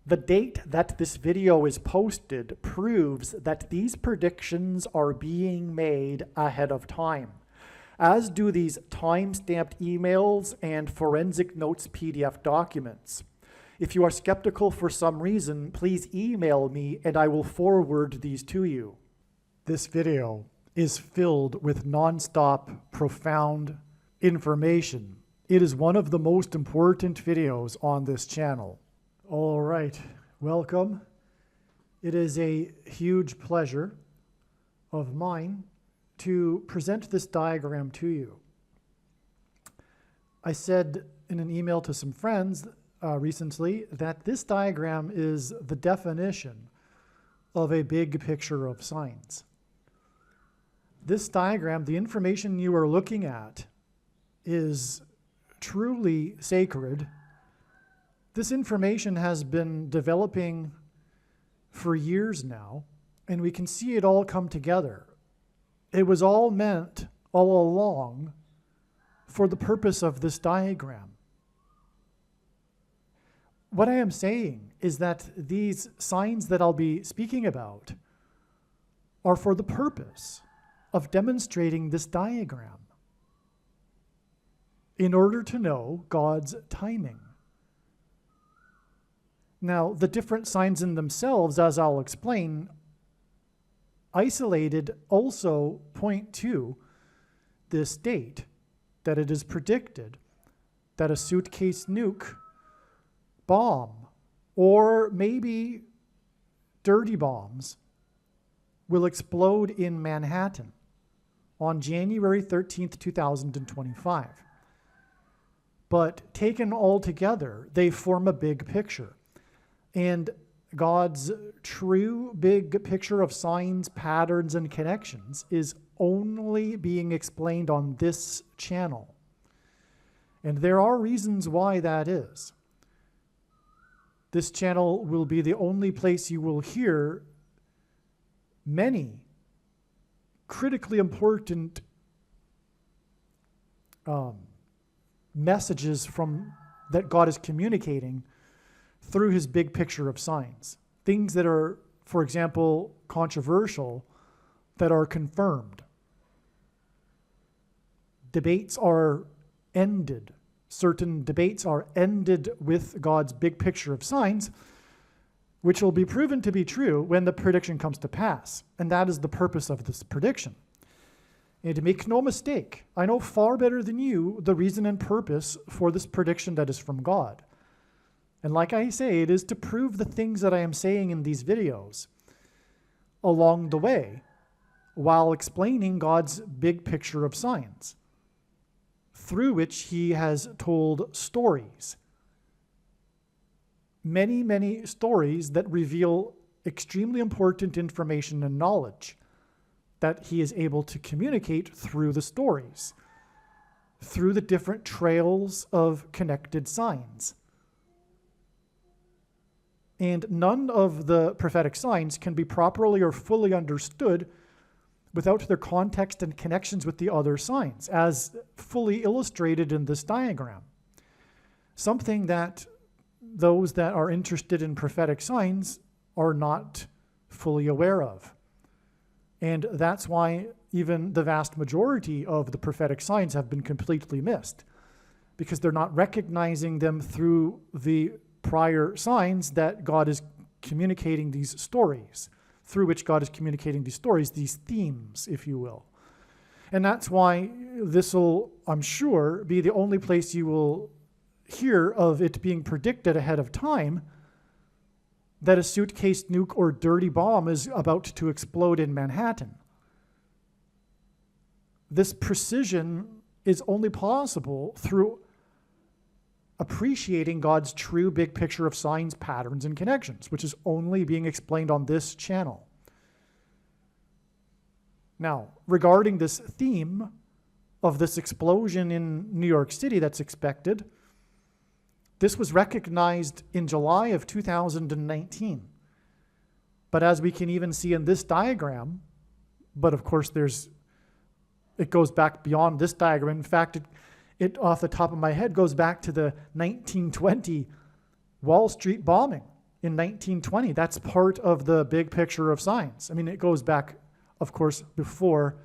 The date that this video is posted proves that these predictions are being made ahead of time, as do these time-stamped emails and forensic notes PDF documents. If you are skeptical for some reason, please email me and I will forward these to you. This video is filled with non-stop, profound information. It is one of the most important videos on this channel. All right, welcome. It is a huge pleasure of mine to present this diagram to you. I said in an email to some friends recently that this diagram is the definition of a big picture of signs. This diagram, the information you are looking at, is truly sacred. This information has been developing for years now, and we can see it all come together. It was all meant all along for the purpose of this diagram. What I am saying is that these signs that I'll be speaking about are for the purpose of demonstrating this diagram in order to know God's timing. Now, the different signs in themselves, as I'll explain, isolated also point to this date, that it is predicted that a suitcase nuke bomb, or maybe dirty bombs, will explode in Manhattan on January 13th, 2025. But taken all together, they form a big picture. And God's true big picture of signs, patterns, and connections is only being explained on this channel. And there are reasons why that is. This channel will be the only place you will hear many critically important messages that God is communicating through his big picture of signs. Things that are, for example, controversial, that are confirmed. Debates are ended. Certain debates are ended with God's big picture of signs, which will be proven to be true when the prediction comes to pass. And that is the purpose of this prediction. And make no mistake, I know far better than you the reason and purpose for this prediction that is from God. And like I say, it is to prove the things that I am saying in these videos along the way while explaining God's big picture of signs, through which he has told stories. Many, many stories that reveal extremely important information and knowledge that he is able to communicate through the stories, through the different trails of connected signs. And none of the prophetic signs can be properly or fully understood without their context and connections with the other signs, as fully illustrated in this diagram. Something that those that are interested in prophetic signs are not fully aware of. And that's why even the vast majority of the prophetic signs have been completely missed, because they're not recognizing them through the prior signs that God is communicating these stories, through which God is communicating these stories, these themes, if you will. And that's why this will, I'm sure, be the only place you will hear of it being predicted ahead of time that a suitcase nuke or dirty bomb is about to explode in Manhattan. This precision is only possible through appreciating God's true big picture of signs, patterns, and connections, which is only being explained on this channel. Now, regarding this theme of this explosion in New York City that's expected, this was recognized in July of 2019. But as we can even see in this diagram, but of course it goes back beyond this diagram. In fact, it off the top of my head goes back to the 1920 Wall Street bombing in 1920. That's part of the big picture of science. I mean, it goes back, of course, before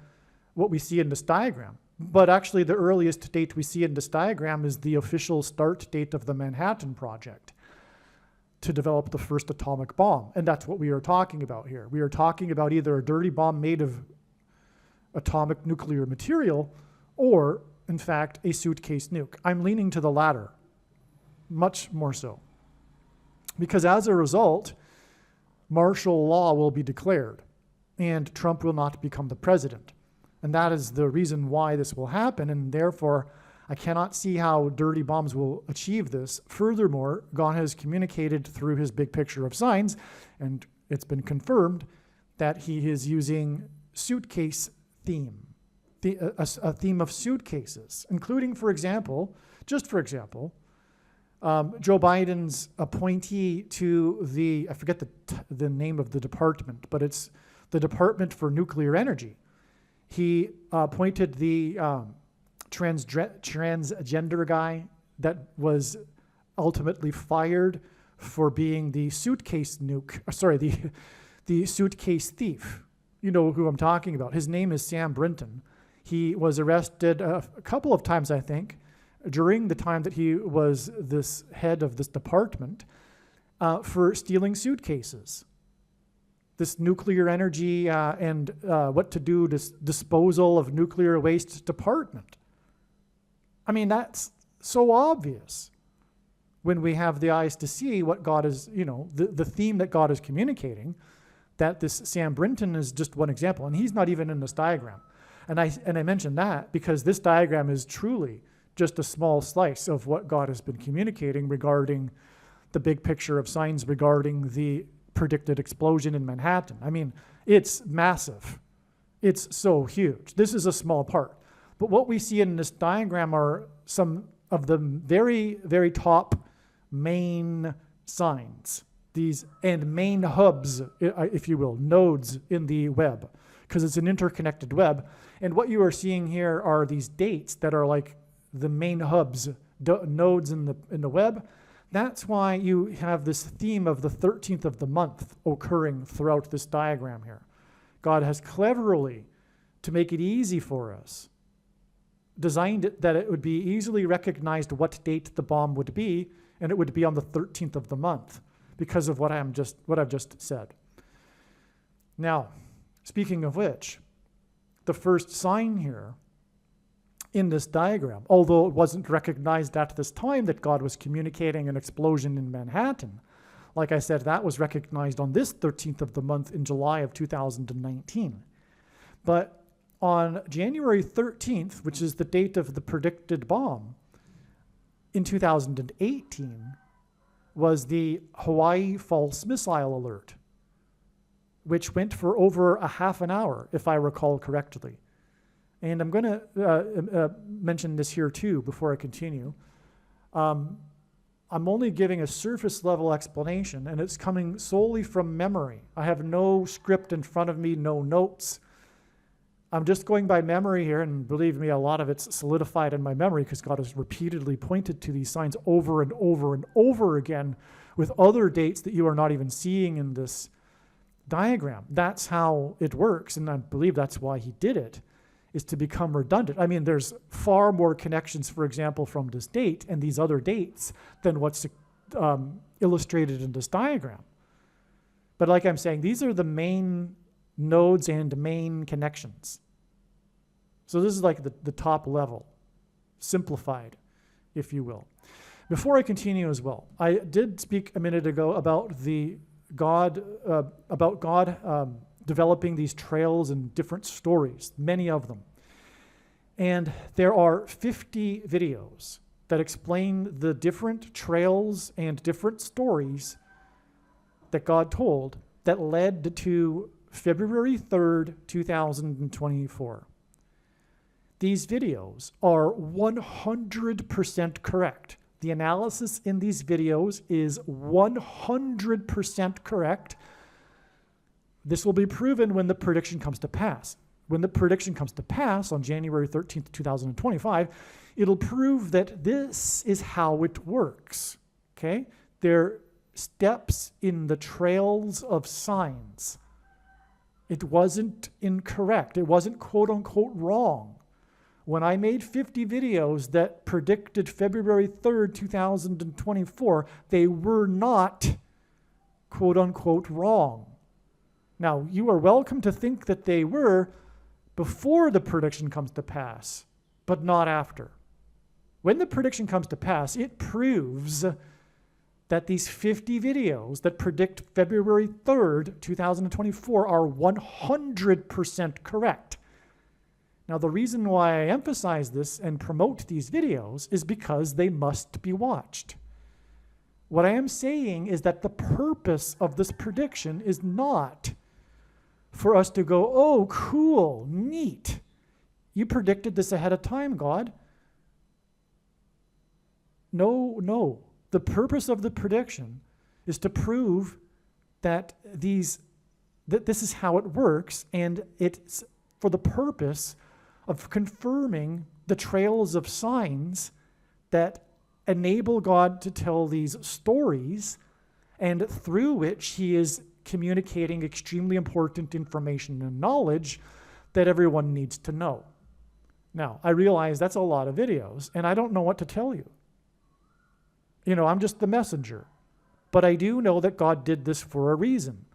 what we see in this diagram. But actually, the earliest date we see in this diagram is the official start date of the Manhattan Project to develop the first atomic bomb. And that's what we are talking about here. We are talking about either a dirty bomb made of atomic nuclear material or, in fact, a suitcase nuke. I'm leaning to the latter, much more so. Because as a result, martial law will be declared and Trump will not become the president. And that is the reason why this will happen, and therefore, I cannot see how dirty bombs will achieve this. Furthermore, God has communicated through his big picture of signs, and it's been confirmed that he is using suitcase theme, a theme of suitcases, including, for example, just for example, Joe Biden's appointee to I forget the name of the department, but it's the Department for Nuclear Energy. He appointed the transgender guy that was ultimately fired for being the suitcase the suitcase thief. You know who I'm talking about. His name is Sam Brinton. He was arrested a couple of times, I think, during the time that he was this head of this department for stealing suitcases. This nuclear energy and what to do, this disposal of nuclear waste department. I mean, that's so obvious when we have the eyes to see what God is, the theme that God is communicating, that this Sam Brinton is just one example, and he's not even in this diagram. And I mention that because this diagram is truly just a small slice of what God has been communicating regarding the big picture of signs regarding the predicted explosion in Manhattan. I mean, it's massive. It's so huge. This is a small part. But what we see in this diagram are some of the very, very top main signs, these and main hubs, if you will, nodes in the web, because it's an interconnected web. And what you are seeing here are these dates that are like the main hubs, nodes in the web. That's why you have this theme of the 13th of the month occurring throughout this diagram here. God has cleverly, to make it easy for us, designed it that it would be easily recognized what date the bomb would be, and it would be on the 13th of the month because of what I've just said. Now, speaking of which, the first sign here in this diagram, although it wasn't recognized at this time that God was communicating an explosion in Manhattan, like I said, that was recognized on this 13th of the month in July of 2019. But on January 13th, which is the date of the predicted bomb, in 2018, was the Hawaii false missile alert, which went for over a half an hour, if I recall correctly. And I'm going to mention this here too before I continue. I'm only giving a surface level explanation, and it's coming solely from memory. I have no script in front of me, no notes. I'm just going by memory here, and believe me, a lot of it's solidified in my memory because God has repeatedly pointed to these signs over and over and over again with other dates that you are not even seeing in this diagram. That's how it works, and I believe that's why he did it, is to become redundant. I mean, there's far more connections, for example, from this date and these other dates than what's illustrated in this diagram. But like I'm saying, these are the main nodes and main connections. So this is like the top level, simplified, if you will. Before I continue as well, I did speak a minute ago about God developing these trails and different stories, many of them. And there are 50 videos that explain the different trails and different stories that God told that led to February 3rd, 2024. These videos are 100% correct. The analysis in these videos is 100% correct. This will be proven when the prediction comes to pass. When the prediction comes to pass on January 13th, 2025, it'll prove that this is how it works, okay? They're steps in the trails of signs. It wasn't incorrect. It wasn't quote unquote wrong. When I made 50 videos that predicted February 3rd, 2024, they were not quote unquote wrong. Now, you are welcome to think that they were before the prediction comes to pass, but not after. When the prediction comes to pass, it proves that these 50 videos that predict February 3rd, 2024 are 100% correct. Now, the reason why I emphasize this and promote these videos is because they must be watched. What I am saying is that the purpose of this prediction is not for us to go, oh, cool, neat. You predicted this ahead of time, God. No. The purpose of the prediction is to prove that this is how it works, and it's for the purpose of confirming the trails of signs that enable God to tell these stories, and through which he is communicating extremely important information and knowledge that everyone needs to know. Now, I realize that's a lot of videos, and I don't know what to tell you. I'm just the messenger. But I do know that God did this for a reason.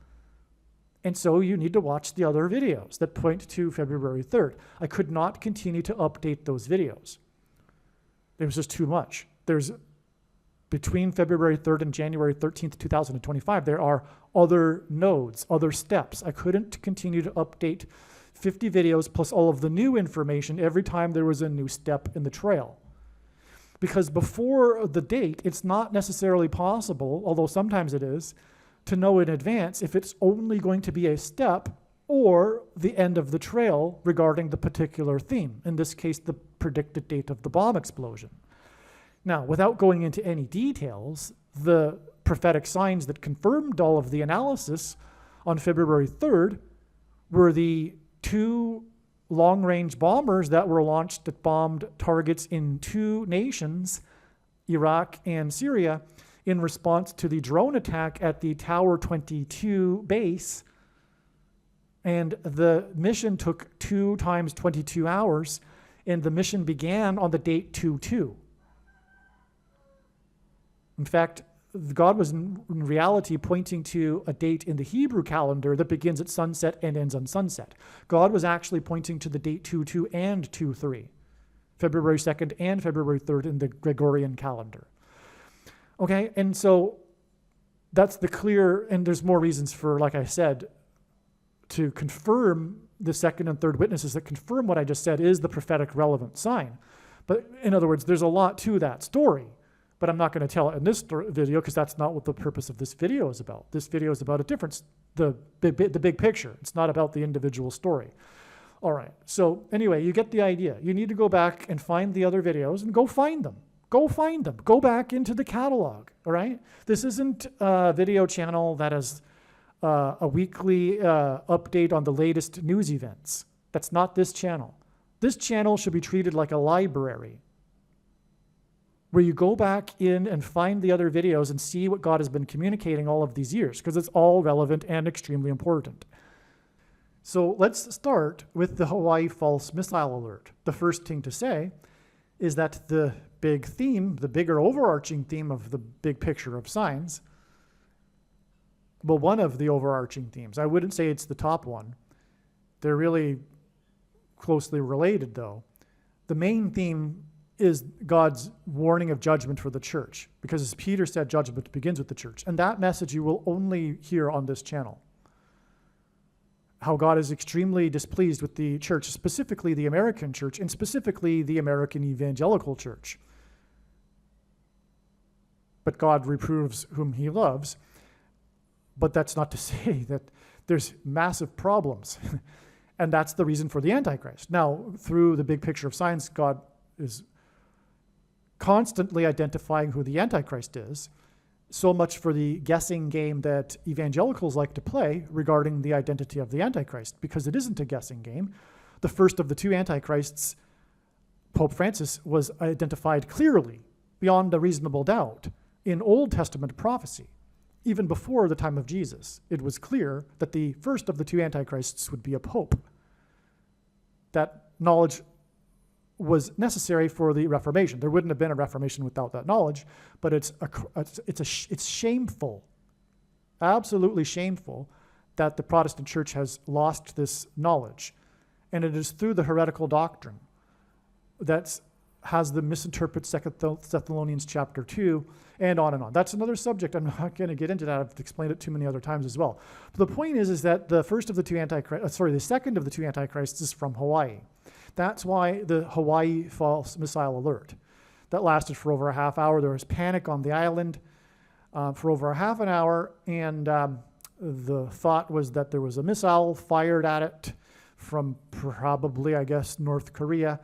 And so you need to watch the other videos that point to February 3rd. I could not continue to update those videos. It was just too much. There's between February 3rd and January 13th, 2025, there are other nodes, other steps. I couldn't continue to update 50 videos plus all of the new information every time there was a new step in the trail. Because before the date, it's not necessarily possible, although sometimes it is, to know in advance if it's only going to be a step or the end of the trail regarding the particular theme, in this case, the predicted date of the bomb explosion. Now, without going into any details, the prophetic signs that confirmed all of the analysis on February 3rd were the 2 long-range bombers that were launched that bombed targets in 2 nations, Iraq and Syria, in response to the drone attack at the Tower 22 base. And the mission took 2 times 22 hours, and the mission began on the date 2/2. In fact, God was in reality pointing to a date in the Hebrew calendar that begins at sunset and ends on sunset. God was actually pointing to the date 2/2 and 2/3, February 2nd and February 3rd in the Gregorian calendar. Okay, and so that's the clear, and there's more reasons for, like I said, to confirm the second and third witnesses that confirm what I just said is the prophetic relevant sign. But in other words, there's a lot to that story. But I'm not going to tell it in this video because that's not what the purpose of this video is about. This video is about the big picture. It's not about the individual story. All right. So anyway, you get the idea. You need to go back and find the other videos and go find them. Go find them. Go back into the catalog. All right. This isn't a video channel that is a weekly update on the latest news events. That's not this channel. This channel should be treated like a library, where you go back in and find the other videos and see what God has been communicating all of these years, because it's all relevant and extremely important. So let's start with the Hawaii false missile alert. The first thing to say is that the big theme, the bigger overarching theme of the big picture of signs, well, one of the overarching themes, I wouldn't say it's the top one. They're really closely related, though. The main theme is God's warning of judgment for the church, because as Peter said, judgment begins with the church. And that message you will only hear on this channel. How God is extremely displeased with the church, specifically the American church, and specifically the American evangelical church. But God reproves whom he loves. But that's not to say that there's massive problems. And that's the reason for the Antichrist. Now, through the big picture of signs, God is constantly identifying who the Antichrist is, so much for the guessing game that evangelicals like to play regarding the identity of the Antichrist, because it isn't a guessing game. The first of the 2 Antichrists, Pope Francis, was identified clearly, beyond a reasonable doubt, in Old Testament prophecy. even before the time of Jesus, it was clear that the first of the two antichrists would be a pope. That knowledge was necessary for the Reformation. There wouldn't have been a Reformation without that knowledge, but it's shameful, absolutely shameful, that the Protestant Church has lost this knowledge. And it is through the heretical doctrine that has them misinterpret 2 Thessalonians chapter 2, and on and on. That's another subject. I'm not going to get into that. I've explained it too many other times as well. But the point is that the second of the two antichrists is from Hawaii. That's why the Hawaii false missile alert. That lasted for over a half hour. There was panic on the island for over a half an hour, and the thought was that there was a missile fired at it from probably, I guess, North Korea.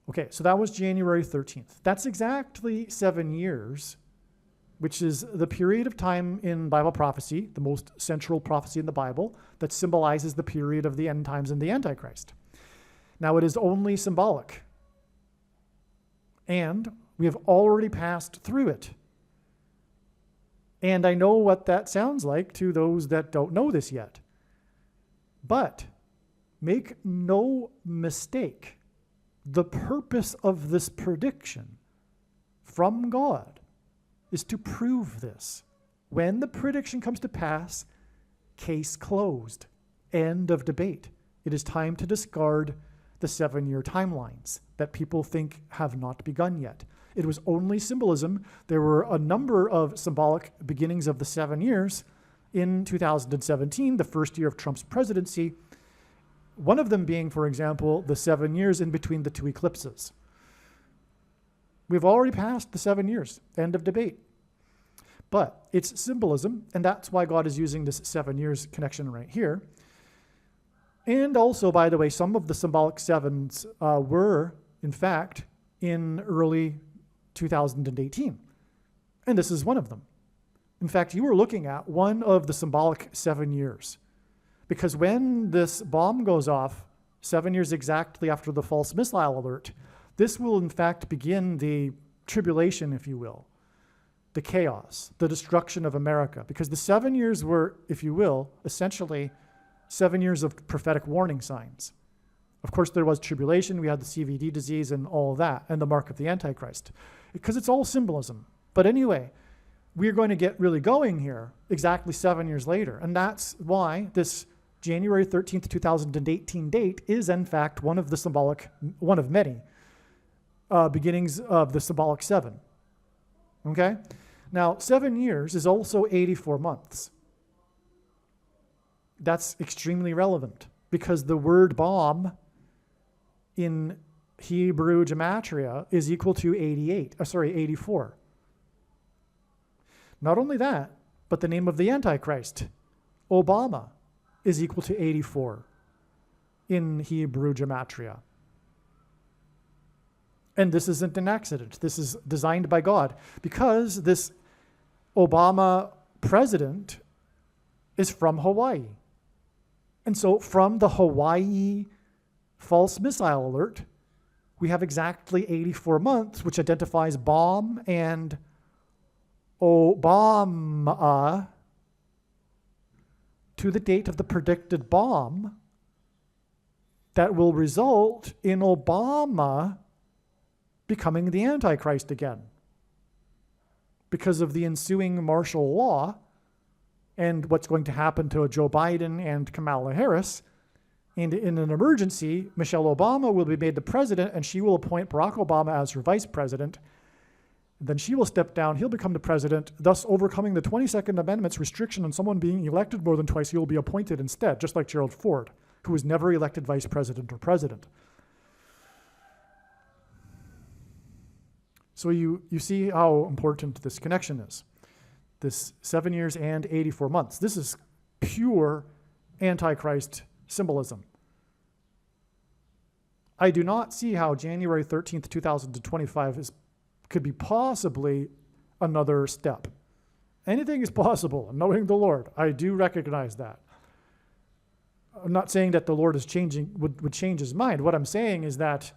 Okay, so that was January 13th. That's exactly 7 years, which is the period of time in Bible prophecy, the most central prophecy in the Bible, that symbolizes the period of the end times and the Antichrist. Now, it is only symbolic, and we have already passed through it. And I know what that sounds like to those that don't know this yet. But make no mistake, the purpose of this prediction from God is to prove this. When the prediction comes to pass, case closed. End of debate. It is time to discard the 7-year timelines that people think have not begun yet. It was only symbolism. There were a number of symbolic beginnings of the 7 years in 2017, the first year of Trump's presidency. One of them being, for example, the 7 years in between the two eclipses. We've already passed the 7 years. End of debate. But it's symbolism, and that's why God is using this 7 years connection right here. And also, by the way, some of the symbolic sevens were, in fact, in early 2018. And this is one of them. In fact, you were looking at one of the symbolic 7 years. Because when this bomb goes off, 7 years exactly after the false missile alert, this will in fact begin the tribulation, if you will, the chaos, the destruction of America. Because the 7 years were, if you will, essentially 7 years of prophetic warning signs. Of course, there was tribulation. We had the CVD disease and all that, and the mark of the Antichrist. Because it's all symbolism. But anyway, we're going to get really going here exactly 7 years later. And that's why this January 13th, 2018 date is in fact one of many beginnings of the symbolic 7. Okay? Now, 7 years is also 84 months. That's extremely relevant because the word bomb in Hebrew gematria is equal to 84. Not only that, but the name of the Antichrist, Obama, is equal to 84 in Hebrew gematria. And this isn't an accident. This is designed by God because this Obama president is from Hawaii. And so from the Hawaii false missile alert, we have exactly 84 months, which identifies bomb and Obama to the date of the predicted bomb that will result in Obama becoming the Antichrist again because of the ensuing martial law and what's going to happen to Joe Biden and Kamala Harris. And in an emergency, Michelle Obama will be made the president, and she will appoint Barack Obama as her vice president. Then she will step down, he'll become the president, thus overcoming the 22nd Amendment's restriction on someone being elected more than twice. He will be appointed instead, just like Gerald Ford, who was never elected vice president or president. So you see how important this connection is. This 7 years and 84 months. This is pure Antichrist symbolism. I do not see how January 13th, 2025 could be possibly another step. Anything is possible, knowing the Lord. I do recognize that. I'm not saying that the Lord is would change his mind. What I'm saying is that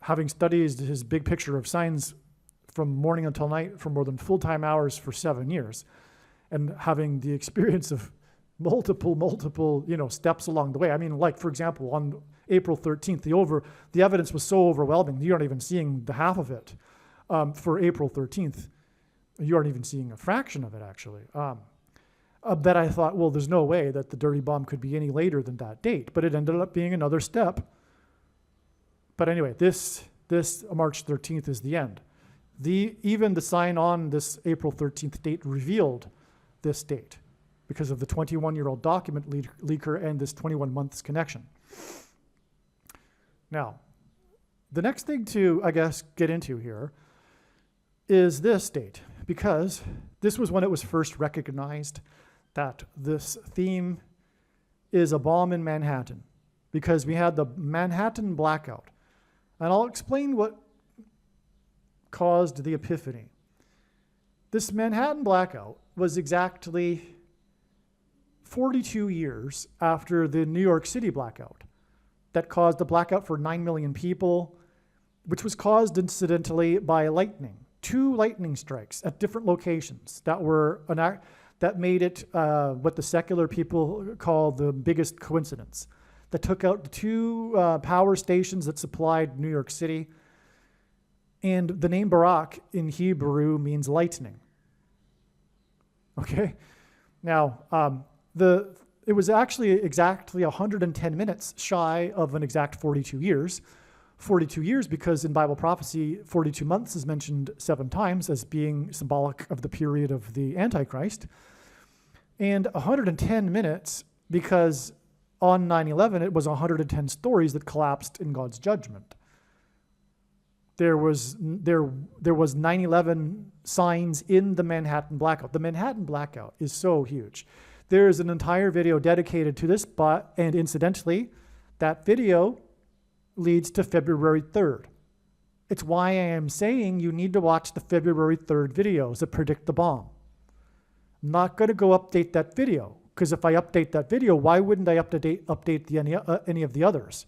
having studied his big picture of signs from morning until night for more than full-time hours for 7 years, and having the experience of multiple, steps along the way. I mean, like, for example, on April 13th, the evidence was so overwhelming, you aren't even seeing the half of it. For April 13th, you aren't even seeing a fraction of it, actually. That I thought, well, there's no way that the dirty bomb could be any later than that date, but it ended up being another step. But anyway, this March 13th is the end. Even the sign on this April 13th date revealed this date because of the 21-year-old document leaker and this 21 months connection. Now, the next thing to, I guess, get into here is this date, because this was when it was first recognized that this theme is a bomb in Manhattan, because we had the Manhattan blackout. And I'll explain what caused the epiphany. This Manhattan blackout was exactly 42 years after the New York City blackout that caused the blackout for 9 million people, which was caused incidentally by lightning. 2 lightning strikes at different locations that made it what the secular people call the biggest coincidence. That took out the 2 power stations that supplied New York City. And the name Barak in Hebrew means lightning. Okay? Now, it was actually exactly 110 minutes shy of an exact 42 years. 42 years because in Bible prophecy, 42 months is mentioned 7 times as being symbolic of the period of the Antichrist. And 110 minutes because on 9/11, it was 110 stories that collapsed in God's judgment. There was 9/11 signs in the Manhattan blackout. The Manhattan blackout is so huge. There's an entire video dedicated to this, and incidentally, that video leads to February 3rd. It's why I am saying you need to watch the February 3rd videos that predict the bomb. I'm not going to go update that video, because if I update that video, why wouldn't I update any of the others?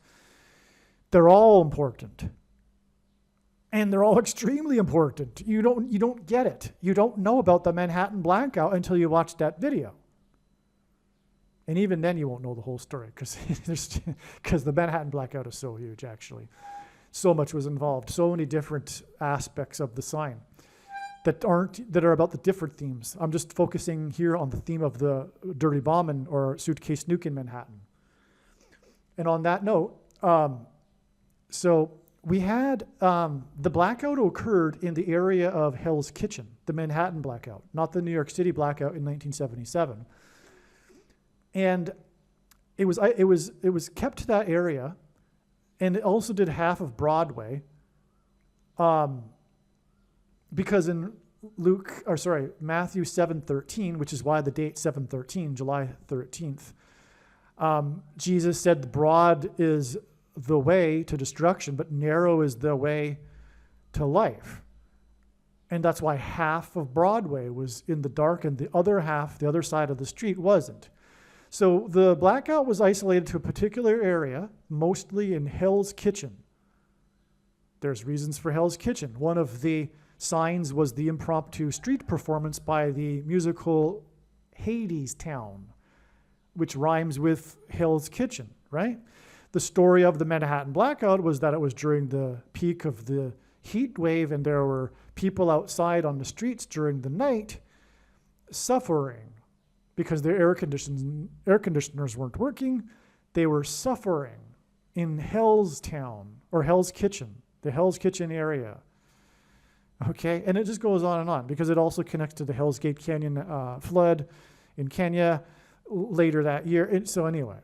They're all important. And they're all extremely important. You don't get it. You don't know about the Manhattan blackout until you watch that video. And even then you won't know the whole story because the Manhattan blackout is so huge, actually. So much was involved, so many different aspects of the sign that are about the different themes. I'm just focusing here on the theme of the dirty bomb or suitcase nuke in Manhattan. And on that note, so we had the blackout occurred in the area of Hell's Kitchen, the Manhattan blackout, not the New York City blackout in 1977. And it was kept to that area, and it also did half of Broadway, because in Matthew 7:13, which is why the date 7:13, July 13th, Jesus said, "Broad is the way to destruction, but narrow is the way to life." And that's why half of Broadway was in the dark, and the other half, the other side of the street, wasn't. So the blackout was isolated to a particular area, mostly in Hell's Kitchen. There's reasons for Hell's Kitchen. One of the signs was the impromptu street performance by the musical Hades Town, which rhymes with Hell's Kitchen, right? The story of the Manhattan blackout was that it was during the peak of the heat wave, and there were people outside on the streets during the night suffering because their air conditioners weren't working. They were suffering in Hell's Town or Hell's Kitchen, the Hell's Kitchen area. Okay, and it just goes on because it also connects to the Hell's Gate Canyon flood in Kenya later that year. So anyway,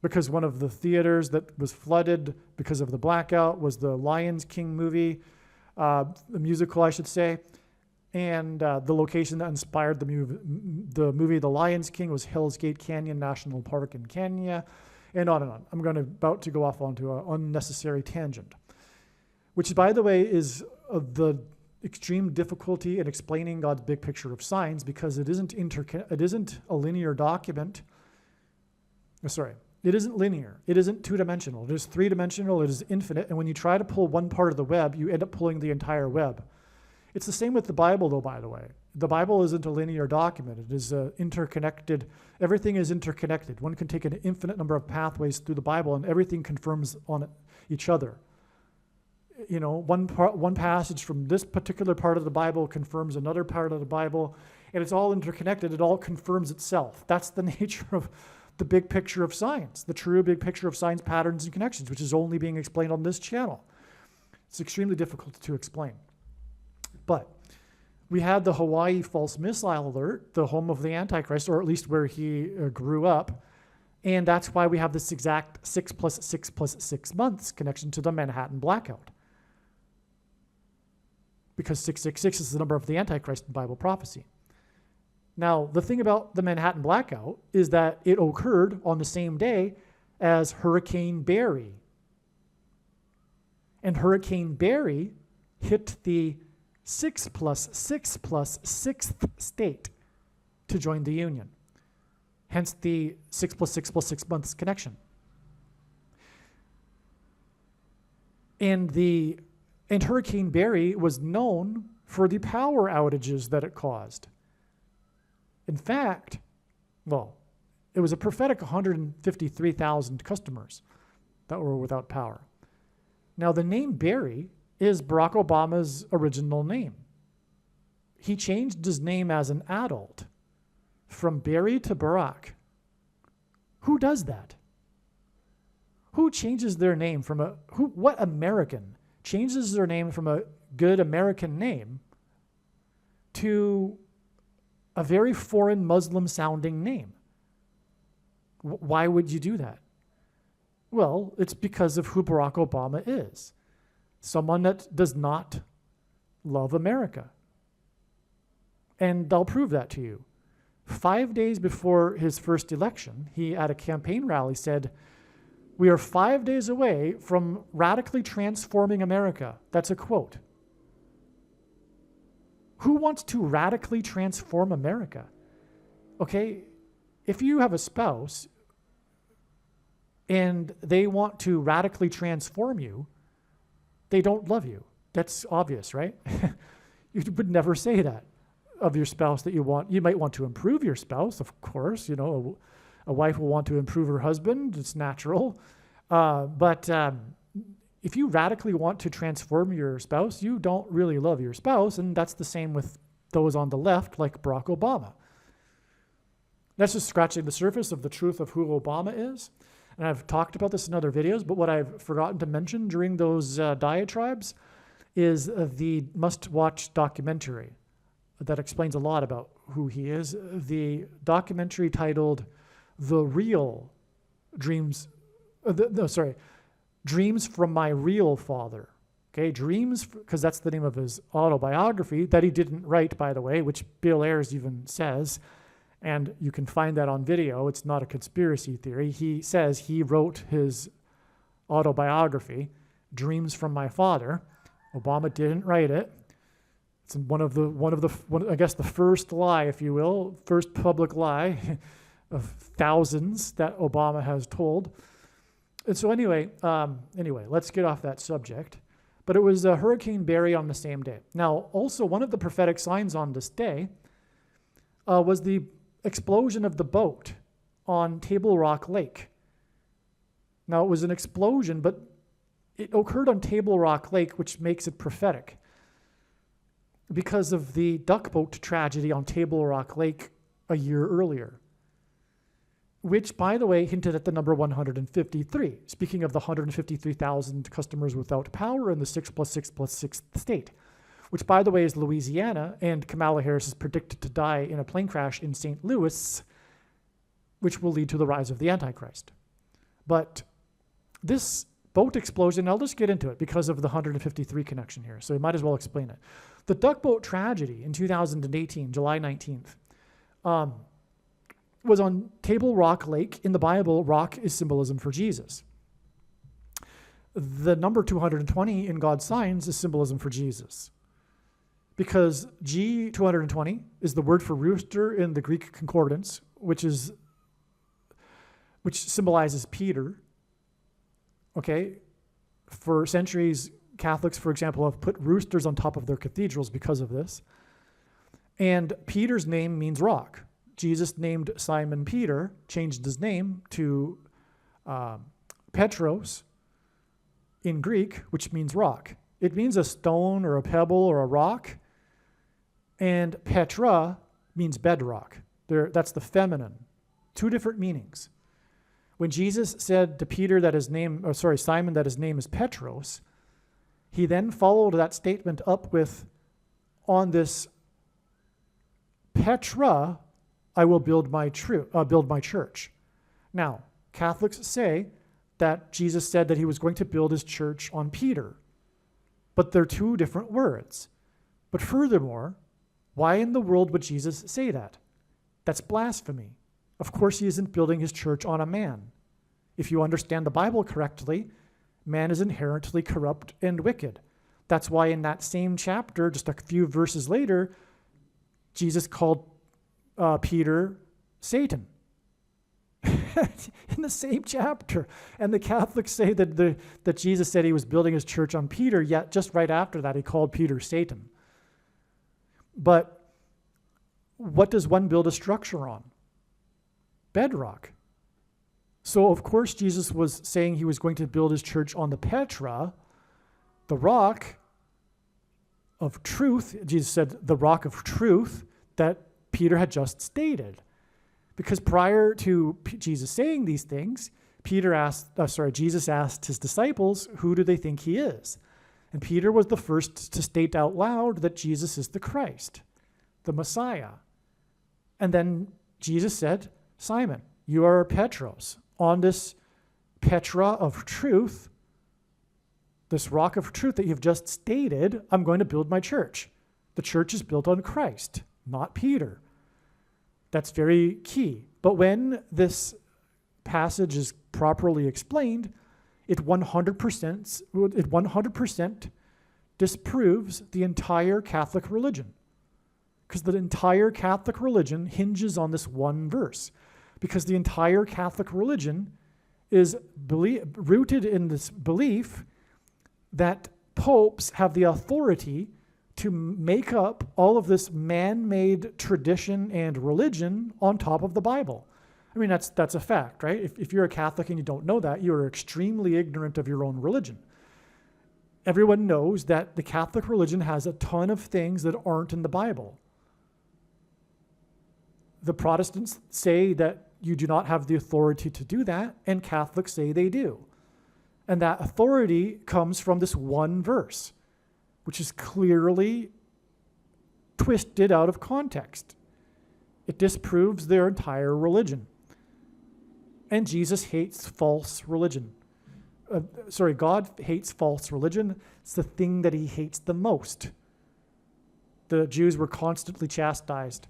because one of the theaters that was flooded because of the blackout was the Lion King movie, the musical, I should say, and the location that inspired the movie The Lion King was Hell's Gate Canyon National Park in Kenya, and on and on. I'm about to go off onto an unnecessary tangent, which, by the way, is the extreme difficulty in explaining God's big picture of signs, because it isn't a linear document. It isn't linear. It isn't two-dimensional. It is three-dimensional. It is infinite. And when you try to pull one part of the web, you end up pulling the entire web. It's the same with the Bible, though, by the way. The Bible isn't a linear document. It is interconnected. Everything is interconnected. One can take an infinite number of pathways through the Bible, and everything confirms on each other. One passage from this particular part of the Bible confirms another part of the Bible, and it's all interconnected. It all confirms itself. That's the nature of the big picture of science, the true big picture of science, patterns and connections, which is only being explained on this channel. It's extremely difficult to explain. But we had the Hawaii false missile alert, the home of the Antichrist, or at least where he grew up. And that's why we have this exact 6 + 6 + 6 months connection to the Manhattan blackout. Because 666 is the number of the Antichrist in Bible prophecy. Now, the thing about the Manhattan blackout is that it occurred on the same day as Hurricane Barry. And Hurricane Barry hit the 6 + 6 + 6th state to join the Union. Hence the 6 + 6 + 6 months connection. And Hurricane Barry was known for the power outages that it caused. In fact, it was a prophetic 153,000 customers that were without power. Now, the name Barry is Barack Obama's original name. He changed his name as an adult from Barry to Barack. Who does that? Who changes their name from what American changes their name from a good American name to a very foreign Muslim-sounding name? Why would you do that? Well, it's because of who Barack Obama is. Someone that does not love America. And I'll prove that to you. 5 days before his first election, he, at a campaign rally, said, "We are 5 days away from radically transforming America." That's a quote. Who wants to radically transform America? Okay, if you have a spouse and they want to radically transform you, they don't love you. That's obvious, right? You would never say that of your spouse that you want. You might want to improve your spouse, of course. A wife will want to improve her husband. It's natural. But if you radically want to transform your spouse, you don't really love your spouse, and that's the same with those on the left, like Barack Obama. That's just scratching the surface of the truth of who Obama is. And I've talked about this in other videos, but what I've forgotten to mention during those diatribes is the must-watch documentary that explains a lot about who he is. The documentary titled "The Real Dreams," Dreams from My Real Father. Okay, Dreams, because that's the name of his autobiography that he didn't write, by the way, which Bill Ayers even says. And you can find that on video. It's not a conspiracy theory. He says he wrote his autobiography, Dreams from My Father. Obama didn't write it. It's one of the first lie, if you will, first public lie of thousands that Obama has told. And so anyway, let's get off that subject. But it was Hurricane Barry on the same day. Now, also one of the prophetic signs on this day was the explosion of the boat on Table Rock Lake. Now, it was an explosion, but it occurred on Table Rock Lake, which makes it prophetic because of the duck boat tragedy on Table Rock Lake a year earlier, which, by the way, hinted at the number 153. Speaking of the 153,000 customers without power in the 6 + 6 + 6th state, which, by the way, is Louisiana, and Kamala Harris is predicted to die in a plane crash in St. Louis, which will lead to the rise of the Antichrist. But this boat explosion, I'll just get into it because of the 153 connection here, so we might as well explain it. The duck boat tragedy in 2018, July 19th, was on Table Rock Lake. In the Bible, rock is symbolism for Jesus. The number 220 in God's signs is symbolism for Jesus, because G220 is the word for rooster in the Greek concordance, which symbolizes Peter. Okay, for centuries, Catholics, for example, have put roosters on top of their cathedrals because of this. And Peter's name means rock. Jesus named Simon Peter, changed his name to Petros in Greek, which means rock. It means a stone or a pebble or a rock. And Petra means bedrock. That's the feminine. Two different meanings. When Jesus said to Simon that his name is Petros, he then followed that statement up with, on this Petra, I will build my church. Now, Catholics say that Jesus said that he was going to build his church on Peter, but they're two different words. But furthermore, why in the world would Jesus say that? That's blasphemy. Of course, he isn't building his church on a man. If you understand the Bible correctly, man is inherently corrupt and wicked. That's why in that same chapter, just a few verses later, Jesus called Peter Satan. In the same chapter. And the Catholics say that Jesus said he was building his church on Peter, yet just right after that, he called Peter Satan. But what does one build a structure on? Bedrock. So, of course, Jesus was saying he was going to build his church on the Petra, the rock of truth. Jesus said the rock of truth that Peter had just stated. Because prior to Jesus saying these things, Jesus asked his disciples, who do they think he is? And Peter was the first to state out loud that Jesus is the Christ, the Messiah. And then Jesus said, Simon, you are Petros. On this Petra of truth, this rock of truth that you've just stated, I'm going to build my church. The church is built on Christ, not Peter. That's very key. But when this passage is properly explained, it 100% disproves the entire Catholic religion. Because the entire Catholic religion hinges on this one verse. Because the entire Catholic religion is rooted in this belief that popes have the authority to make up all of this man-made tradition and religion on top of the Bible. I mean, that's a fact, right? If you're a Catholic and you don't know that, you are extremely ignorant of your own religion. Everyone knows that the Catholic religion has a ton of things that aren't in the Bible. The Protestants say that you do not have the authority to do that, and Catholics say they do. And that authority comes from this one verse, which is clearly twisted out of context. It disproves their entire religion. And Jesus hates false religion. God hates false religion. It's the thing that he hates the most. The Jews were constantly chastised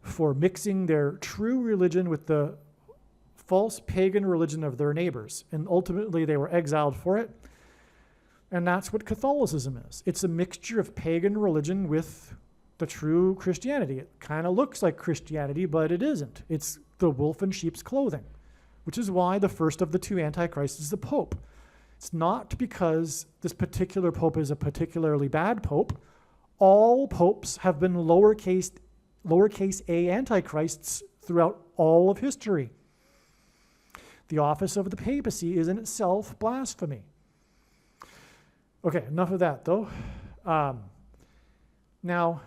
for mixing their true religion with the false pagan religion of their neighbors. And ultimately, they were exiled for it. And that's what Catholicism is. It's a mixture of pagan religion with the true Christianity. It kind of looks like Christianity, but it isn't. It's the wolf in sheep's clothing, which is why the first of the two antichrists is the Pope. It's not because this particular Pope is a particularly bad Pope. All popes have been lowercase a antichrists throughout all of history. The office of the papacy is in itself blasphemy. Okay, enough of that though. Now,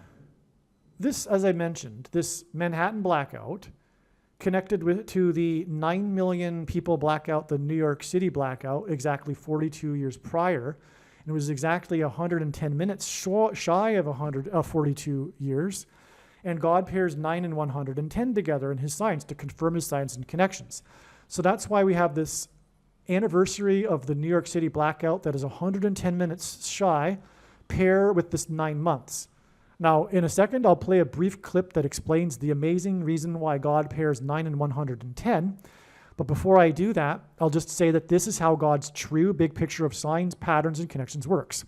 this, as I mentioned, this Manhattan blackout connected to the 9 million people blackout, the New York City blackout, exactly 42 years prior. And it was exactly 110 minutes shy of 42 years. And God pairs 9 and 110 together in his signs to confirm his signs and connections. So that's why we have this anniversary of the New York City blackout that is 110 minutes shy, pair with this 9 months. Now, in a second, I'll play a brief clip that explains the amazing reason why God pairs 9 and 110. But before I do that, I'll just say that this is how God's true big picture of signs, patterns, and connections works.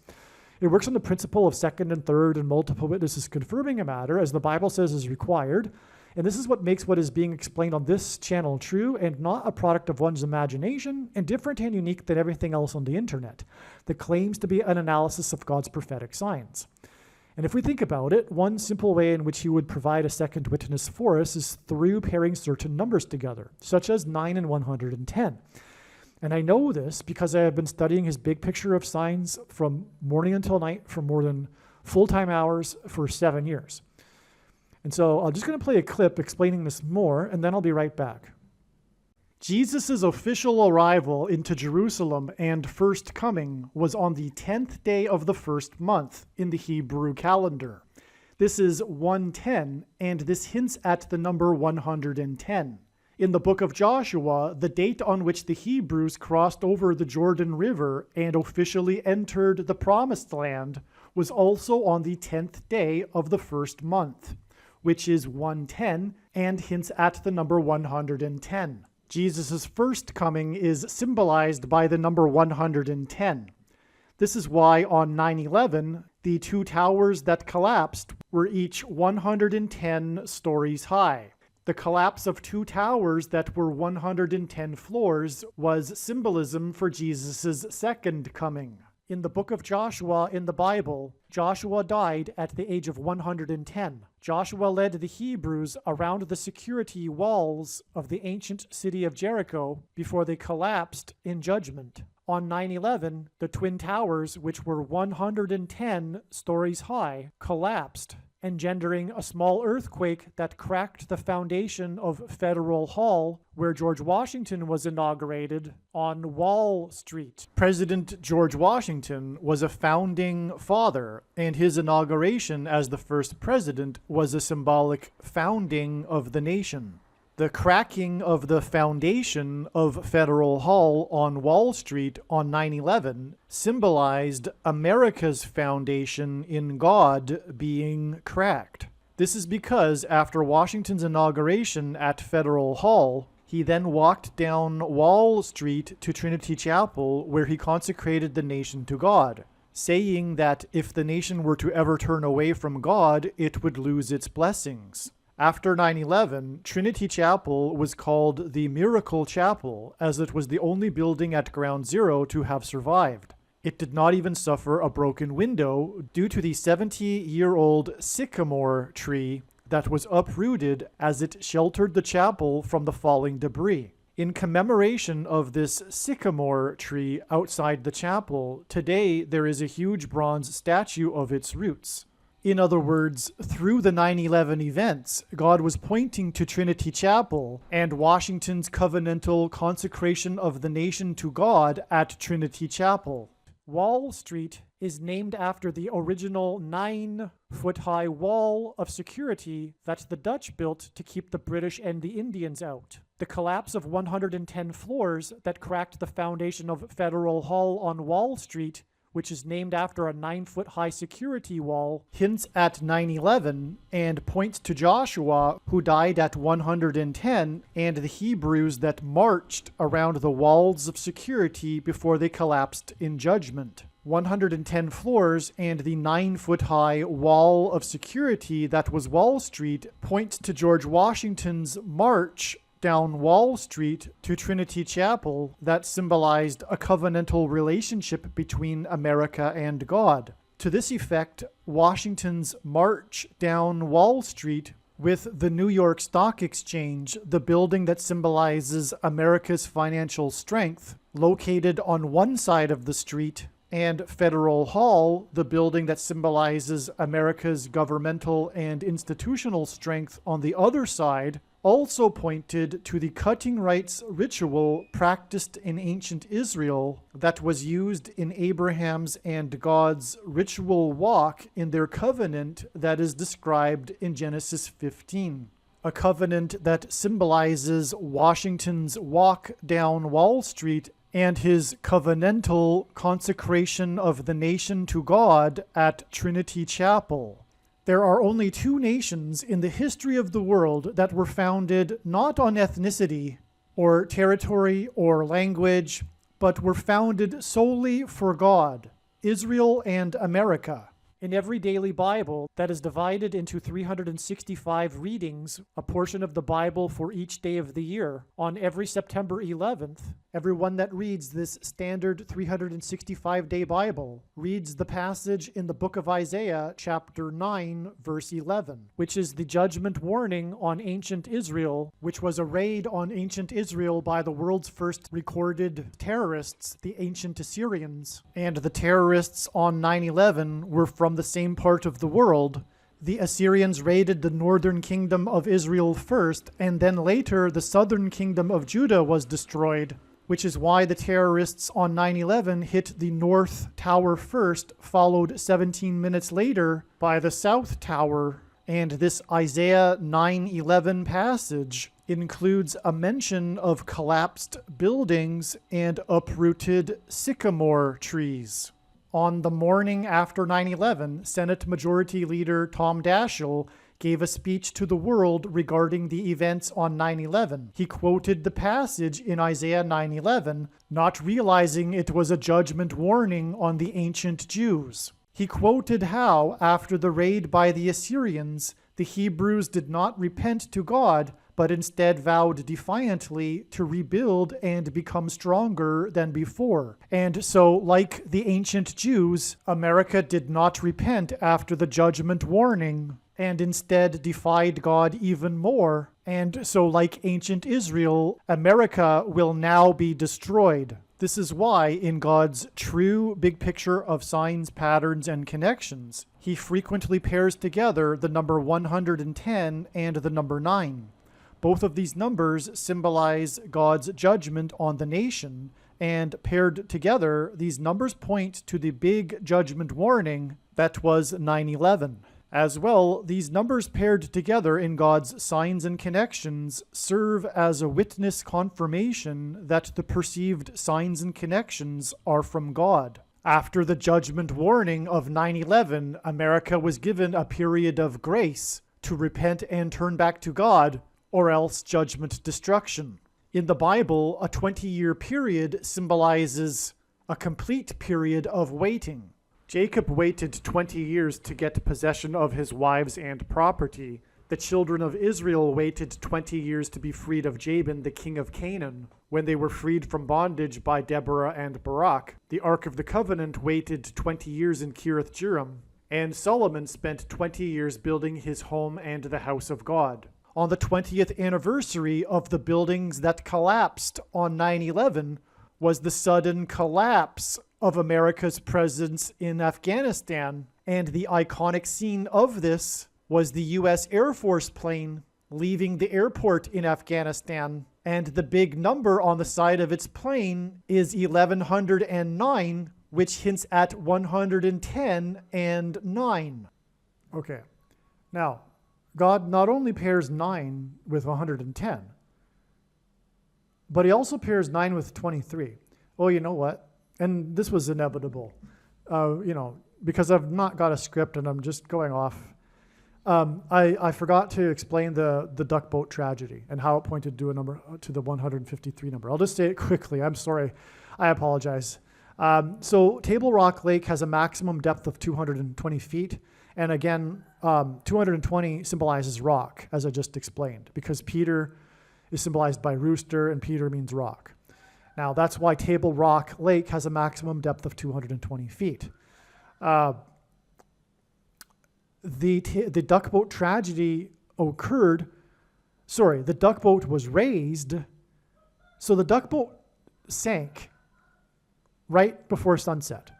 It works on the principle of second and third and multiple witnesses confirming a matter, as the Bible says is required. And this is what makes what is being explained on this channel true and not a product of one's imagination and different and unique than everything else on the internet that claims to be an analysis of God's prophetic signs. And if we think about it, one simple way in which he would provide a second witness for us is through pairing certain numbers together, such as 9 and 110. And I know this because I have been studying his big picture of signs from morning until night for more than full-time hours for 7 years. And so I'm just going to play a clip explaining this more, and then I'll be right back. Jesus' official arrival into Jerusalem and first coming was on the 10th day of the first month in the Hebrew calendar. This is 110, and this hints at the number 110. In the book of Joshua, the date on which the Hebrews crossed over the Jordan River and officially entered the Promised Land was also on the 10th day of the first month, which is 110 and hints at the number 110. Jesus' first coming is symbolized by the number 110. This is why on 9/11, the two towers that collapsed were each 110 stories high. The collapse of two towers that were 110 floors was symbolism for Jesus' second coming. In the book of Joshua in the Bible, Joshua died at the age of 110. Joshua led the Hebrews around the security walls of the ancient city of Jericho before they collapsed in judgment. On 9/11, the Twin Towers, which were 110 stories high, collapsed, engendering a small earthquake that cracked the foundation of Federal Hall, where George Washington was inaugurated, on Wall Street. President George Washington was a founding father, and his inauguration as the first president was a symbolic founding of the nation. The cracking of the foundation of Federal Hall on Wall Street on 9/11 symbolized America's foundation in God being cracked. This is because after Washington's inauguration at Federal Hall, he then walked down Wall Street to Trinity Chapel, where he consecrated the nation to God, saying that if the nation were to ever turn away from God, it would lose its blessings. After 9/11, Trinity Chapel was called the Miracle Chapel, as it was the only building at Ground Zero to have survived. It did not even suffer a broken window due to the 70-year-old sycamore tree that was uprooted as it sheltered the chapel from the falling debris. In commemoration of this sycamore tree outside the chapel, today there is a huge bronze statue of its roots. In other words, through the 9/11 events, God was pointing to Trinity Chapel and Washington's covenantal consecration of the nation to God at Trinity Chapel. Wall Street is named after the original 9-foot-high wall of security that the Dutch built to keep the British and the Indians out. The collapse of 110 floors that cracked the foundation of Federal Hall on Wall Street, which is named after a 9-foot-high security wall, hints at 9/11 and points to Joshua, who died at 110, and the Hebrews that marched around the walls of security before they collapsed in judgment. 110 floors and the 9-foot-high wall of security that was Wall Street points to George Washington's march down Wall Street to Trinity Chapel that symbolized a covenantal relationship between America and God. To this effect, Washington's march down Wall Street with the New York Stock Exchange, the building that symbolizes America's financial strength, located on one side of the street, and Federal Hall, the building that symbolizes America's governmental and institutional strength on the other side, also pointed to the cutting rights ritual practiced in ancient Israel that was used in Abraham's and God's ritual walk in their covenant that is described in Genesis 15. A covenant that symbolizes Washington's walk down Wall Street and his covenantal consecration of the nation to God at Trinity Chapel. There are only two nations in the history of the world that were founded not on ethnicity or territory or language, but were founded solely for God, Israel and America. In every daily Bible that is divided into 365 readings, a portion of the Bible for each day of the year, on every September 11th, Everyone that reads this standard 365-day Bible reads the passage in the book of Isaiah, chapter 9, verse 11, which is the judgment warning on ancient Israel, which was a raid on ancient Israel by the world's first recorded terrorists, the ancient Assyrians. And the terrorists on 9/11 were from the same part of the world. The Assyrians raided the northern kingdom of Israel first, and then later the southern kingdom of Judah was destroyed, which is why the terrorists on 9/11 hit the North Tower first, followed 17 minutes later by the South Tower. And this Isaiah 9:11 passage includes a mention of collapsed buildings and uprooted sycamore trees. On the morning after 9/11, Senate Majority Leader Tom Daschle gave a speech to the world regarding the events on 9/11. He quoted the passage in Isaiah 9:11, not realizing it was a judgment warning on the ancient Jews. He quoted how, after the raid by the Assyrians, the Hebrews did not repent to God, but instead vowed defiantly to rebuild and become stronger than before. And so, like the ancient Jews, America did not repent after the judgment warning, and instead defied God even more. And so, like ancient Israel, America will now be destroyed. This is why, in God's true big picture of signs, patterns, and connections, he frequently pairs together the number 110 and the number 9. Both of these numbers symbolize God's judgment on the nation, and paired together, these numbers point to the big judgment warning that was 9/11. As well, these numbers paired together in God's signs and connections serve as a witness confirmation that the perceived signs and connections are from God. After the judgment warning of 9/11, America was given a period of grace to repent and turn back to God, or else judgment destruction. In the Bible, a 20-year period symbolizes a complete period of waiting. Jacob waited 20 years to get possession of his wives and property. The children of Israel waited 20 years to be freed of Jabin, the king of Canaan, when they were freed from bondage by Deborah and Barak. The Ark of the Covenant waited 20 years in Kiriath Jearim, and Solomon spent 20 years building his home and the house of God. On the 20th anniversary of the buildings that collapsed on 9/11 was the sudden collapse of America's presence in Afghanistan, and the iconic scene of this was the U.S. Air Force plane leaving the airport in Afghanistan, and the big number on the side of its plane is 1109, which hints at 110 and 9. Okay, now, God not only pairs 9 with 110, but he also pairs 9 with 23. Oh, you know what? And this was inevitable, because I've not got a script and I'm just going off. I forgot to explain the duck boat tragedy and how it pointed to a number, to the 153 number. I'll just say it quickly. I'm sorry. I apologize. So Table Rock Lake has a maximum depth of 220 feet. And again, 220 symbolizes rock, as I just explained, because Peter is symbolized by rooster and Peter means rock. Now, that's why Table Rock Lake has a maximum depth of 220 feet. The duck boat tragedy occurred, the duck boat was raised, so the duck boat sank right before sunset.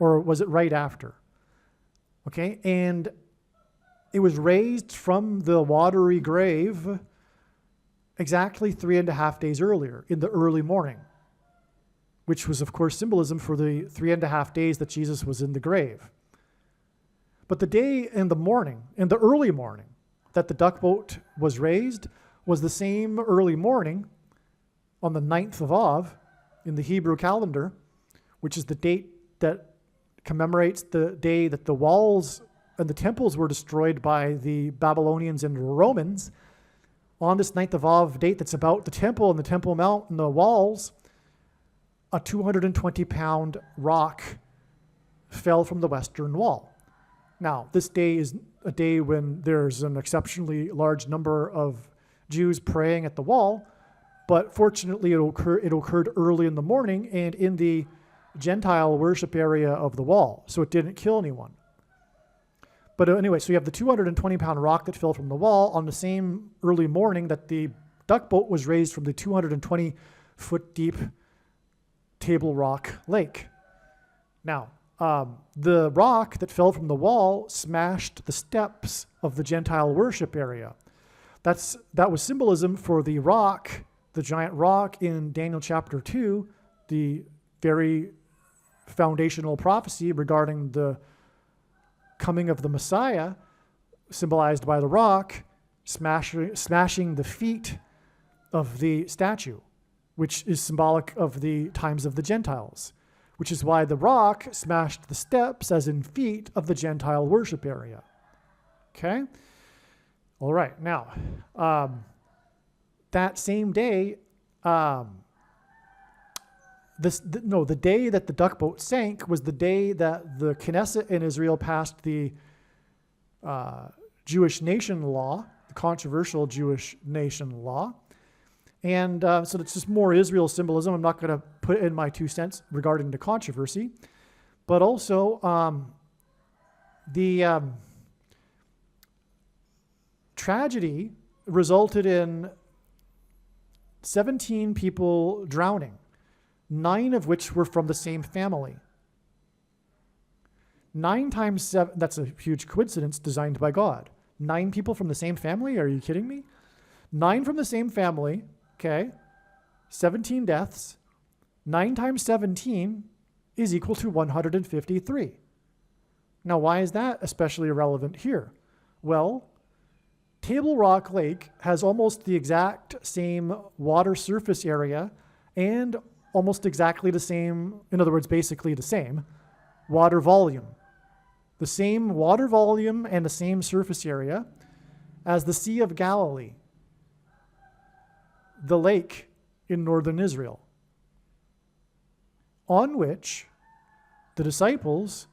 Or was it right after? Okay, and it was raised from the watery grave exactly 3.5 days earlier, in the early morning, which was, of course, symbolism for the 3.5 days that Jesus was in the grave. But the day in the morning, in the early morning, that the duck boat was raised was the same early morning on the 9th of Av in the Hebrew calendar, which is the date that commemorates the day that the walls and the temples were destroyed by the Babylonians and Romans. On this 9th of Av date that's about the temple and the Temple Mount and the walls, a 220-pound rock fell from the western wall. Now, this day is a day when there's an exceptionally large number of Jews praying at the wall, But fortunately, it occurred early in the morning and in the Gentile worship area of the wall, so it didn't kill anyone. But anyway, so you have the 220-pound rock that fell from the wall on the same early morning that the duck boat was raised from the 220-foot deep Table Rock Lake. Now, the rock that fell from the wall smashed the steps of the Gentile worship area. That was symbolism for the rock, the giant rock in Daniel chapter 2, the very foundational prophecy regarding the coming of the Messiah, symbolized by the rock, smashing the feet of the statue, which is symbolic of the times of the Gentiles, which is why the rock smashed the steps, as in feet, of the Gentile worship area. Okay? All right. Now, that same day, the day that the duck boat sank was the day that the Knesset in Israel passed the Jewish nation law, the controversial Jewish nation law. And so it's just more Israel symbolism. I'm not going to put in my 2 cents regarding the controversy. But also, the tragedy resulted in 17 people drowning, 9 of which were from the same family. 9 times 7, that's a huge coincidence designed by God. 9 people from the same family? Are you kidding me? 9 from the same family, okay, 17 deaths. 9 times 17 is equal to 153. Now, why is that especially relevant here? Well, Table Rock Lake has almost the exact same water surface area and almost exactly the same, in other words, basically the same water volume. The same water volume and the same surface area as the Sea of Galilee, the lake in northern Israel, on which the disciples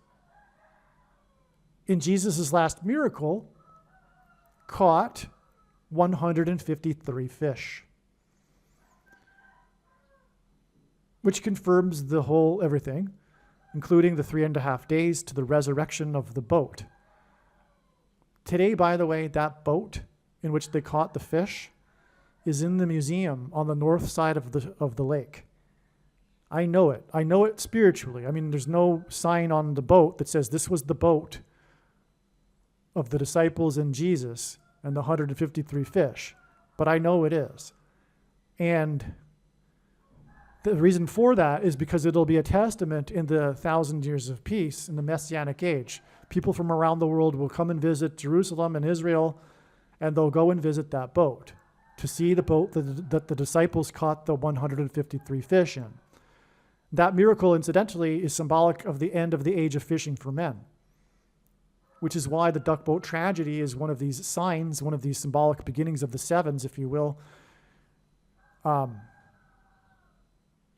in Jesus' last miracle caught 153 fish, which confirms the whole everything, including the 3.5 days to the resurrection of the boat. Today, by the way, that boat in which they caught the fish is in the museum on the north side of the lake. I know it. I know it spiritually. I mean, there's no sign on the boat that says this was the boat of the disciples and Jesus and the 153 fish, but I know it is. And the reason for that is because it'll be a testament in the 1,000 years of peace in the Messianic age. People from around the world will come and visit Jerusalem and Israel, and they'll go and visit that boat to see the boat that the disciples caught the 153 fish in. That miracle, incidentally, is symbolic of the end of the age of fishing for men, which is why the duck boat tragedy is one of these signs, one of these symbolic beginnings of the sevens, if you will,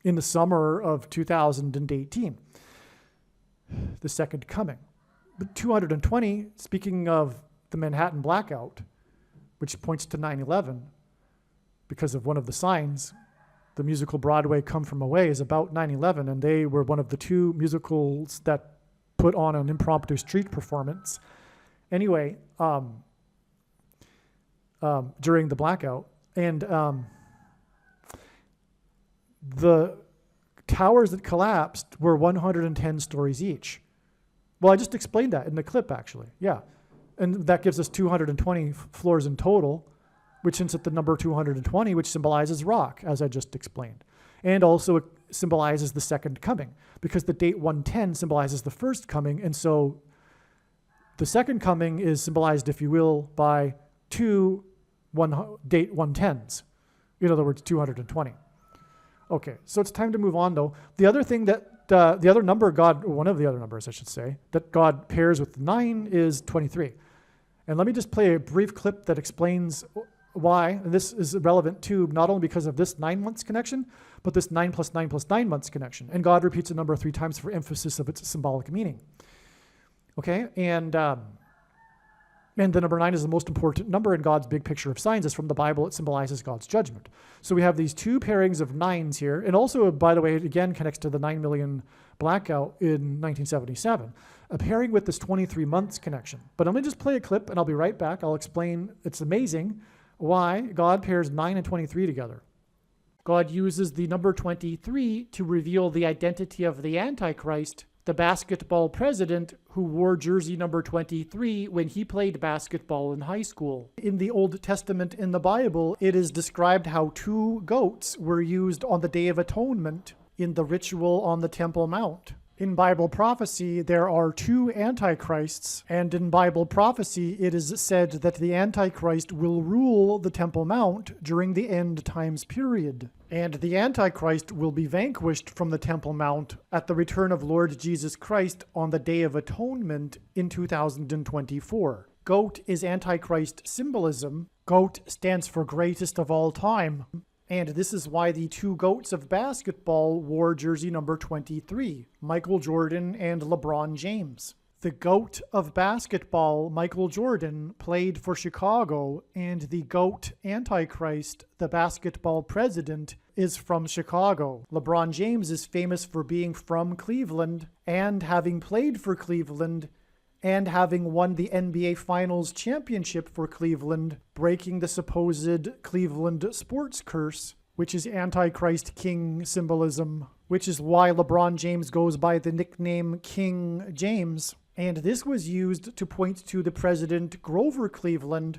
in the summer of 2018, the second coming. But 220, speaking of the Manhattan blackout, which points to 9/11, because of one of the signs, the musical Broadway Come From Away is about 9/11, and they were one of the 2 musicals that put on an impromptu street performance. Anyway, during the blackout, and the towers that collapsed were 110 stories each. Well, I just explained that in the clip, actually. Yeah. And that gives us 220 floors in total, which hints at the number 220, which symbolizes rock, as I just explained. And also it symbolizes the second coming, because the date 110 symbolizes the first coming, and so the second coming is symbolized, if you will, by 2 date 110s. In other words, 220. Okay, so it's time to move on, though. The other thing that, the other number God, one of the other numbers, I should say, that God pairs with 9 is 23. And let me just play a brief clip that explains why, and this is relevant too, not only because of this 9 months connection, but this 9 plus 9 plus 9 months connection. And God repeats a number 3 times for emphasis of its symbolic meaning. Okay, and And the number 9 is the most important number in God's big picture of signs. As from the Bible, it symbolizes God's judgment. So we have these two pairings of 9s here. And also, by the way, it again connects to the 9 million blackout in 1977. A pairing with this 23 months connection. But I'm going to just play a clip and I'll be right back. I'll explain. It's amazing why God pairs 9 and 23 together. God uses the number 23 to reveal the identity of the Antichrist, the basketball president who wore jersey number 23 when he played basketball in high school. In the Old Testament in the Bible, it is described how 2 goats were used on the Day of Atonement in the ritual on the Temple Mount. In Bible prophecy, there are 2 antichrists, and in Bible prophecy, it is said that the Antichrist will rule the Temple Mount during the end times period. And the Antichrist will be vanquished from the Temple Mount at the return of Lord Jesus Christ on the Day of Atonement in 2024. Goat is Antichrist symbolism. Goat stands for greatest of all time. And this is why the 2 goats of basketball wore jersey number 23, Michael Jordan and LeBron James. The GOAT of basketball, Michael Jordan, played for Chicago, and the GOAT Antichrist, the basketball president, is from Chicago. LeBron James is famous for being from Cleveland and having played for Cleveland and having won the NBA Finals championship for Cleveland, breaking the supposed Cleveland sports curse, which is Antichrist King symbolism, which is why LeBron James goes by the nickname King James. And this was used to point to the president Grover Cleveland,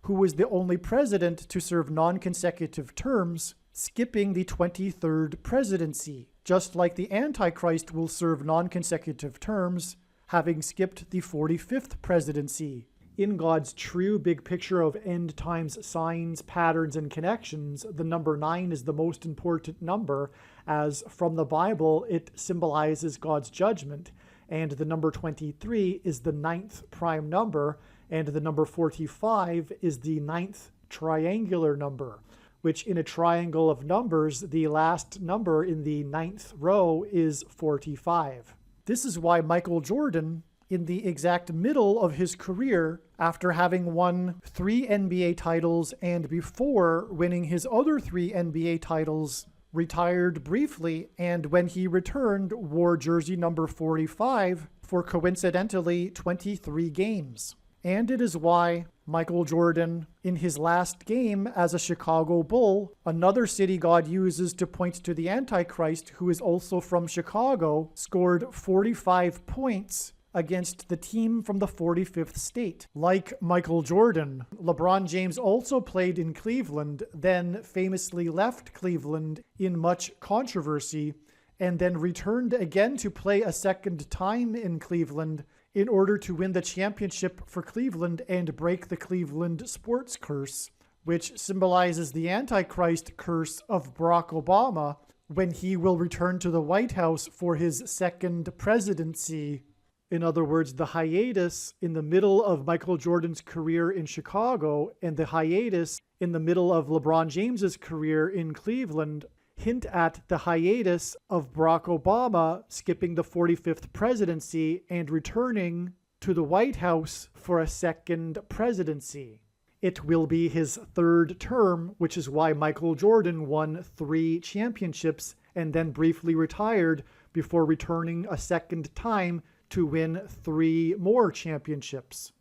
who was the only president to serve non-consecutive terms, skipping the 23rd presidency, just like the Antichrist will serve non-consecutive terms, having skipped the 45th presidency. In God's true big picture of end times signs, patterns, and connections, the number 9 is the most important number, as from the Bible it symbolizes God's judgment, and the number 23 is the 9th prime number, and the number 45 is the 9th triangular number, which in a triangle of numbers, the last number in the 9th row is 45. This is why Michael Jordan, in the exact middle of his career, after having won 3 NBA titles and before winning his other 3 NBA titles, retired briefly, and when he returned, wore jersey number 45 for coincidentally 23 games. And it is why Michael Jordan, in his last game as a Chicago Bull, another city God uses to point to the Antichrist, who is also from Chicago, scored 45 points against the team from the 45th state. Like Michael Jordan, LeBron James also played in Cleveland, then famously left Cleveland in much controversy, and then returned again to play a second time in Cleveland in order to win the championship for Cleveland and break the Cleveland sports curse, which symbolizes the Antichrist curse of Barack Obama when he will return to the White House for his second presidency. In other words, the hiatus in the middle of Michael Jordan's career in Chicago and the hiatus in the middle of LeBron James's career in Cleveland hint at the hiatus of Barack Obama skipping the 45th presidency and returning to the White House for a second presidency. It will be his 3rd term, which is why Michael Jordan won 3 championships and then briefly retired before returning a second time to win 3 more championships.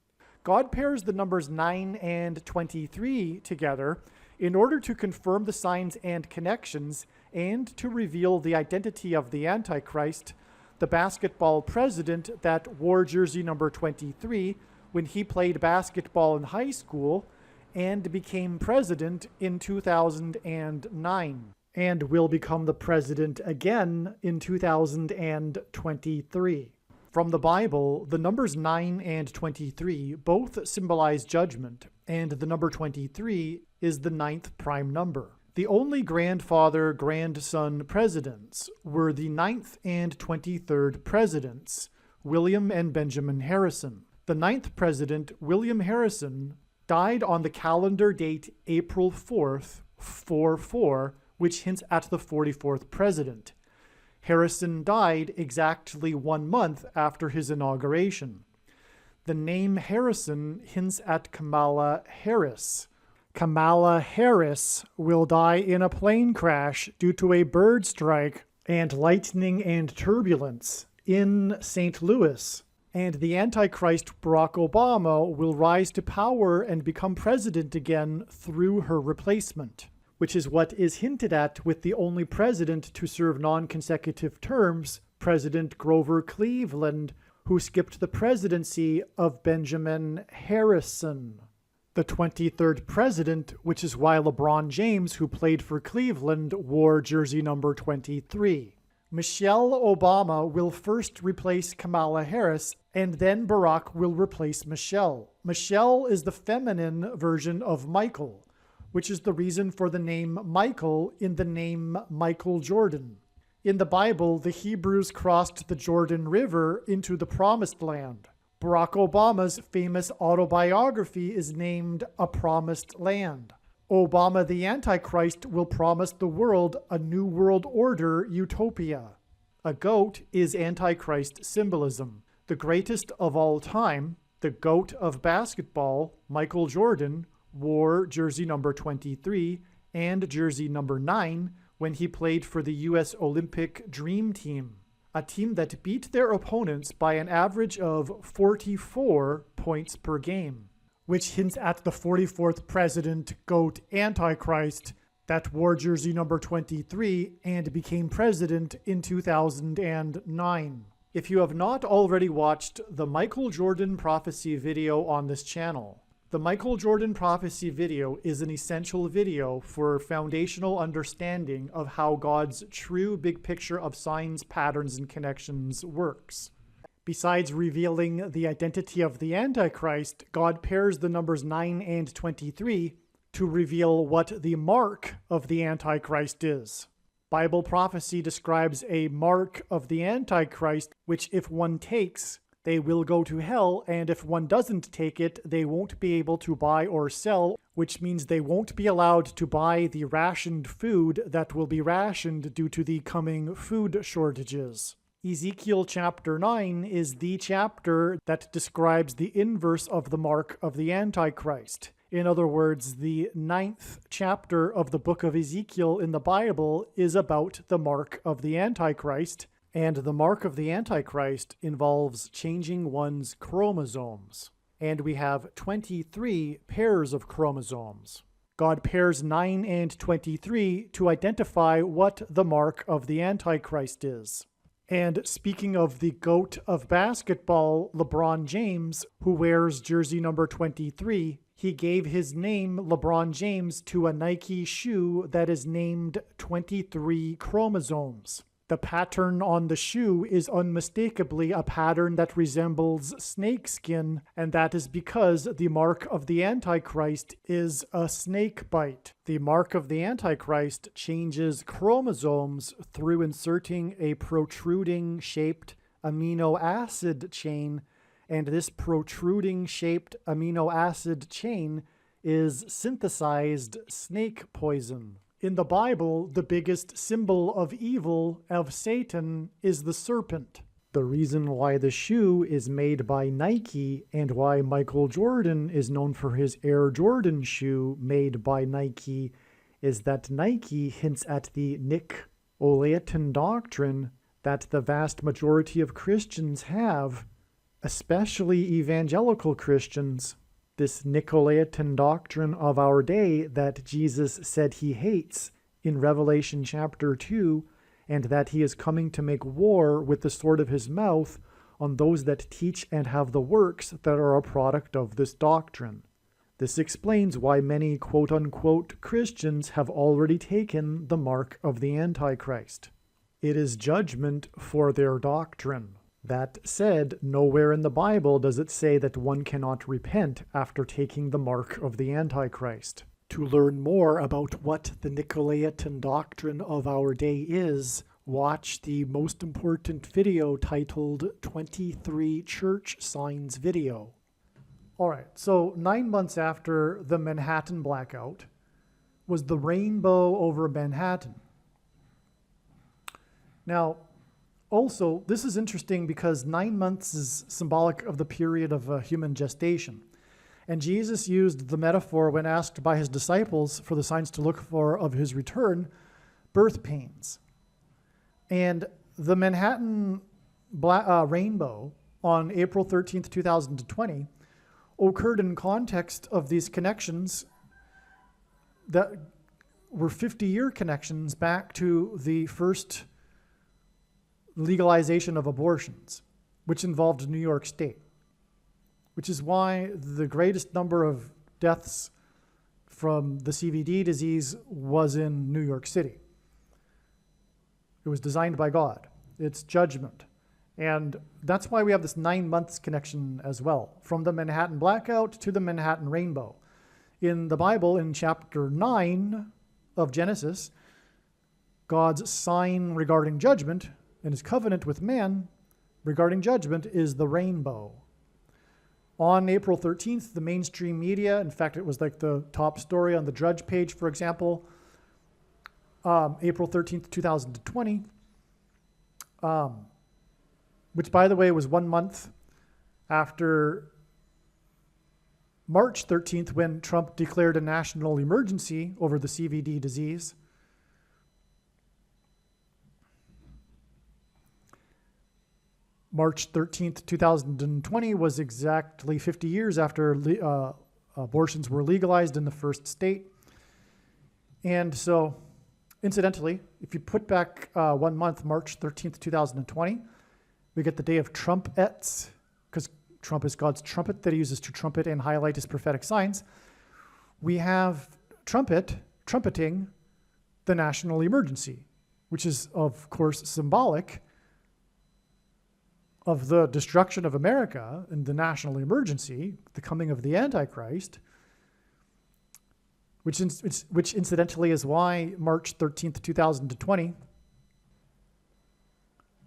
God pairs the numbers 9 and 23 together in order to confirm the signs and connections and to reveal the identity of the Antichrist, the basketball president that wore jersey number 23 when he played basketball in high school and became president in 2009, and will become the president again in 2023. From the Bible, the numbers 9 and 23 both symbolize judgment, and the number 23 is the 9th prime number. The only grandfather-grandson presidents were the 9th and 23rd presidents, William and Benjamin Harrison. The 9th president, William Harrison, died on the calendar date April 4th, 44, which hints at the 44th president. Harrison died exactly 1 month after his inauguration. The name Harrison hints at Kamala Harris. Kamala Harris will die in a plane crash due to a bird strike and lightning and turbulence in St. Louis. And the Antichrist Barack Obama will rise to power and become president again through her replacement, which is what is hinted at with the only president to serve non-consecutive terms, President Grover Cleveland, who skipped the presidency of Benjamin Harrison, the 23rd president, which is why LeBron James, who played for Cleveland, wore jersey number 23. Michelle Obama will first replace Kamala Harris, and then Barack will replace Michelle. Michelle is the feminine version of Michael, which is the reason for the name Michael in the name Michael Jordan. In the Bible, the Hebrews crossed the Jordan River into the Promised Land. Barack Obama's famous autobiography is named A Promised Land. Obama the Antichrist will promise the world a new world order utopia. A goat is Antichrist symbolism. The greatest of all time, the GOAT of basketball, Michael Jordan, wore jersey number 23 and jersey number 9 when he played for the U.S. Olympic Dream Team, a team that beat their opponents by an average of 44 points per game, which hints at the 44th president, GOAT Antichrist, that wore jersey number 23 and became president in 2009. If you have not already watched the Michael Jordan prophecy video on this channel, the Michael Jordan prophecy video is an essential video for foundational understanding of how God's true big picture of signs, patterns, and connections works. Besides revealing the identity of the Antichrist, God pairs the numbers 9 and 23 to reveal what the mark of the Antichrist is. Bible prophecy describes a mark of the Antichrist, which if one takes, they will go to hell, and if one doesn't take it, they won't be able to buy or sell, which means they won't be allowed to buy the rationed food that will be rationed due to the coming food shortages. Ezekiel chapter 9 is the chapter that describes the inverse of the mark of the Antichrist. In other words, the 9th chapter of the book of Ezekiel in the Bible is about the mark of the Antichrist, and the mark of the Antichrist involves changing one's chromosomes. And we have 23 pairs of chromosomes. God pairs 9 and 23 to identify what the mark of the Antichrist is. And speaking of the GOAT of basketball, LeBron James, who wears jersey number 23, he gave his name, LeBron James, to a Nike shoe that is named 23 chromosomes. The pattern on the shoe is unmistakably a pattern that resembles snakeskin, and that is because the mark of the Antichrist is a snake bite. The mark of the Antichrist changes chromosomes through inserting a protruding-shaped amino acid chain, and this protruding-shaped amino acid chain is synthesized snake poison. In the Bible, the biggest symbol of evil, of Satan, is the serpent. The reason why the shoe is made by Nike and why Michael Jordan is known for his Air Jordan shoe made by Nike is that Nike hints at the Nicolaitan doctrine that the vast majority of Christians have, especially evangelical Christians. This Nicolaitan doctrine of our day that Jesus said he hates in Revelation chapter 2, and that he is coming to make war with the sword of his mouth on those that teach and have the works that are a product of this doctrine. This explains why many quote-unquote Christians have already taken the mark of the Antichrist. It is judgment for their doctrine. That said, nowhere in the Bible does it say that one cannot repent after taking the mark of the Antichrist. To learn more about what the Nicolaitan doctrine of our day is, watch the most important video titled 23 Church Signs video. Alright, so 9 months after the Manhattan blackout was the rainbow over Manhattan. Now, also, this is interesting because 9 months is symbolic of the period of human gestation. And Jesus used the metaphor when asked by his disciples for the signs to look for of his return, birth pains. And the Manhattan rainbow on April 13th, 2020 occurred in context of these connections that were 50-year connections back to the first legalization of abortions, which involved New York State, which is why the greatest number of deaths from the CVD disease was in New York City. It was designed by God. It's judgment. And that's why we have this 9 months connection as well, from the Manhattan blackout to the Manhattan rainbow. In the Bible, in chapter 9 of Genesis, God's sign regarding judgment and his covenant with man regarding judgment is the rainbow. On April 13th, the mainstream media, in fact, it was like the top story on the Drudge page, for example, April 13th, 2020, which, by the way, was 1 month after March 13th, when Trump declared a national emergency over the CVD disease. March 13th, 2020 was exactly 50 years after abortions were legalized in the first state. And so, incidentally, if you put back 1 month, March 13th, 2020, we get the day of trumpets, because Trump is God's trumpet that he uses to trumpet and highlight his prophetic signs. We have trumpeting the national emergency, which is, of course, symbolic of the destruction of America and the national emergency, the coming of the Antichrist, which incidentally is why March 13th, 2020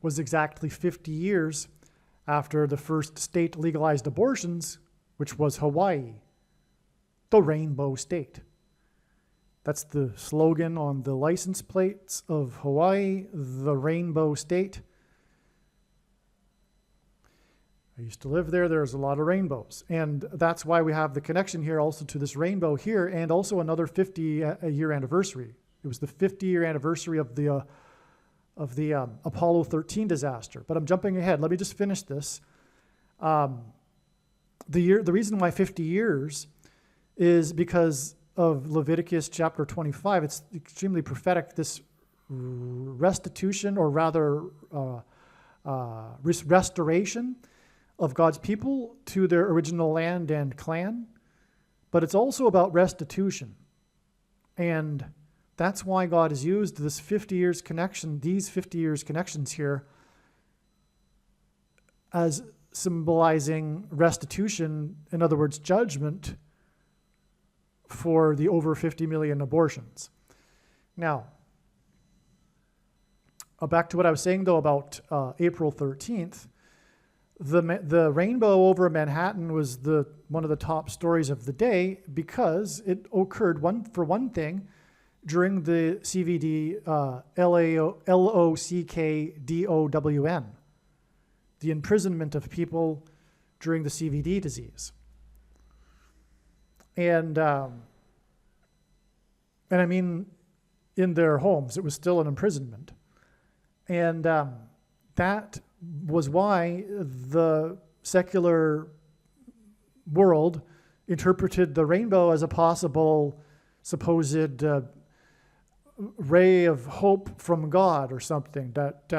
was exactly 50 years after the first state legalized abortions, which was Hawaii, the Rainbow State. That's the slogan on the license plates of Hawaii, the Rainbow State. I used to live there. There's a lot of rainbows. And that's why we have the connection here also to this rainbow here, and also another 50-year anniversary. It was the 50-year anniversary of the Apollo 13 disaster. But I'm jumping ahead. Let me just finish this. The reason why 50 years is because of Leviticus chapter 25. It's extremely prophetic, this restitution, or rather restoration of God's people to their original land and clan. But it's also about restitution. And that's why God has used this 50 years connection, these 50 years connections here, as symbolizing restitution, in other words, judgment for the over 50 million abortions. Now, back to what I was saying, though, about April 13th. The rainbow over Manhattan was one of the top stories of the day because it occurred, for one thing, during the CVD LOCKDOWN, the imprisonment of people during the CVD disease. And I mean, in their homes, it was still an imprisonment. And that was why the secular world interpreted the rainbow as a possible supposed ray of hope from God or something, that,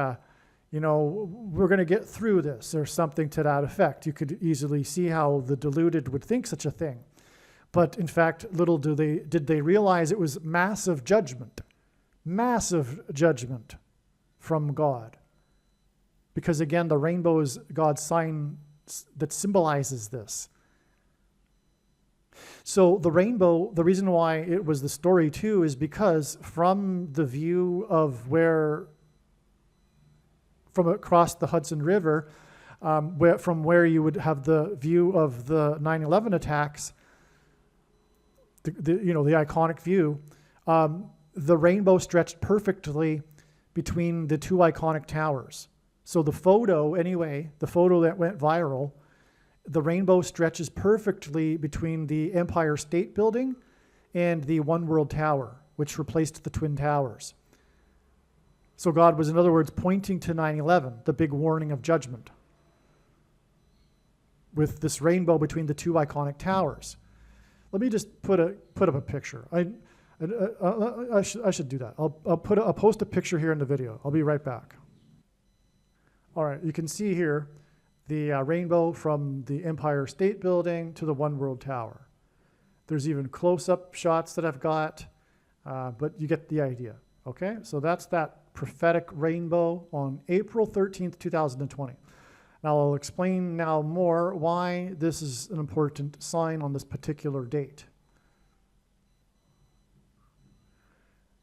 we're going to get through this, or something to that effect. You could easily see how the deluded would think such a thing. But in fact, little did they realize it was massive judgment from God. Because again, the rainbow is God's sign that symbolizes this. So the rainbow, the reason why it was the story too, is because from the view of from across the Hudson River, from where you would have the view of the 9/11 attacks, the iconic view, the rainbow stretched perfectly between the two iconic towers. So the photo, anyway, the photo that went viral, the rainbow stretches perfectly between the Empire State Building and the One World Tower, which replaced the Twin Towers. So God was, in other words, pointing to 9/11, the big warning of judgment, with this rainbow between the two iconic towers. Let me just put up a picture. I should do that. I'll post a picture here in the video. I'll be right back. All right, you can see here the rainbow from the Empire State Building to the One World Tower. There's even close-up shots that I've got, but you get the idea, okay? So that's that prophetic rainbow on April 13th, 2020. Now I'll explain now more why this is an important sign on this particular date.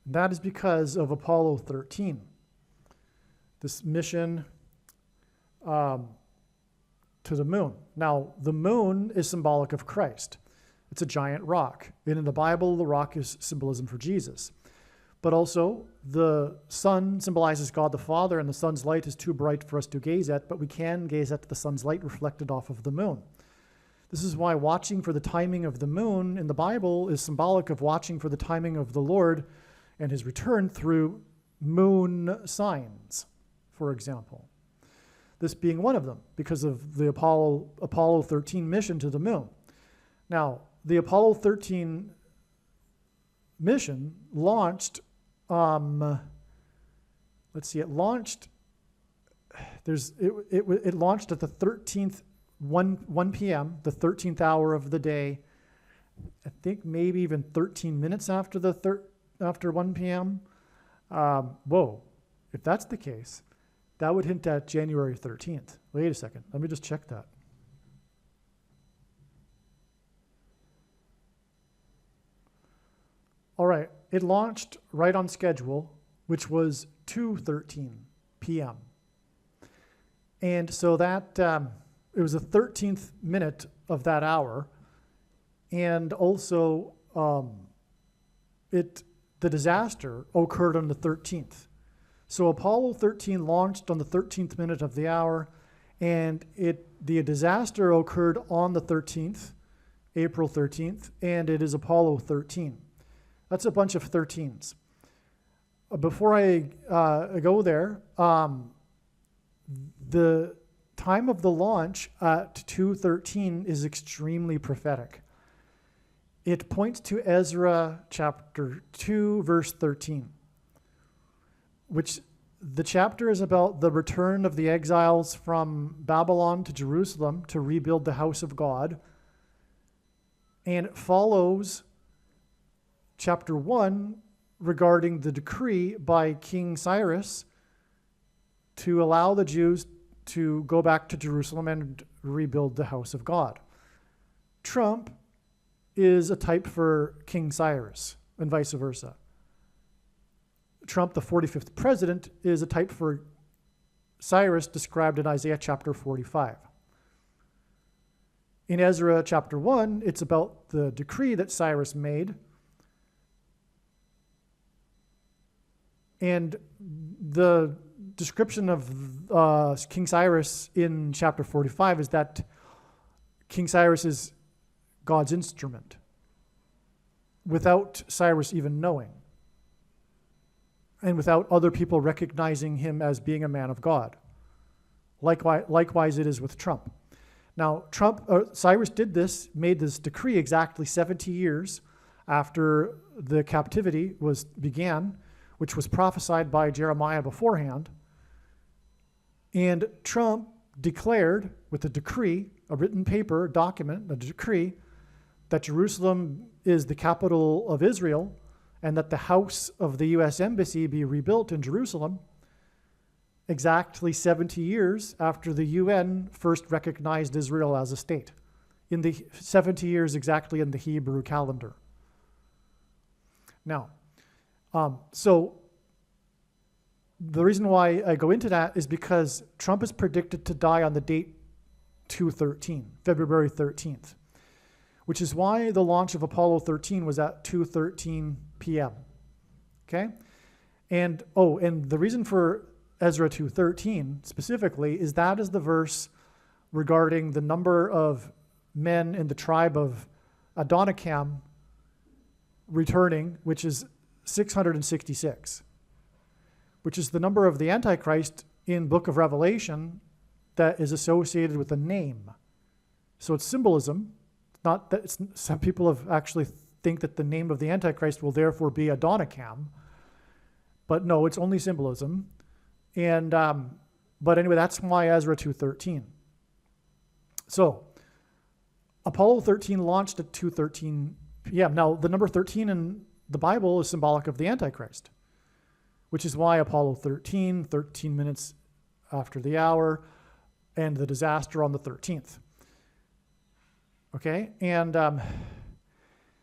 And that is because of Apollo 13. This mission to the moon. Now, the moon is symbolic of Christ. It's a giant rock. And in the Bible, the rock is symbolism for Jesus. But also, the sun symbolizes God the Father, and the sun's light is too bright for us to gaze at, but we can gaze at the sun's light reflected off of the moon. This is why watching for the timing of the moon in the Bible is symbolic of watching for the timing of the Lord and his return through moon signs, for example. This being one of them, because of the Apollo 13 mission to the moon. Now, the Apollo 13 mission launched, it launched at the 13th, 1 p.m., the 13th hour of the day, I think maybe even 13 minutes after after 1 p.m. Whoa, if that's the case, that would hint at January 13th. Wait a second. Let me just check that. All right. It launched right on schedule, which was 2:13 p.m. And so that it was the 13th minute of that hour. And also the disaster occurred on the 13th. So Apollo 13 launched on the 13th minute of the hour, and the disaster occurred on the 13th, April 13th, and it is Apollo 13. That's a bunch of 13s. Before I go there, the time of the launch at 2:13 is extremely prophetic. It points to Ezra chapter 2, verse 13. Which the chapter is about the return of the exiles from Babylon to Jerusalem to rebuild the house of God. And it follows chapter 1 regarding the decree by King Cyrus to allow the Jews to go back to Jerusalem and rebuild the house of God. Trump is a type for King Cyrus and vice versa. Trump, the 45th president, is a type for Cyrus described in Isaiah chapter 45. In Ezra chapter 1, it's about the decree that Cyrus made. And the description of King Cyrus in chapter 45 is that King Cyrus is God's instrument, without Cyrus even knowing, and without other people recognizing him as being a man of God. Likewise it is with Trump. Now, Cyrus made this decree exactly 70 years after the captivity began, which was prophesied by Jeremiah beforehand. And Trump declared with a decree, a written paper, document, a decree, that Jerusalem is the capital of Israel and that the house of the U.S. Embassy be rebuilt in Jerusalem exactly 70 years after the UN first recognized Israel as a state, in the 70 years exactly in the Hebrew calendar. Now, so the reason why I go into that is because Trump is predicted to die on the date 2/13, February 13th, which is why the launch of Apollo 13 was at 2:13 p.m. Okay? And the reason for Ezra 2:13 specifically, is that is the verse regarding the number of men in the tribe of Adonikam returning, which is 666, which is the number of the Antichrist in Book of Revelation that is associated with a name. So it's symbolism. Not that some people have actually think that the name of the Antichrist will therefore be Adonikam, but no, it's only symbolism. And but anyway, that's why Ezra 2:13. So Apollo 13 launched at 2:13 p.m. Now the number 13 in the Bible is symbolic of the Antichrist, which is why Apollo 13, 13 minutes after the hour, and the disaster on the 13th. Okay, and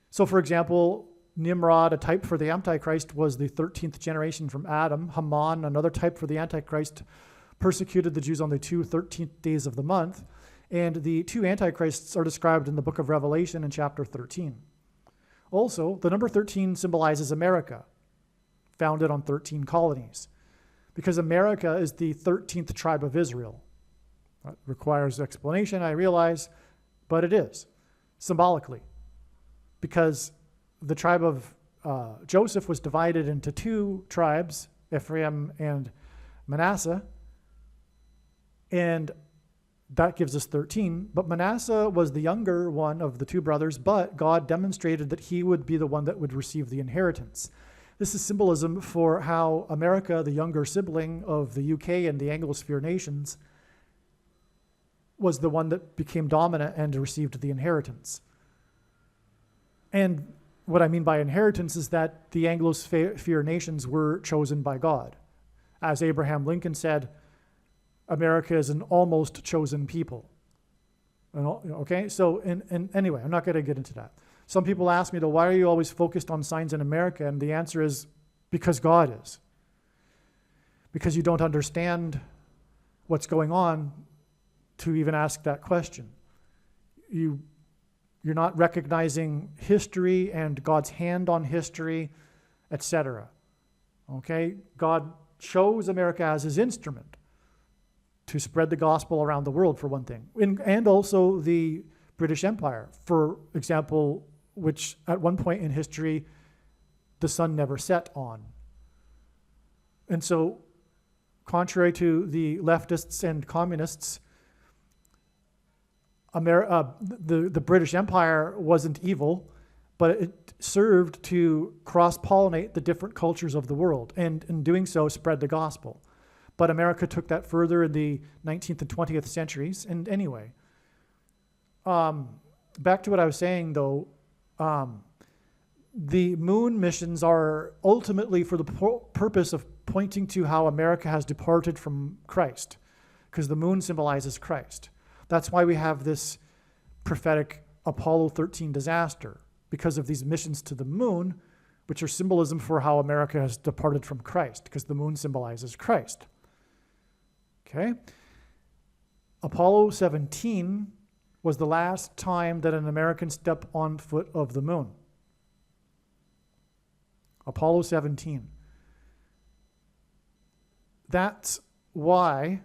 so for example, Nimrod, a type for the Antichrist, was the 13th generation from Adam. Haman, another type for the Antichrist, persecuted the Jews on the 13th days of the month. And the two Antichrists are described in the book of Revelation in chapter 13. Also, the number 13 symbolizes America, founded on 13 colonies, because America is the 13th tribe of Israel. That requires explanation, I realize, but it is, symbolically, because the tribe of Joseph was divided into two tribes, Ephraim and Manasseh, and that gives us 13. But Manasseh was the younger one of the two brothers, but God demonstrated that he would be the one that would receive the inheritance. This is symbolism for how America, the younger sibling of the UK and the Anglosphere nations, was the one that became dominant and received the inheritance. And what I mean by inheritance is that the Anglosphere nations were chosen by God. As Abraham Lincoln said, America is an almost chosen people. Okay, so and anyway, I'm not going to get into that. Some people ask me, though, why are you always focused on signs in America? And the answer is because God is. Because you don't understand what's going on to even ask that question. You're not recognizing history and God's hand on history, etc. Okay? God chose America as his instrument to spread the gospel around the world, for one thing. And also the British Empire, for example, which at one point in history, the sun never set on. And so, contrary to the leftists and communists, the British Empire wasn't evil, but it served to cross-pollinate the different cultures of the world, and in doing so, spread the gospel. But America took that further in the 19th and 20th centuries. And anyway, back to what I was saying, though, the moon missions are ultimately for the purpose of pointing to how America has departed from Christ, because the moon symbolizes Christ. That's why we have this prophetic Apollo 13 disaster, because of these missions to the moon, which are symbolism for how America has departed from Christ, because the moon symbolizes Christ. Okay? Apollo 17 was the last time that an American stepped on foot of the moon. Apollo 17. That's why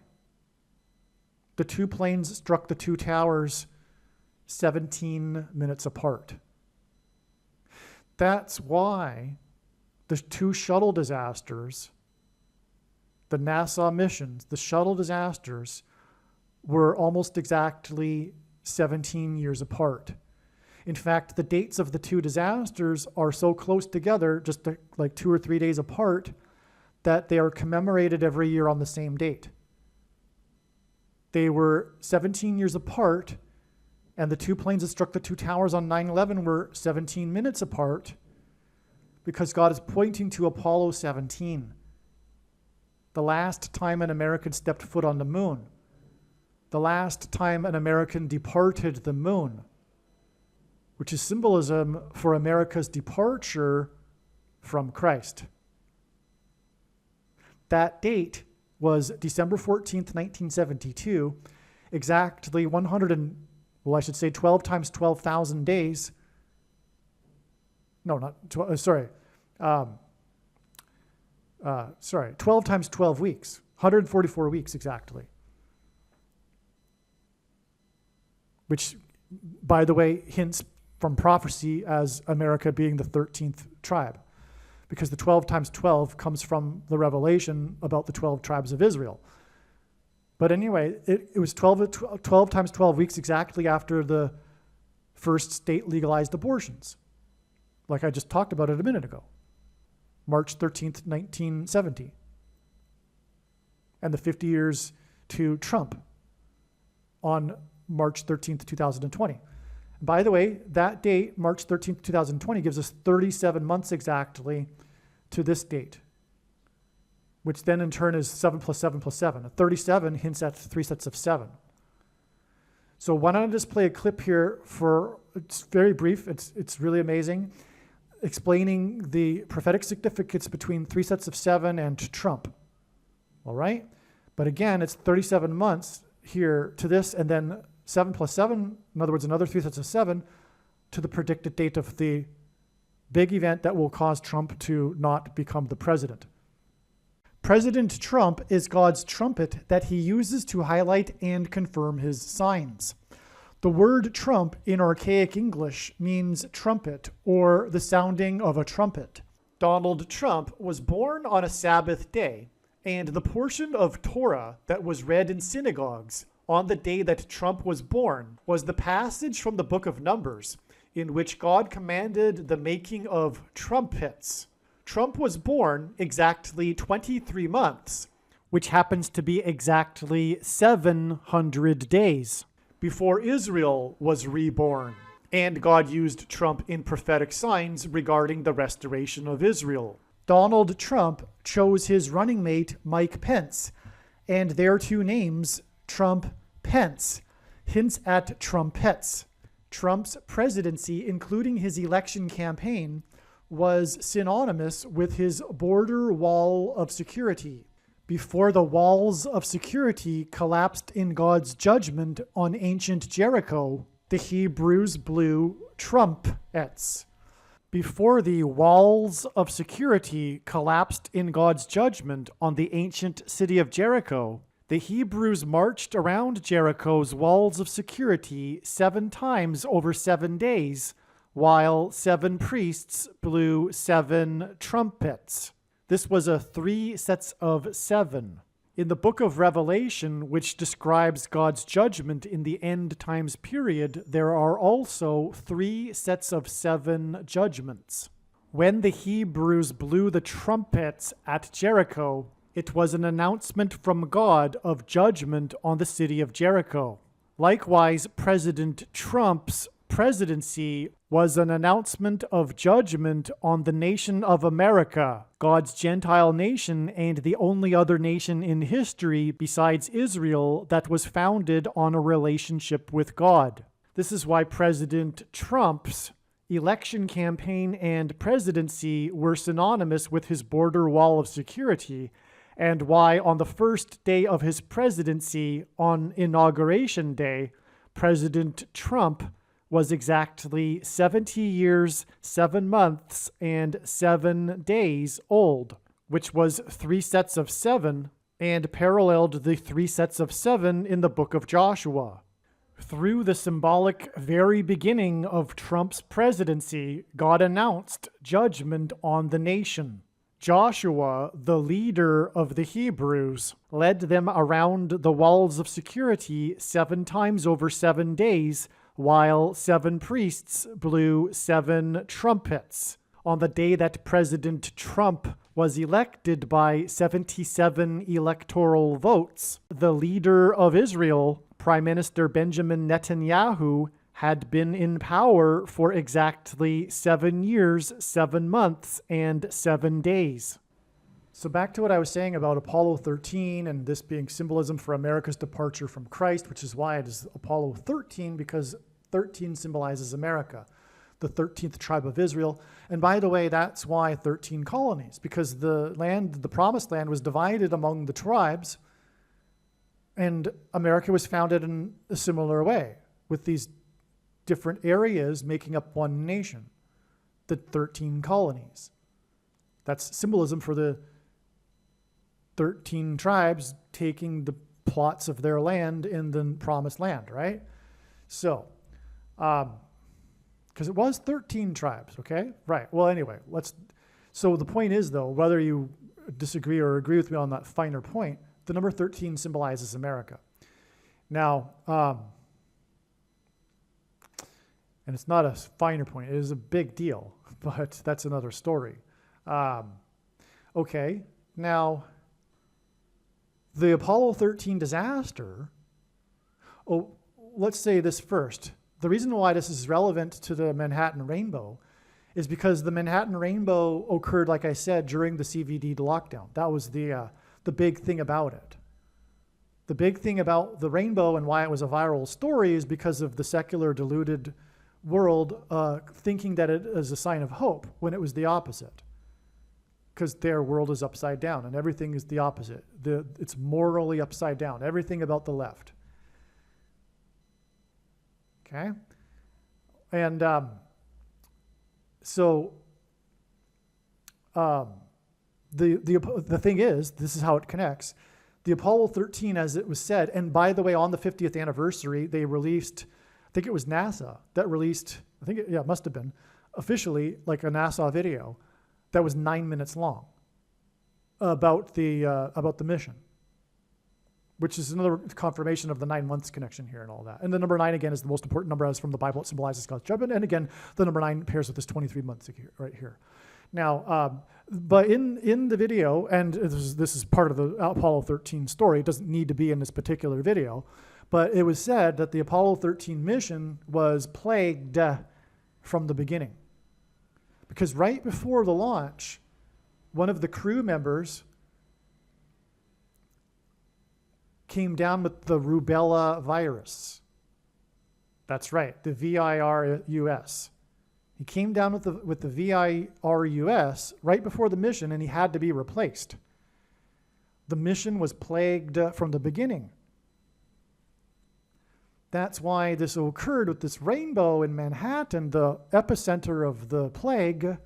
the two planes struck the two towers 17 minutes apart. That's why the two shuttle disasters, the NASA missions, the shuttle disasters, were almost exactly 17 years apart. In fact, the dates of the two disasters are so close together, just like 2 or 3 days apart, that they are commemorated every year on the same date. They were 17 years apart, and the two planes that struck the two towers on 9/11 were 17 minutes apart, because God is pointing to Apollo 17, the last time an American stepped foot on the moon, the last time an American departed the moon, which is symbolism for America's departure from Christ. That date was December 14th, 1972, exactly 12 times 12,000 days. No, not 12, 12 times 12 weeks. 144 weeks exactly. Which, by the way, hints from prophecy as America being the 13th tribe. Because the 12 times 12 comes from the revelation about the 12 tribes of Israel. But anyway, it was 12 times 12 weeks exactly after the first state legalized abortions, like I just talked about it a minute ago, March 13th, 1970. And the 50 years to Trump on March 13th, 2020. By the way, that date, March 13th, 2020, gives us 37 months exactly to this date, which then in turn is 7 plus 7 plus 7. A 37 hints at 3 sets of 7. So why don't I just play a clip here for, it's very brief, it's really amazing, explaining the prophetic significance between 3 sets of 7 and Trump. All right? But again, it's 37 months here to this, and then 7 plus 7, in other words, another 3 sets of 7, to the predicted date of the big event that will cause Trump to not become the president. President Trump is God's trumpet that he uses to highlight and confirm his signs. The word trump in archaic English means trumpet or the sounding of a trumpet. Donald Trump was born on a Sabbath day, and the portion of Torah that was read in synagogues on the day that Trump was born was the passage from the book of Numbers in which God commanded the making of trumpets. Trump was born exactly 23 months, which happens to be exactly 700 days, before Israel was reborn. And God used Trump in prophetic signs regarding the restoration of Israel. Donald Trump chose his running mate, Mike Pence, and their two names, Trump-Pence, hints at trumpets. Trump's presidency, including his election campaign, was synonymous with his border wall of security. Before the walls of security collapsed in God's judgment on ancient Jericho, the Hebrews blew trumpets. Before the walls of security collapsed in God's judgment on the ancient city of Jericho, the Hebrews marched around Jericho's walls of security 7 times over 7 days, while 7 priests blew 7 trumpets. This was a 3 sets of 7. In the book of Revelation, which describes God's judgment in the end times period, there are also 3 sets of 7 judgments. When the Hebrews blew the trumpets at Jericho, it was an announcement from God of judgment on the city of Jericho. Likewise, President Trump's presidency was an announcement of judgment on the nation of America, God's Gentile nation and the only other nation in history besides Israel that was founded on a relationship with God. This is why President Trump's election campaign and presidency were synonymous with his border wall of security, and why on the first day of his presidency, on Inauguration Day, President Trump was exactly 70 years, 7 months, and 7 days old, which was 3 sets of 7, and paralleled the 3 sets of 7 in the book of Joshua. Through the symbolic very beginning of Trump's presidency, God announced judgment on the nation. Joshua, the leader of the Hebrews, led them around the walls of security 7 times over 7 days, while 7 priests blew 7 trumpets. On the day that President Trump was elected by 77 electoral votes, the leader of Israel, Prime Minister Benjamin Netanyahu, had been in power for exactly 7 years, 7 months, and 7 days. So back to what I was saying about Apollo 13 and this being symbolism for America's departure from Christ, which is why it is Apollo 13, because 13 symbolizes America, the 13th tribe of Israel. And by the way, that's why 13 colonies, because the land, the promised land, was divided among the tribes, and America was founded in a similar way, with these different areas making up one nation, the 13 colonies. That's symbolism for the 13 tribes taking the plots of their land in the promised land, right? So, because it was 13 tribes, okay? Right, well, anyway, so the point is, though, whether you disagree or agree with me on that finer point, the number 13 symbolizes America. Now, and it's not a finer point, it is a big deal, but that's another story. Okay, now, the Apollo 13 disaster, let's say this first. The reason why this is relevant to the Manhattan Rainbow is because the Manhattan Rainbow occurred, like I said, during the CVD lockdown. That was the big thing about it. The big thing about the rainbow and why it was a viral story is because of the secular, deluded world thinking that it is a sign of hope when it was the opposite. Because their world is upside down and everything is the opposite. It's morally upside down, everything about the left. Okay? And so the thing is, this is how it connects. The Apollo 13, as it was said, and by the way, on the 50th anniversary, they released, I think it was NASA that released, it must have been, officially, like a NASA video that was 9 minutes long about the mission, which is another confirmation of the 9 months connection here and all that. And the number 9, again, is the most important number as from the Bible. It symbolizes God's judgment. And again, the number 9 pairs with this 23 months right here. Now, but in the video, and this is part of the Apollo 13 story, it doesn't need to be in this particular video, but it was said that the Apollo 13 mission was plagued from the beginning. Because right before the launch, one of the crew members came down with the rubella virus. That's right, the virus. He came down with the virus right before the mission, and he had to be replaced. The mission was plagued from the beginning. That's why this occurred with this rainbow in Manhattan, the epicenter of the plague,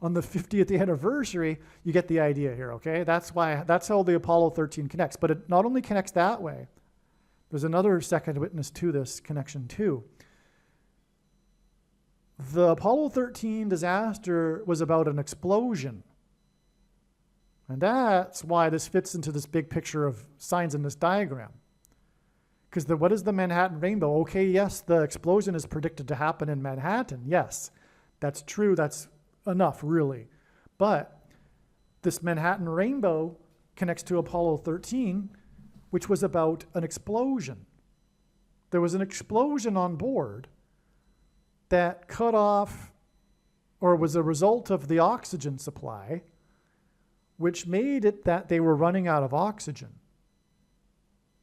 on the 50th anniversary. You get the idea here, okay? That's how the Apollo 13 connects. But it not only connects that way, there's another second witness to this connection too. The Apollo 13 disaster was about an explosion. And that's why this fits into this big picture of signs in this diagram. Because what is the Manhattan Rainbow? Okay, yes, the explosion is predicted to happen in Manhattan. Yes, that's true. That's enough, really. But this Manhattan Rainbow connects to Apollo 13, which was about an explosion. There was an explosion on board that cut off, or was a result of the oxygen supply, which made it that they were running out of oxygen.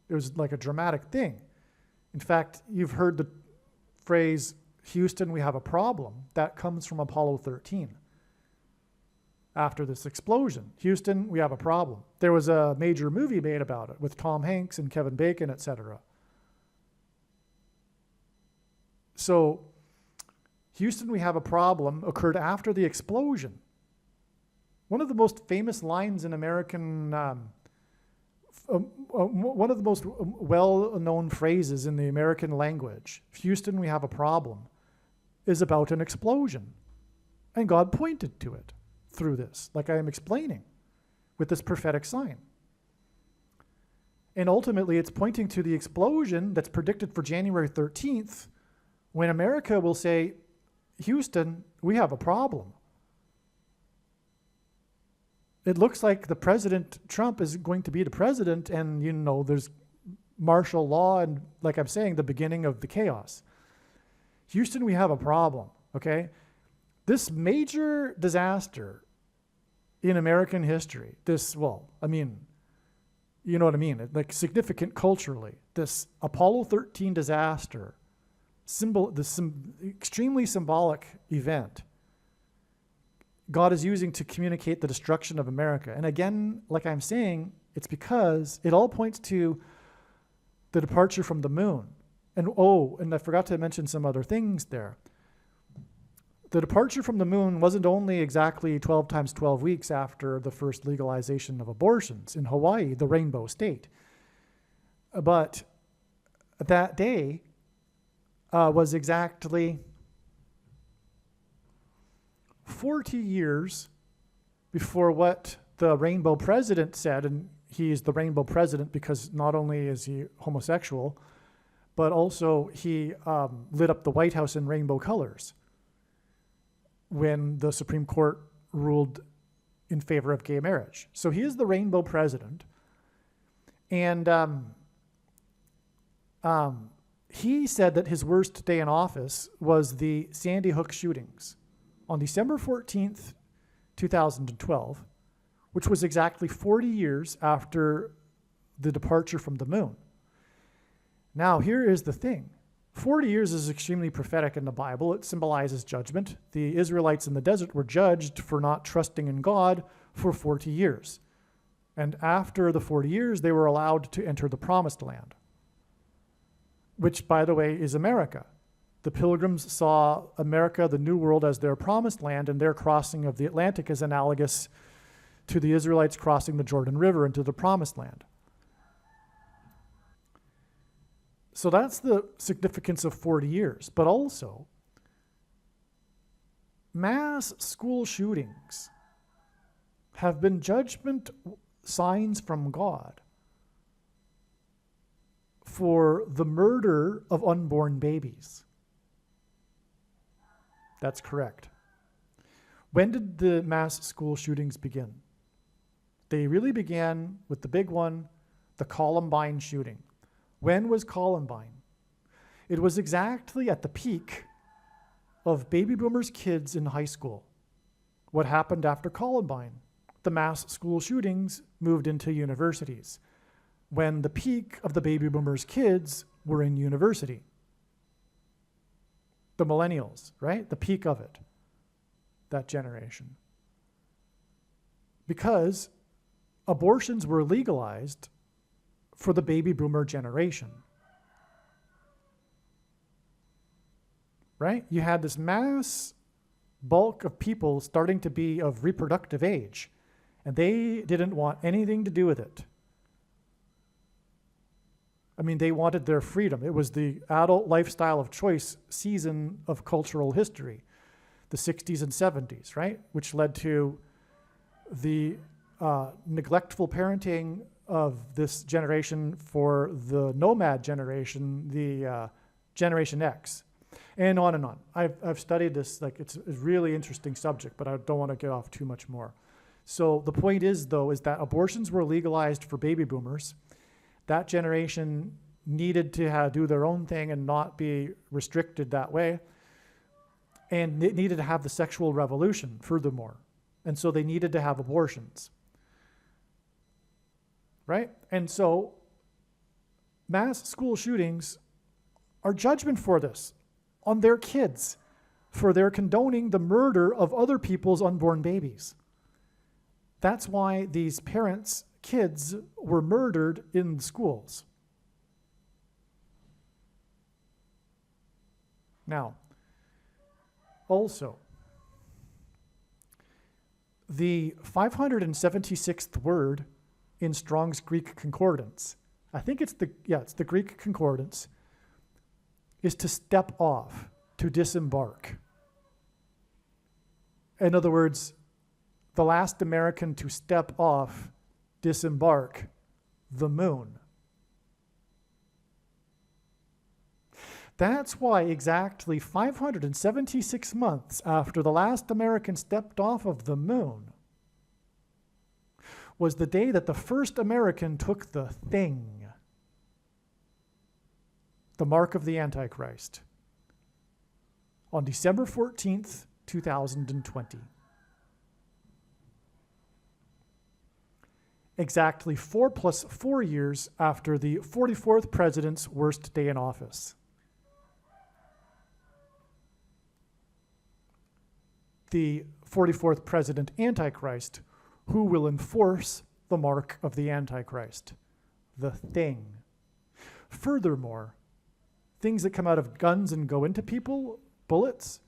It was like a dramatic thing. In fact, you've heard the phrase, Houston, we have a problem. That comes from Apollo 13. After this explosion, Houston, we have a problem. There was a major movie made about it with Tom Hanks and Kevin Bacon, etc. So, Houston, we have a problem occurred after the explosion. One of the most famous lines in American, one of the most well-known phrases in the American language, Houston, we have a problem, is about an explosion. And God pointed to it through this, like I am explaining, with this prophetic sign. And ultimately, it's pointing to the explosion that's predicted for January 13th, when America will say, Houston, we have a problem. It looks like the President Trump is going to be the president, and there's martial law and, like I'm saying, the beginning of the chaos. Houston, we have a problem, okay? This major disaster in American history, you know what I mean, like significant culturally, this Apollo 13 disaster, this extremely symbolic event, God is using to communicate the destruction of America. And again, like I'm saying, it's because it all points to the departure from the moon. And I forgot to mention some other things there. the departure from the moon wasn't only exactly 12 times 12 weeks after the first legalization of abortions in Hawaii, the Rainbow State, but that day was exactly 40 years before what the Rainbow President said, and he is the Rainbow President because not only is he homosexual, but also he lit up the White House in rainbow colors when the Supreme Court ruled in favor of gay marriage. So he is the Rainbow President. And he said that his worst day in office was the Sandy Hook shootings on December 14th, 2012, which was exactly 40 years after the departure from the moon. Now, here is the thing. 40 years is extremely prophetic in the Bible. It symbolizes judgment. The Israelites in the desert were judged for not trusting in God for 40 years. And after the 40 years, they were allowed to enter the Promised Land, which, by the way, is America. The Pilgrims saw America, the New World, as their Promised Land, and their crossing of the Atlantic is analogous to the Israelites crossing the Jordan River into the Promised Land. So that's the significance of 40 years. But also, mass school shootings have been judgment signs from God for the murder of unborn babies. That's correct. When did the mass school shootings begin? They really began with the big one, the Columbine shooting. When was Columbine? It was exactly at the peak of baby boomers' kids in high school. What happened after Columbine? The mass school shootings moved into universities, when the peak of the baby boomers' kids were in university. The millennials, right? The peak of it, that generation. Because abortions were legalized for the baby boomer generation. Right? You had this mass bulk of people starting to be of reproductive age, and they didn't want anything to do with it. I mean, they wanted their freedom. It was the adult lifestyle of choice season of cultural history, the 60s and 70s, right? Which led to the neglectful parenting of this generation for the nomad generation, the Generation X, and on and on. I've studied this, like it's a really interesting subject, but I don't want to get off too much more. So the point is, though, is that abortions were legalized for baby boomers. That generation needed to do their own thing and not be restricted that way. And it needed to have the sexual revolution, furthermore. And so they needed to have abortions. Right? And so mass school shootings are judgment for this, on their kids, for their condoning the murder of other people's unborn babies. That's why these parents' kids were murdered in schools. Now, also, the 576th word in Strong's Greek Concordance, I think it's the Greek Concordance, is to step off, to disembark. In other words, the last American to step off, disembark, the moon. That's why exactly 576 months after the last American stepped off of the moon was the day that the first American took the thing, the mark of the Antichrist, on December 14th, 2020. Exactly 4 plus 4 years after the 44th president's worst day in office. The 44th president Antichrist, who will enforce the mark of the Antichrist, the thing. Furthermore, things that come out of guns and go into people, bullets,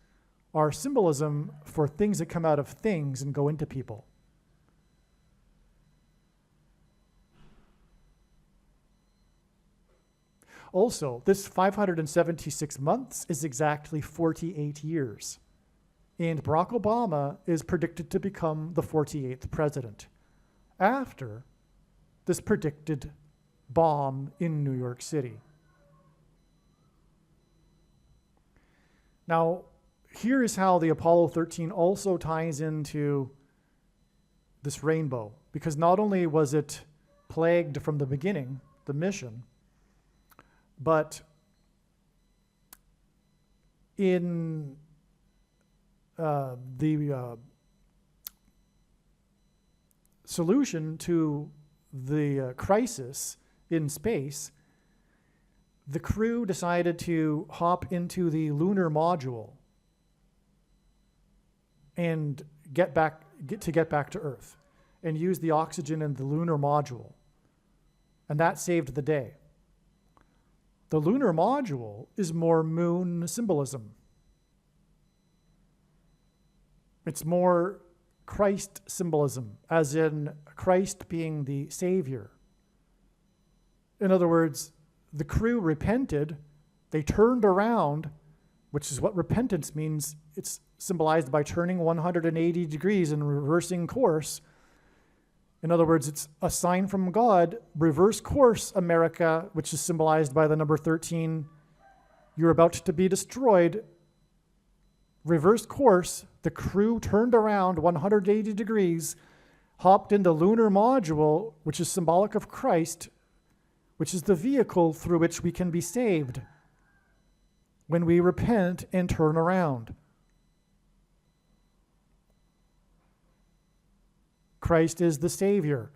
are symbolism for things that come out of things and go into people. Also, this 576 months is exactly 48 years. And Barack Obama is predicted to become the 48th president after this predicted bomb in New York City. Now, here is how the Apollo 13 also ties into this rainbow, because not only was it plagued from the beginning, the mission, but in the solution to the crisis in space, the crew decided to hop into the lunar module and get back to Earth and use the oxygen in the lunar module. And that saved the day. The lunar module is more moon symbolism. It's more Christ symbolism, as in Christ being the Savior. In other words, the crew repented, they turned around, which is what repentance means. It's symbolized by turning 180 degrees and reversing course. In other words, it's a sign from God, reverse course, America, which is symbolized by the number 13. You're about to be destroyed. Reverse course, the crew turned around 180 degrees, hopped in the lunar module, which is symbolic of Christ, which is the vehicle through which we can be saved when we repent and turn around. Christ is the Savior.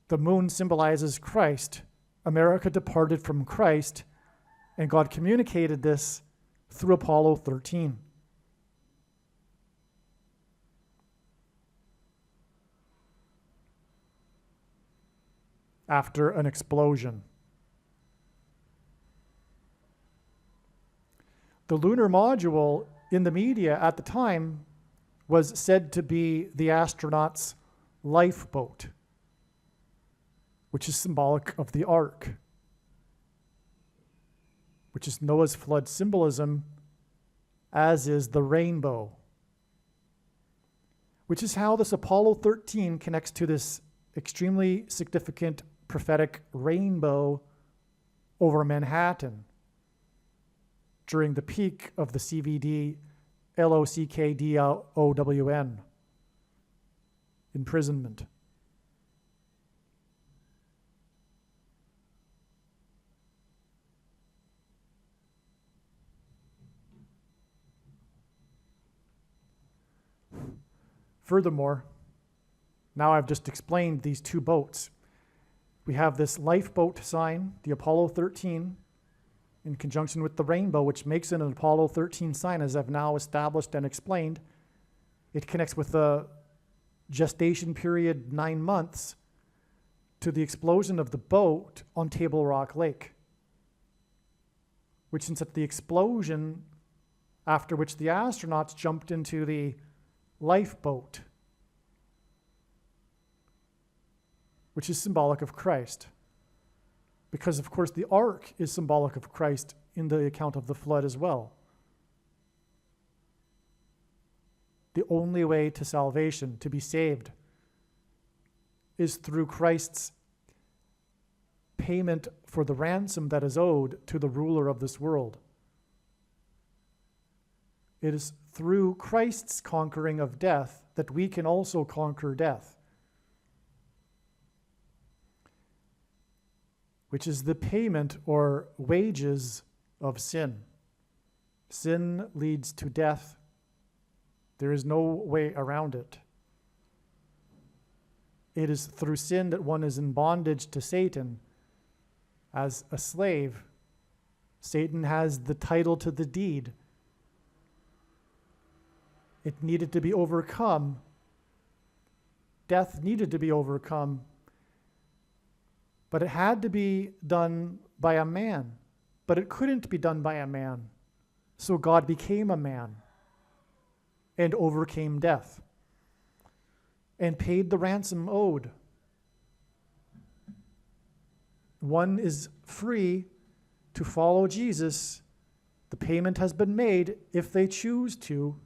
The moon symbolizes Christ. America departed from Christ, and God communicated this through Apollo 13. After an explosion. The lunar module in the media at the time was said to be the astronauts' lifeboat, which is symbolic of the ark, which is Noah's flood symbolism, as is the rainbow, which is how this Apollo 13 connects to this extremely significant prophetic rainbow over Manhattan during the peak of the CVD LOCKDOWN imprisonment. Furthermore, now I've just explained these two boats. We have this lifeboat sign, the Apollo 13, in conjunction with the rainbow, which makes it an Apollo 13 sign, as I've now established and explained. It connects with the gestation period 9 months to the explosion of the boat on Table Rock Lake, which is at the explosion after which the astronauts jumped into the lifeboat, which is symbolic of Christ. Because, of course, the ark is symbolic of Christ in the account of the flood as well. The only way to salvation, to be saved, is through Christ's payment for the ransom that is owed to the ruler of this world. It is through Christ's conquering of death that we can also conquer death, which is the payment or wages of sin. Sin leads to death. There is no way around it. It is through sin that one is in bondage to Satan as a slave. Satan has the title to the deed. It needed to be overcome. Death needed to be overcome. But it had to be done by a man. But it couldn't be done by a man. So God became a man. and overcame death and paid the ransom owed. One is free to follow Jesus. The payment has been made. If they choose to,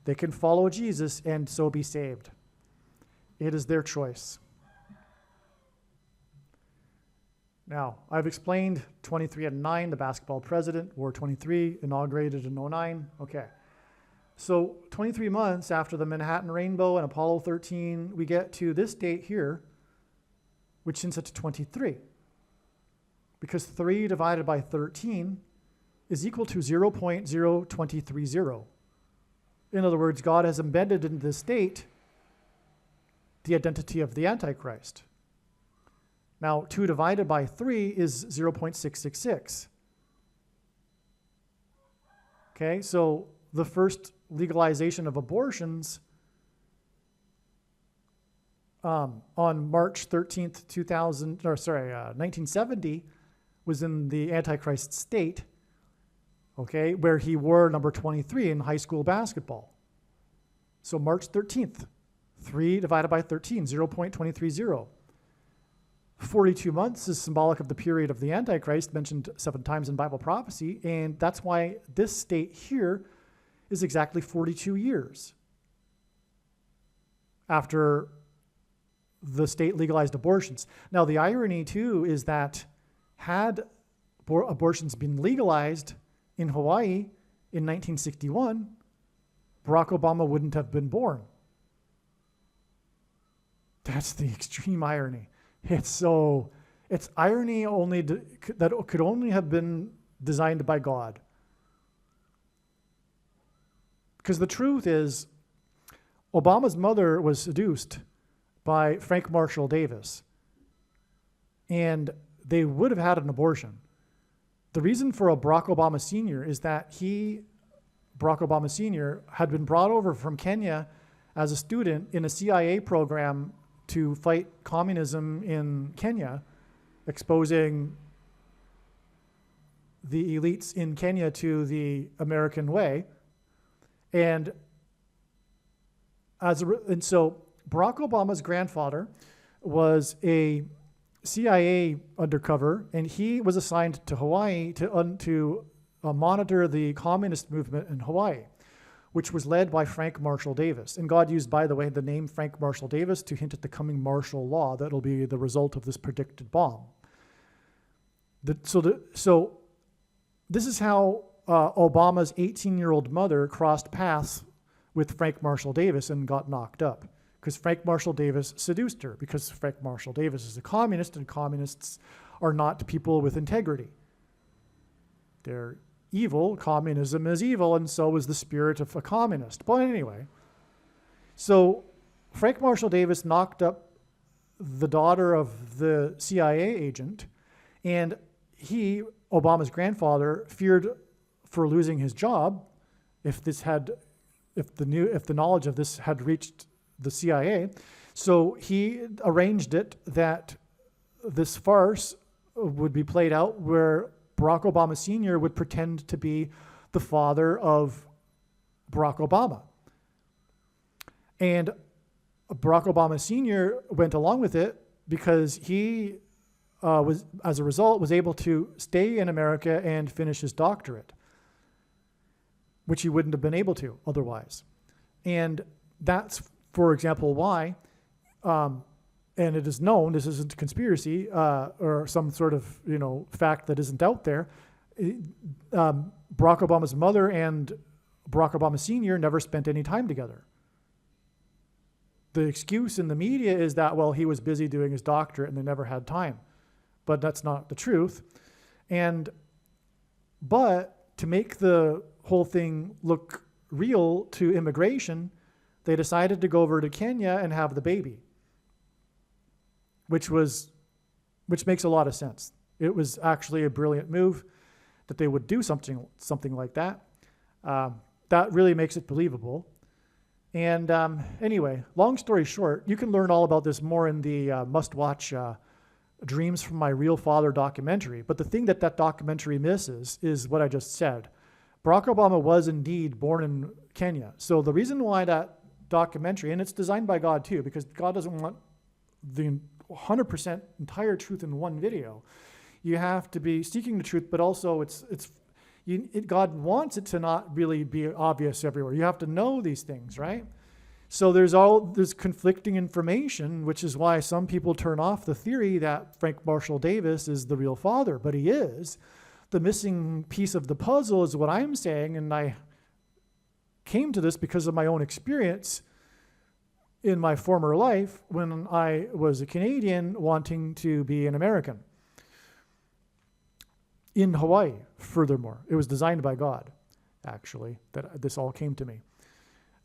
they can follow Jesus and so be saved. It is their choice. Now, I've explained 23 and 9, the basketball president, War 23, inaugurated in 09. Okay. So 23 months after the Manhattan Rainbow and Apollo 13, we get to this date here, which sends it to 23. Because 3 divided by 13 is equal to 0.0230. In other words, God has embedded in this date the identity of the Antichrist. Now, 2 divided by 3 is 0.666. Okay, so the first legalization of abortions on March 13th, 1970 was in the Antichrist state, okay, where he wore number 23 in high school basketball. So March 13th, 3 divided by 13, 0.230. 42 months is symbolic of the period of the Antichrist, mentioned 7 times in Bible prophecy, and that's why this state here is exactly 42 years after the state legalized abortions. Now, the irony, too, is that had abortions been legalized in Hawaii in 1961, Barack Obama wouldn't have been born. That's the extreme irony. It's irony only that could only have been designed by God. Because the truth is, Obama's mother was seduced by Frank Marshall Davis, and they would have had an abortion. The reason for a Barack Obama Sr. is that Barack Obama Sr. had been brought over from Kenya as a student in a CIA program to fight communism in Kenya, exposing the elites in Kenya to the American way. And so Barack Obama's grandfather was a CIA undercover, and he was assigned to Hawaii to monitor the communist movement in Hawaii, which was led by Frank Marshall Davis. And God used, by the way, the name Frank Marshall Davis to hint at the coming martial law that'll be the result of this predicted bomb. So this is how Obama's 18-year-old mother crossed paths with Frank Marshall Davis and got knocked up, because Frank Marshall Davis seduced her, because Frank Marshall Davis is a communist, and communists are not people with integrity. They're evil. Communism is evil, and so is the spirit of a communist. But anyway, so Frank Marshall Davis knocked up the daughter of the CIA agent, and he, Obama's grandfather, feared for losing his job if the knowledge of this had reached the CIA. So he arranged it that this farce would be played out where Barack Obama Sr. would pretend to be the father of Barack Obama. And Barack Obama Sr. went along with it because he as a result, was able to stay in America and finish his doctorate, which he wouldn't have been able to otherwise. And that's, for example, why, and it is known, this isn't a conspiracy or some sort of fact that isn't out there, Barack Obama's mother and Barack Obama Sr. never spent any time together. The excuse in the media is that, well, he was busy doing his doctorate and they never had time. But that's not the truth. But to make the whole thing look real to immigration, they decided to go over to Kenya and have the baby, which makes a lot of sense. It was actually a brilliant move that they would do something like that. That really makes it believable. And anyway, long story short, you can learn all about this more in the must-watch Dreams from My Real Father documentary. But the thing that documentary misses is what I just said. Barack Obama was indeed born in Kenya. So the reason why that documentary, and it's designed by God too, because God doesn't want the 100% entire truth in one video. You have to be seeking the truth, but also God wants it to not really be obvious everywhere. You have to know these things, right? So there's all this conflicting information, which is why some people turn off the theory that Frank Marshall Davis is the real father, but he is. The missing piece of the puzzle is what I'm saying, and I came to this because of my own experience in my former life when I was a Canadian wanting to be an American. In Hawaii, furthermore. It was designed by God, actually, that this all came to me.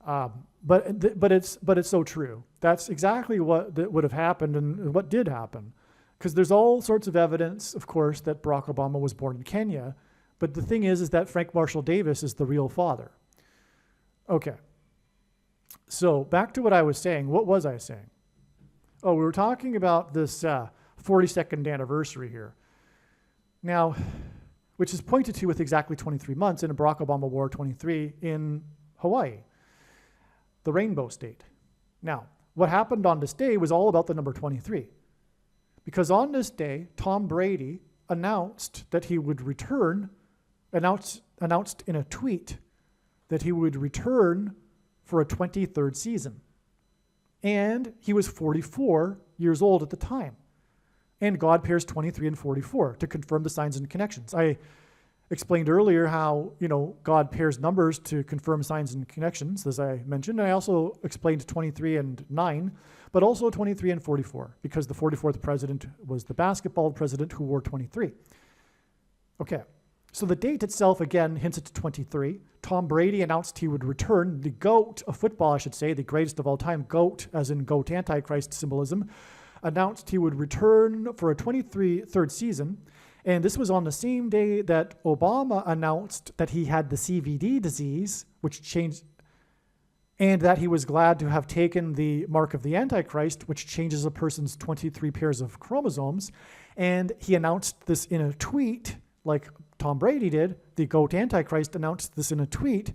But it's so true. That's exactly what would have happened and what did happen. Because there's all sorts of evidence, of course, that Barack Obama was born in Kenya. But the thing is that Frank Marshall Davis is the real father. Okay. So back to what I was saying. What was I saying? Oh, we were talking about this 42nd anniversary here. Now, which is pointed to with exactly 23 months, and Barack Obama wore 23 in Hawaii, the Rainbow State. Now, what happened on this day was all about the number 23. Because on this day, Tom Brady announced that he would return, announced in a tweet that he would return for a 23rd season. And he was 44 years old at the time. And God pairs 23 and 44 to confirm the signs and connections. I explained earlier how, God pairs numbers to confirm signs and connections, as I mentioned. And I also explained 23 and 9, but also 23 and 44, because the 44th president was the basketball president who wore 23. Okay, so the date itself, again, hints at 23. Tom Brady announced he would return, the GOAT of football, I should say, the greatest of all time, GOAT, as in GOAT Antichrist symbolism, announced he would return for a 23rd season. And this was on the same day that Obama announced that he had the CVD disease, which changed, and that he was glad to have taken the mark of the Antichrist, which changes a person's 23 pairs of chromosomes. And he announced this in a tweet, like Tom Brady did. The GOAT Antichrist announced this in a tweet.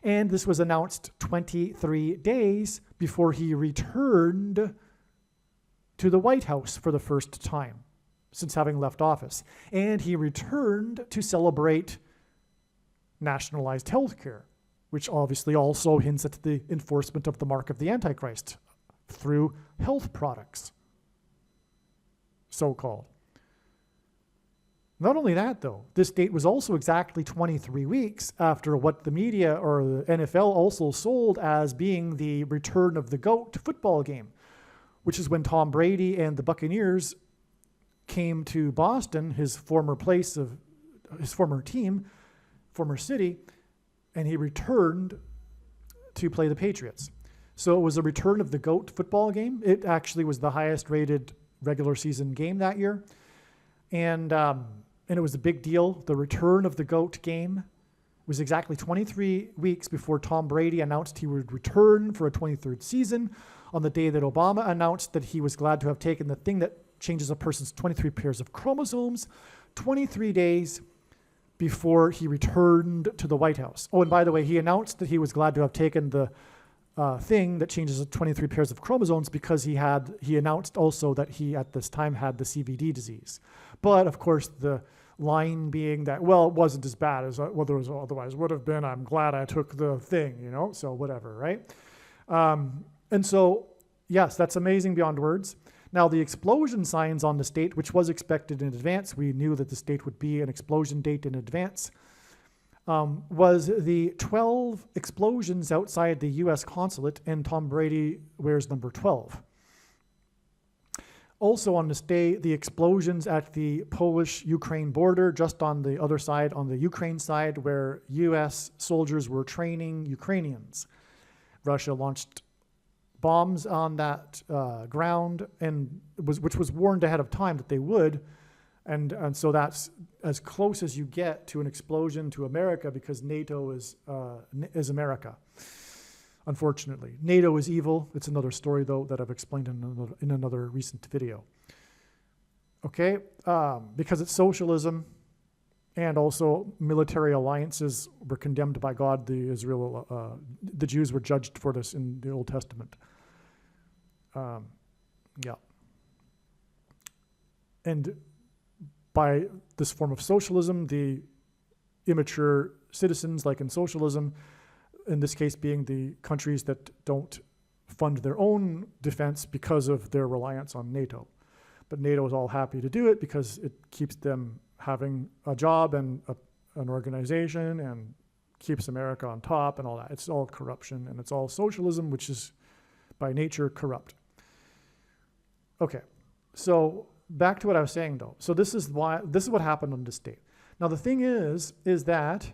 And this was announced 23 days before he returned to the White House for the first time since having left office. And he returned to celebrate nationalized health care, which obviously also hints at the enforcement of the mark of the Antichrist through health products, so-called. Not only that, though, this date was also exactly 23 weeks after what the media or the NFL also sold as being the return of the GOAT football game, which is when Tom Brady and the Buccaneers came to Boston, his former place of his former team, former city, and he returned to play the Patriots. So it was a return of the GOAT football game. It actually was the highest rated regular season game that year. And it was a big deal. The return of the GOAT game was exactly 23 weeks before Tom Brady announced he would return for a 23rd season, on the day that Obama announced that he was glad to have taken the thing that changes a person's 23 pairs of chromosomes, 23 days before he returned to the White House. Oh, and by the way, he announced that he was glad to have taken the thing that changes 23 pairs of chromosomes because he announced also that he at this time had the CVD disease. But of course, the line being that, well, it wasn't as bad as what it otherwise would have been. I'm glad I took the thing, so whatever, right? And so, yes, that's amazing beyond words. Now, the explosion signs on the state, which was expected in advance, we knew that the state would be an explosion date in advance, was the 12 explosions outside the U.S. consulate, and Tom Brady wears number 12. Also on this day, the explosions at the Polish-Ukraine border, just on the other side, on the Ukraine side, where U.S. soldiers were training Ukrainians. Russia launched bombs on that ground, and which was warned ahead of time that they would, and so that's as close as you get to an explosion to America, because NATO is America. Unfortunately, NATO is evil. It's another story though that I've explained in another recent video. Okay, because it's socialism, And also military alliances were condemned by God. The Jews were judged for this in the Old Testament. Yeah. And by this form of socialism, the immature citizens, like in socialism, in this case being the countries that don't fund their own defense because of their reliance on NATO. But NATO is all happy to do it because it keeps them having a job and an organization and keeps America on top and all that. It's all corruption and it's all socialism, which is by nature corrupt. Okay, so back to what I was saying though. So this is what happened on this state. Now the thing is that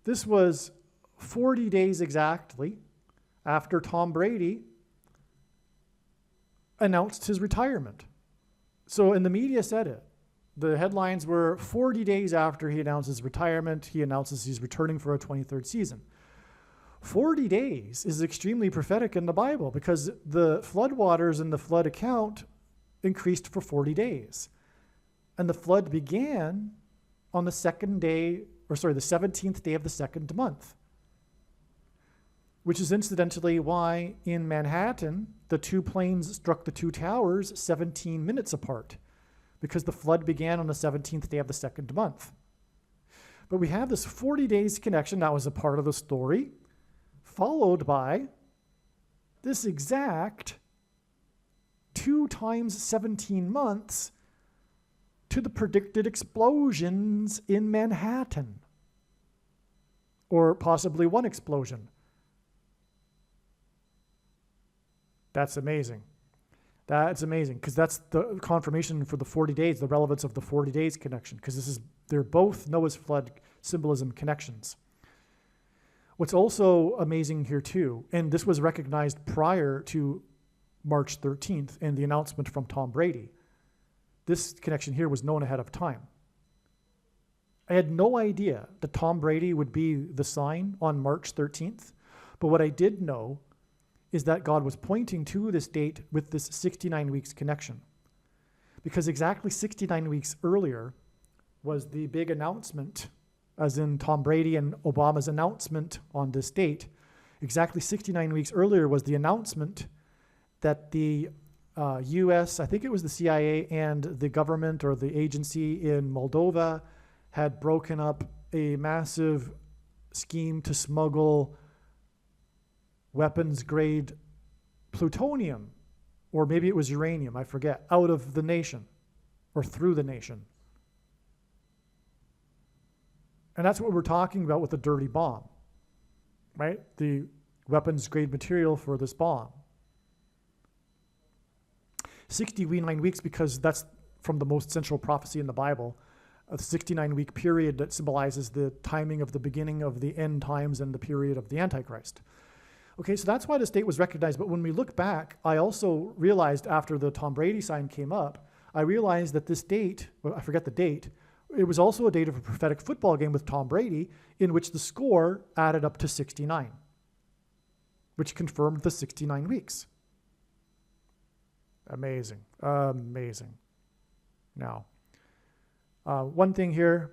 this was 40 days exactly after Tom Brady announced his retirement. So, and the media said it. The headlines were 40 days after he announced his retirement, he announces he's returning for a 23rd season. 40 days is extremely prophetic in the Bible because the floodwaters in the flood account increased for 40 days. And the flood began on the 17th day of the second month. Which is incidentally why in Manhattan, the two planes struck the two towers 17 minutes apart, because the flood began on the 17th day of the second month. But we have this 40 days connection, that was a part of the story, followed by this exact 2 times 17 months to the predicted explosions in Manhattan. Or possibly one explosion. That's amazing. That's amazing because that's the confirmation for the 40 days, the relevance of the 40 days connection, because they're both Noah's flood symbolism connections. What's also amazing here too, and this was recognized prior to March 13th and the announcement from Tom Brady, this connection here was known ahead of time. I had no idea that Tom Brady would be the sign on March 13th, but what I did know is that God was pointing to this date with this 69 weeks connection. Because exactly 69 weeks earlier was the big announcement, as in Tom Brady and Obama's announcement on this date. Exactly 69 weeks earlier was the announcement that the US, I think it was the CIA and the government or the agency in Moldova had broken up a massive scheme to smuggle weapons-grade plutonium, or maybe it was uranium, I forget, out of the nation, or through the nation. And that's what we're talking about with the dirty bomb, right? The weapons-grade material for this bomb. 69 weeks because that's from the most central prophecy in the Bible, a 69-week period that symbolizes the timing of the beginning of the end times and the period of the Antichrist. Okay, so that's why this date was recognized. But when we look back, I also realized after the Tom Brady sign came up, I realized that this date, well, I forget the date, it was also a date of a prophetic football game with Tom Brady in which the score added up to 69, which confirmed the 69 weeks. Amazing, amazing. Now, one thing here,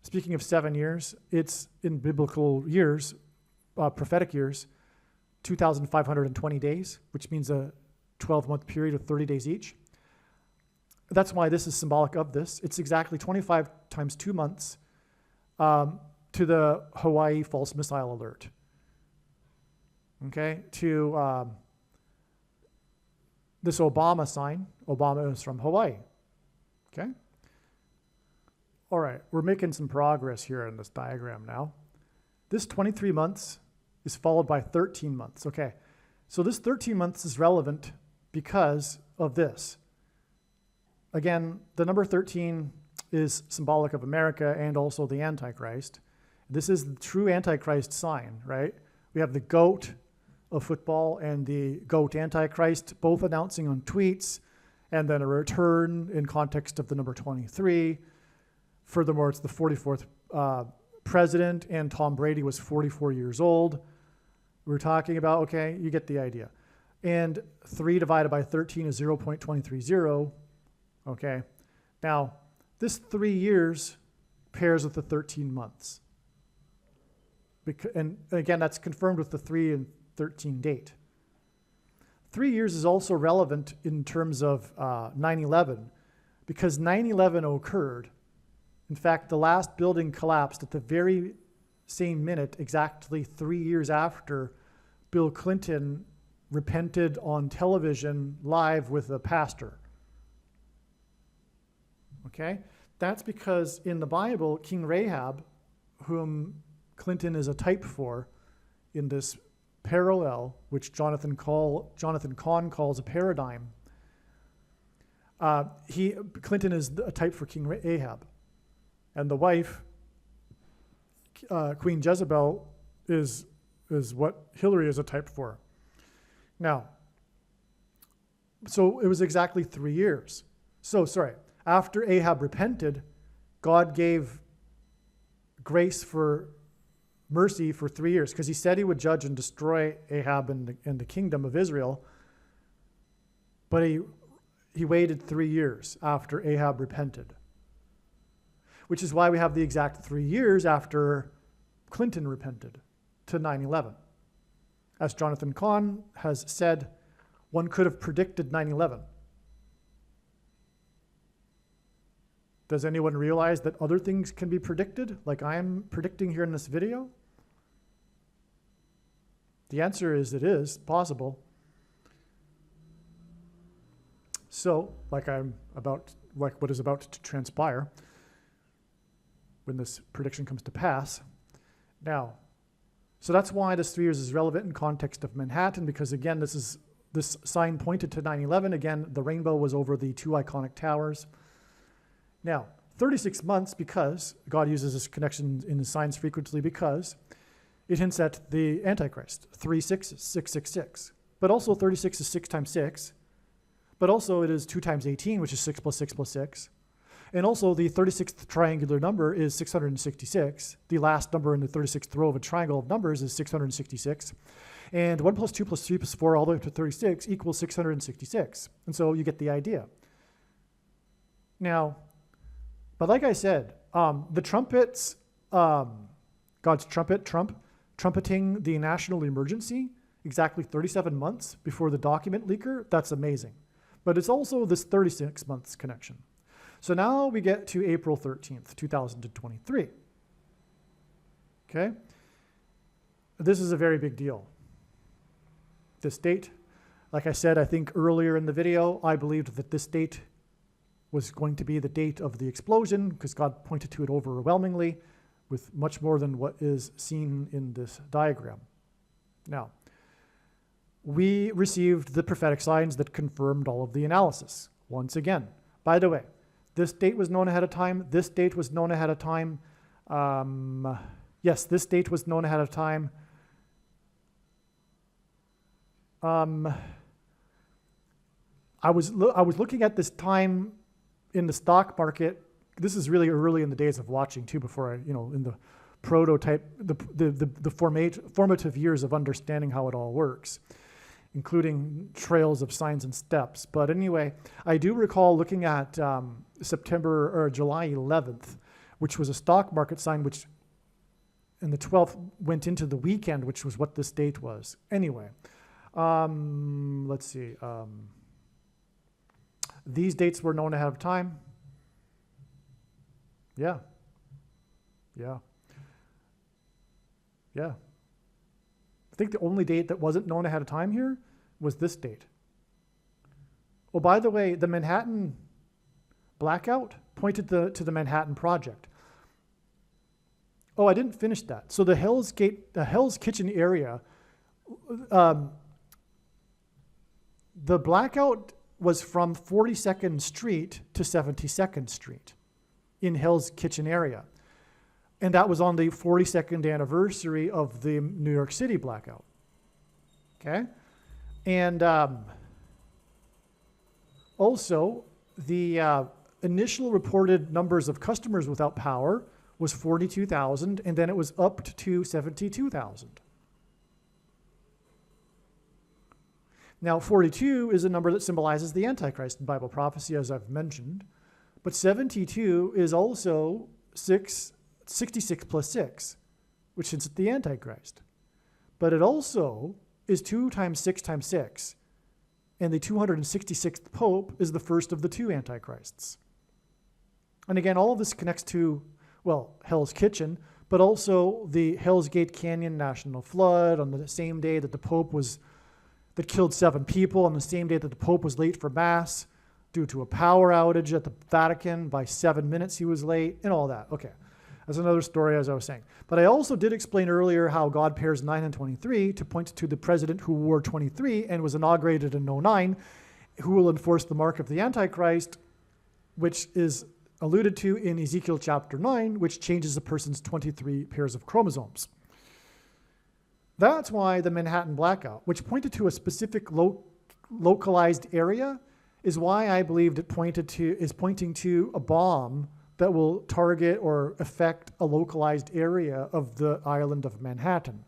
speaking of 7 years, it's in biblical years, prophetic years, 2,520 days, which means a 12-month period of 30 days each. That's why this is symbolic of this. It's exactly 25 times 2 months to the Hawaii false missile alert. Okay, to this Obama sign. Obama is from Hawaii. Okay. All right, we're making some progress here in this diagram now. This 23 months is followed by 13 months. Okay, so this 13 months is relevant because of this. Again, the number 13 is symbolic of America and also the Antichrist. This is the true Antichrist sign, right? We have the goat of football and the goat Antichrist, both announcing on tweets, and then a return in context of the number 23. Furthermore, it's the 44th president, and Tom Brady was 44 years old. We're talking about, okay, you get the idea. And 3 divided by 13 is 0.230. Okay? Now, this 3 years pairs with the 13 months. And again, that's confirmed with the 3 and 13 date. 3 years is also relevant in terms of 9/11, because 9/11 occurred. In fact, the last building collapsed at the very same minute, exactly 3 years after Bill Clinton repented on television live with a pastor. Okay? That's because in the Bible, King Rahab, whom Clinton is a type for in this parallel, which Jonathan Cahn calls a paradigm, Clinton is a type for King Ahab. And the wife, Queen Jezebel, is what Hillary is a type for. Now, so it was exactly 3 years. After Ahab repented, God gave grace for mercy for 3 years, because he said he would judge and destroy Ahab and the kingdom of Israel. But he waited 3 years after Ahab repented, which is why we have the exact 3 years after Clinton repented to 9/11. As Jonathan Cahn has said, one could have predicted 9/11. Does anyone realize that other things can be predicted, like I'm predicting here in this video? The answer is it is possible. So, like what is about to transpire when this prediction comes to pass. Now, so that's why this 3 years is relevant in context of Manhattan, because again, this sign pointed to 9/11. Again, the rainbow was over the 2 iconic towers. Now, 36 months, because God uses this connection in the signs frequently, because it hints at the Antichrist. 3 6 6 6 6. But also 36 is 6 times 6. But also it is 2 times 18, which is 6 plus 6 plus 6. And also the 36th triangular number is 666. The last number in the 36th row of a triangle of numbers is 666. And 1 plus 2 plus 3 plus 4 all the way up to 36 equals 666. And so you get the idea. Now, but like I said, the trumpets, God's trumpet, trumpeting the national emergency exactly 37 months before the document leaker, that's amazing. But it's also this 36 months connection. So now we get to April 13th, 2023. Okay? This is a very big deal. This date, like I said, I think earlier in the video, I believed that this date was going to be the date of the explosion, because God pointed to it overwhelmingly with much more than what is seen in this diagram. Now, we received the prophetic signs that confirmed all of the analysis. Once again, by the way, this date was known ahead of time. This date was known ahead of time. Yes, this date was known ahead of time. I was looking at this time in the stock market. This is really early in the days of watching too, before in the prototype, the formative years of understanding how it all works, including trails of signs and steps. But anyway, I do recall looking at September or July 11th, which was a stock market sign, which and the 12th went into the weekend, which was what this date was. Anyway, let's see. These dates were known ahead of time. Yeah. I think the only date that wasn't known ahead of time here was this date. Oh, by the way, the Manhattan blackout pointed to the Manhattan Project. Oh, I didn't finish that. So the Hell's Kitchen area, the blackout was from 42nd Street to 72nd Street in Hell's Kitchen area. And that was on the 42nd anniversary of the New York City blackout. Okay? And also, the initial reported numbers of customers without power was 42,000, and then it was upped to 72,000. Now, 42 is a number that symbolizes the Antichrist in Bible prophecy, as I've mentioned. But 72 is also 66 plus 6, which hints at the Antichrist. But it also is 2 times 6 times 6. And the 266th Pope is the first of the two Antichrists. And again, all of this connects to, well, Hell's Kitchen, but also the Hell's Gate Canyon National Flood on the same day that that killed 7 people, on the same day that the Pope was late for Mass due to a power outage at the Vatican. By 7 minutes he was late, and all that. Okay, that's another story, as I was saying. But I also did explain earlier how God pairs 9 and 23 to point to the president who wore 23 and was inaugurated in 09, who will enforce the mark of the Antichrist, which is alluded to in Ezekiel chapter 9, which changes a person's 23 pairs of chromosomes. That's why the Manhattan blackout, which pointed to a specific localized area, is why I believed it is pointing to a bomb that will target or affect a localized area of the island of Manhattan.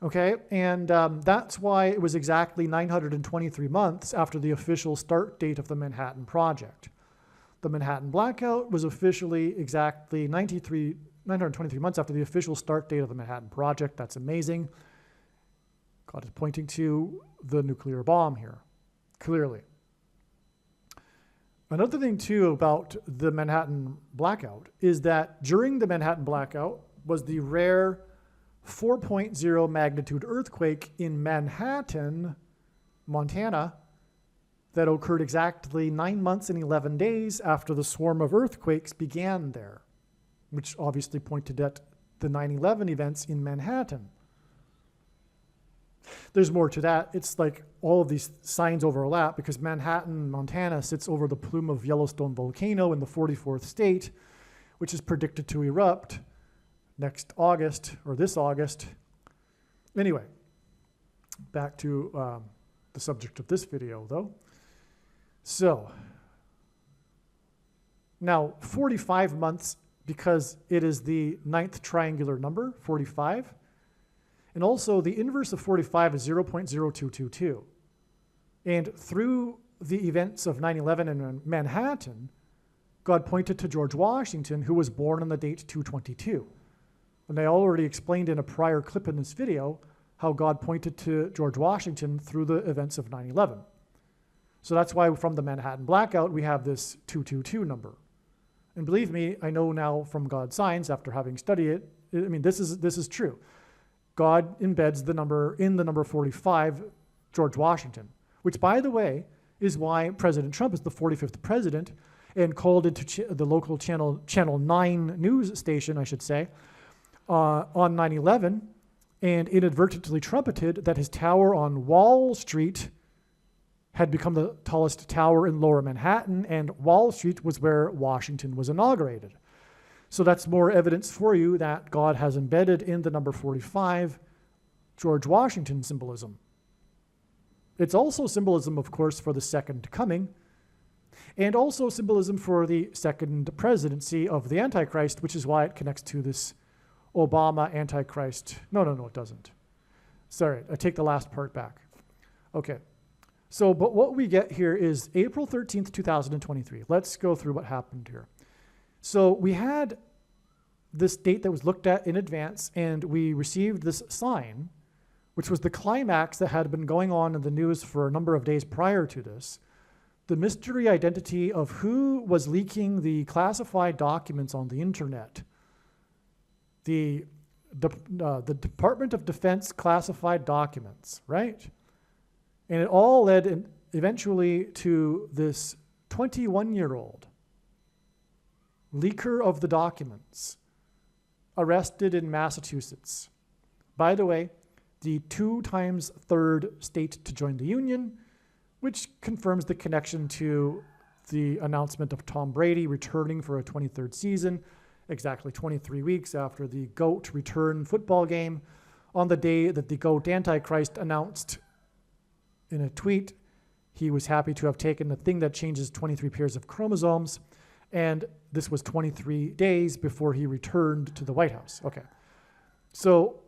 Okay, and that's why it was exactly 923 months after the official start date of the Manhattan Project. The Manhattan blackout was officially exactly 923 months after the official start date of the Manhattan Project. That's amazing. God is pointing to the nuclear bomb here, clearly. Another thing, too, about the Manhattan blackout is that during the Manhattan blackout was the rare 4.0 magnitude earthquake in Manhattan, Montana, that occurred exactly 9 months and 11 days after the swarm of earthquakes began there, which obviously pointed at the 9/11 events in Manhattan. There's more to that. It's like all of these signs overlap because Manhattan, Montana sits over the plume of Yellowstone volcano in the 44th state, which is predicted to erupt next August, or this August. Anyway, back to the subject of this video, though. So, now 45 months, because it is the 9th triangular number, 45. And also the inverse of 45 is 0.0222. And through the events of 9/11 in Manhattan, God pointed to George Washington, who was born on the date 222. And I already explained in a prior clip in this video how God pointed to George Washington through the events of 9/11. So that's why from the Manhattan blackout, we have this 222 number. And believe me, I know now from God's signs, after having studied it, I mean, this is true. God embeds the number in the number 45, George Washington, which, by the way, is why President Trump is the 45th president and called into the local Channel 9 news station, I should say, on 9/11, and inadvertently trumpeted that his tower on Wall Street had become the tallest tower in Lower Manhattan, and Wall Street was where Washington was inaugurated. So that's more evidence for you that God has embedded in the number 45 George Washington symbolism. It's also symbolism, of course, for the second coming, and also symbolism for the second presidency of the Antichrist, which is why it connects to this Obama Antichrist. No, it doesn't. Sorry, I take the last part back. Okay. So, but what we get here is April 13th, 2023. Let's go through what happened here. So we had this date that was looked at in advance, and we received this sign, which was the climax that had been going on in the news for a number of days prior to this. The mystery identity of who was leaking the classified documents on the internet. The Department of Defense classified documents, right? And it all led eventually to this 21-year-old leaker of the documents arrested in Massachusetts. By the way, the 2 times third state to join the Union, which confirms the connection to the announcement of Tom Brady returning for a 23rd season, exactly 23 weeks after the GOAT return football game, on the day that the GOAT Antichrist announced in a tweet he was happy to have taken the thing that changes 23 pairs of chromosomes, and this was 23 days before he returned to the White House. Okay. So,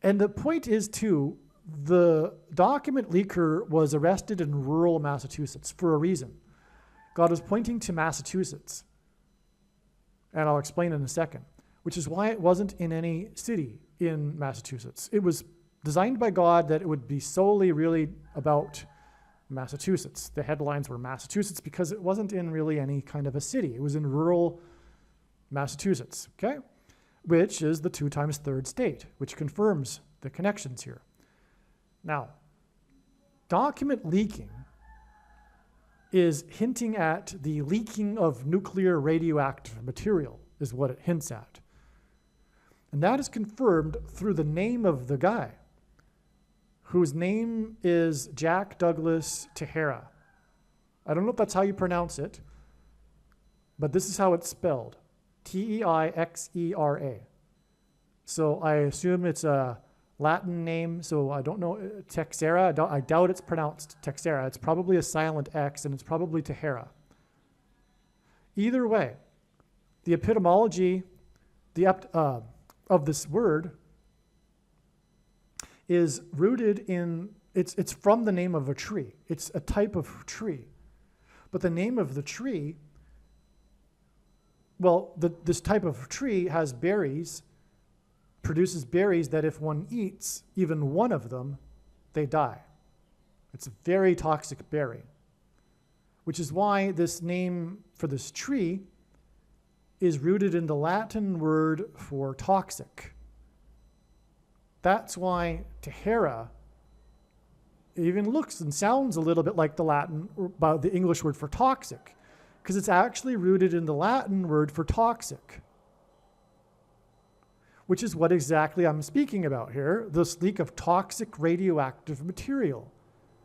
and the point is, too, The document leaker was arrested in rural Massachusetts for a reason. God was pointing to Massachusetts, and I'll explain in a second, which is why it wasn't in any city in Massachusetts. It was designed by God that it would be solely really about Massachusetts. The headlines were Massachusetts because it wasn't in really any kind of a city. It was in rural Massachusetts, okay? Which is the 2 times third state, which confirms the connections here. Now, document leaking is hinting at the leaking of nuclear radioactive material, is what it hints at. And that is confirmed through the name of the guy, whose name is Jack Douglas Teixeira. I don't know if that's how you pronounce it, but this is how it's spelled, Teixeira. So I assume it's a Latin name, so I don't know, Teixeira, I doubt it's pronounced Teixeira. It's probably a silent X, and it's probably Teixeira. Either way, the etymology of this word is rooted in, it's from the name of a tree. It's a type of tree. But the name of the tree, well, this type of tree has berries, produces berries that if one eats even one of them, they die. It's a very toxic berry, which is why this name for this tree is rooted in the Latin word for toxic. That's why Teixeira even looks and sounds a little bit like the the English word for toxic, because it's actually rooted in the Latin word for toxic, which is what exactly I'm speaking about here, this leak of toxic radioactive material,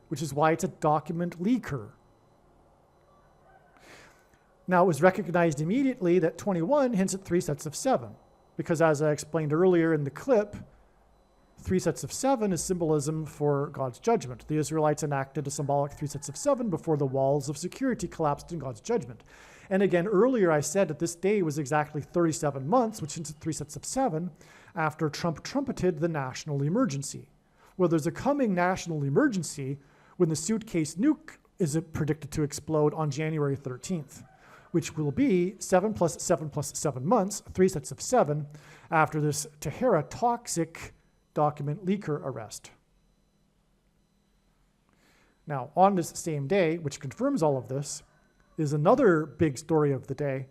which is why it's a document leaker. Now, it was recognized immediately that 21 hints at 3 sets of 7, because as I explained earlier in the clip, 3 sets of 7 is symbolism for God's judgment. The Israelites enacted a symbolic 3 sets of 7 before the walls of security collapsed in God's judgment. And again, earlier I said that this day was exactly 37 months, which is 3 sets of 7, after Trump trumpeted the national emergency. Well, there's a coming national emergency when the suitcase nuke is predicted to explode on January 13th, which will be 7 plus 7 plus 7 months, 3 sets of 7, after this Teixeira toxic document leaker arrest. Now, on this same day, which confirms all of this, is another big story of the day,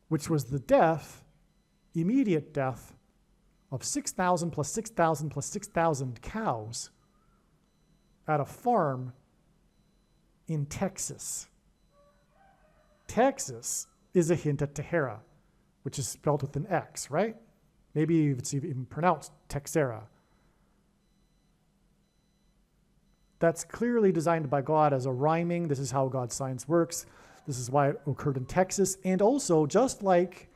which was the death, immediate death, of 6,000 plus 6,000 plus 6,000 cows at a farm in Texas. Texas is a hint at Teixeira, which is spelled with an X, right? Maybe it's even pronounced Teixeira. That's clearly designed by God as a rhyming. This is how God's science works. This is why it occurred in Texas. And also, just like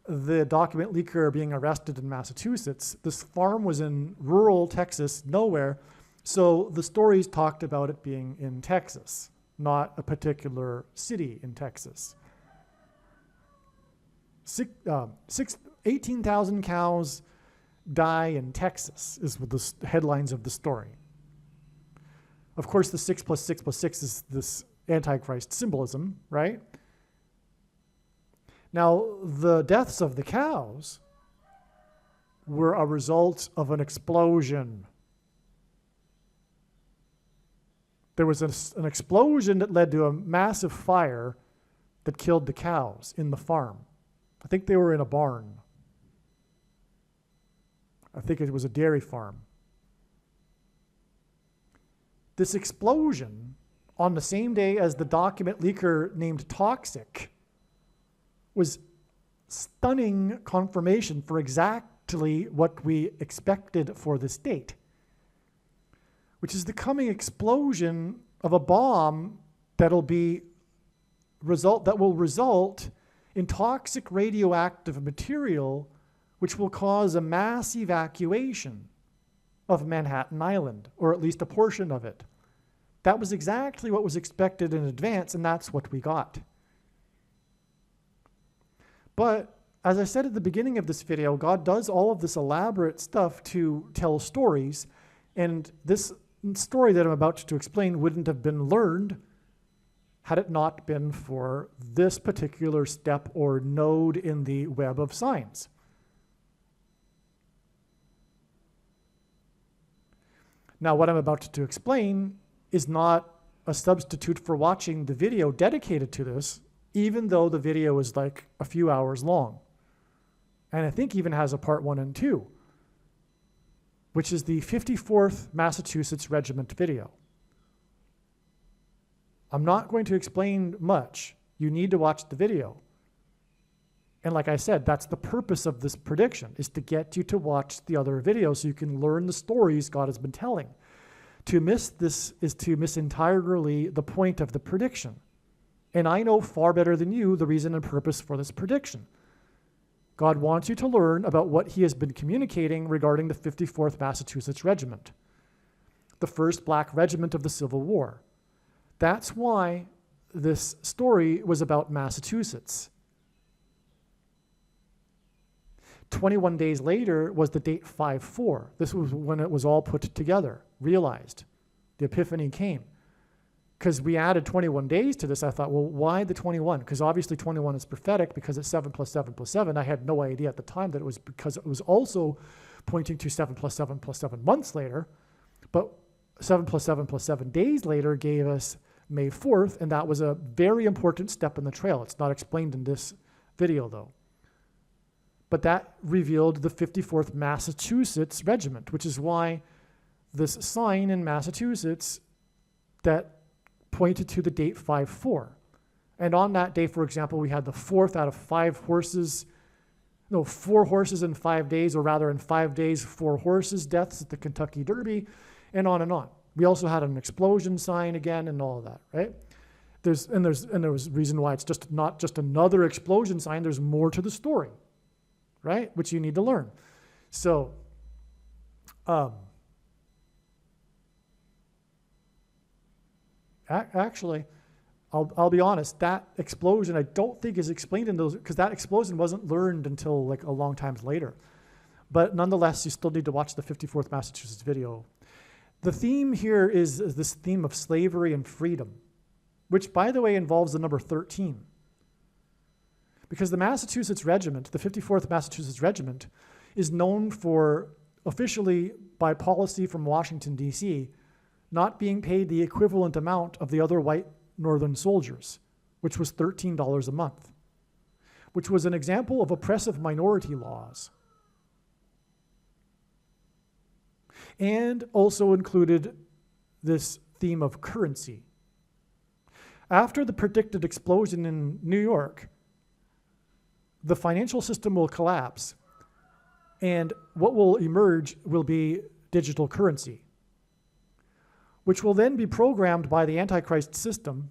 the document leaker being arrested in Massachusetts, this farm was in rural Texas, nowhere. So the stories talked about it being in Texas, not a particular city in Texas. 18,000 cows die in Texas is the headlines of the story. Of course, the 6 plus 6 plus 6 is this Antichrist symbolism, right? Now, the deaths of the cows were a result of an explosion. There was an explosion that led to a massive fire that killed the cows in the farm. I think they were in a barn. I think it was a dairy farm. This explosion, on the same day as the document leaker named Toxic, was stunning confirmation for exactly what we expected for this date, which is the coming explosion of a bomb that will result in toxic radioactive material, which will cause a mass evacuation of Manhattan Island, or at least a portion of it. That was exactly what was expected in advance, and that's what we got. But as I said at the beginning of this video, God does all of this elaborate stuff to tell stories, And this story that I'm about to explain wouldn't have been learned had it not been for this particular step or node in the web of signs. Now, what I'm about to explain is not a substitute for watching the video dedicated to this, even though the video is like a few hours long. And I think even has a part 1 and 2, which is the 54th Massachusetts Regiment video. I'm not going to explain much. You need to watch the video. And like I said, that's the purpose of this prediction, is to get you to watch the other videos so you can learn the stories God has been telling. To miss this is to miss entirely the point of the prediction. And I know far better than you the reason and purpose for this prediction. God wants you to learn about what he has been communicating regarding the 54th Massachusetts Regiment, the first black regiment of the Civil War. That's why this story was about Massachusetts. 21 days later was the date 5-4. This was when it was all put together, realized. The epiphany came. Because we added 21 days to this, I thought, well, why the 21? Because obviously 21 is prophetic because it's 7 + 7 + 7. I had no idea at the time that it was because it was also pointing to 7 + 7 + 7 months later. But 7 + 7 + 7 days later gave us May 4th, and that was a very important step in the trail. It's not explained in this video, though. But that revealed the 54th Massachusetts Regiment, which is why this sign in Massachusetts that pointed to the date 5-4. And on that day, for example, we had the 4th out of 4 horses in 5 days, or rather in 5 days, 4 horses deaths at the Kentucky Derby, and on and on. We also had an explosion sign again and all of that, right? There was a reason why it's just not just another explosion sign. There's more to the story, right? Which you need to learn. So, actually, I'll be honest, that explosion I don't think is explained in those, because that explosion wasn't learned until like a long time later. But nonetheless, you still need to watch the 54th Massachusetts video. The theme here is this theme of slavery and freedom, which, by the way, involves the number 13. Because the Massachusetts Regiment, the 54th Massachusetts Regiment, is known for, officially by policy from Washington, D.C., not being paid the equivalent amount of the other white Northern soldiers, which was $13 a month, which was an example of oppressive minority laws. And also included this theme of currency. After the predicted explosion in New York, the financial system will collapse, and what will emerge will be digital currency, which will then be programmed by the Antichrist system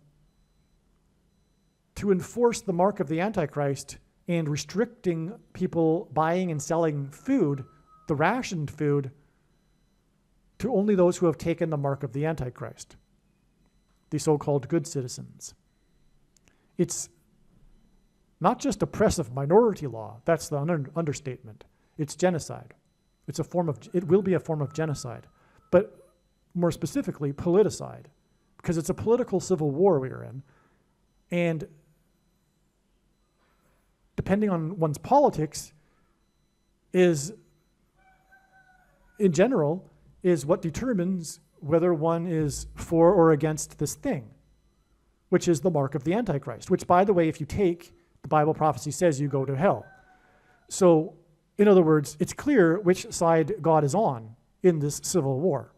to enforce the mark of the Antichrist and restricting people buying and selling food, the rationed food, to only those who have taken the mark of the Antichrist, the so-called good citizens. It's not just oppressive minority law, that's the understatement. It's genocide. It will be a form of genocide, but more specifically, politicide, because it's a political civil war we are in. And depending on one's politics is, in general, is what determines whether one is for or against this thing, which is the mark of the Antichrist, which, by the way, if you take, the Bible prophecy says you go to hell. So, in other words, it's clear which side God is on in this civil war.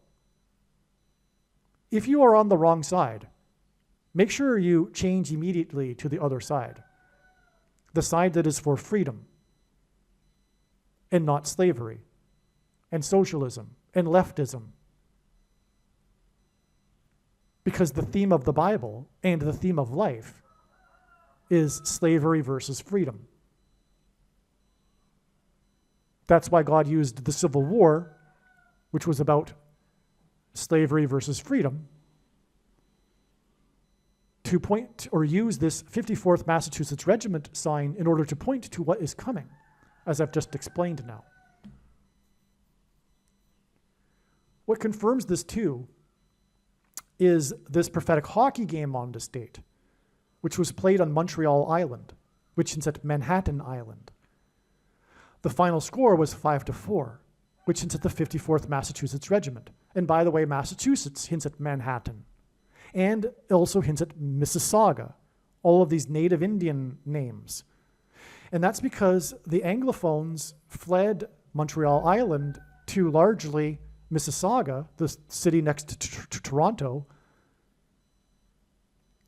If you are on the wrong side, make sure you change immediately to the other side, the side that is for freedom and not slavery and socialism and leftism. Because the theme of the Bible and the theme of life is slavery versus freedom. That's why God used the Civil War, which was about slavery versus freedom, to point or use this 54th Massachusetts Regiment sign in order to point to what is coming, as I've just explained now. What confirms this too is this prophetic hockey game on the state, which was played on Montreal Island, which hints at Manhattan Island. The final score was 5-4, which hints at the 54th Massachusetts Regiment. And by the way, Massachusetts hints at Manhattan, and also hints at Mississauga, all of these native Indian names. And that's because the Anglophones fled Montreal Island to largely Mississauga, the city next to Toronto,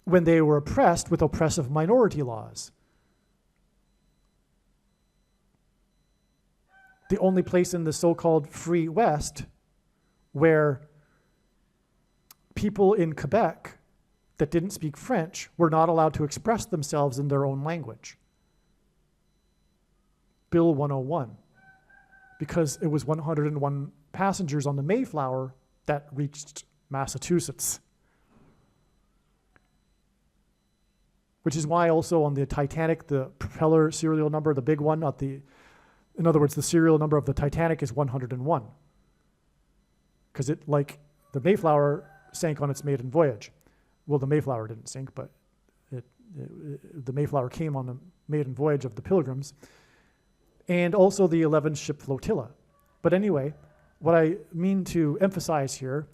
when they were oppressed with oppressive minority laws. The only place in the so-called Free West where people in Quebec that didn't speak French were not allowed to express themselves in their own language. Bill 101, because it was 101 passengers on the Mayflower that reached Massachusetts. Which is why also on the Titanic, the propeller serial number, the big one, in other words, the serial number of the Titanic is 101. Because it, like the Mayflower, sank on its maiden voyage. Well, the Mayflower didn't sink, but the Mayflower came on the maiden voyage of the Pilgrims, and also the 11-ship flotilla. But anyway, what I mean to emphasize here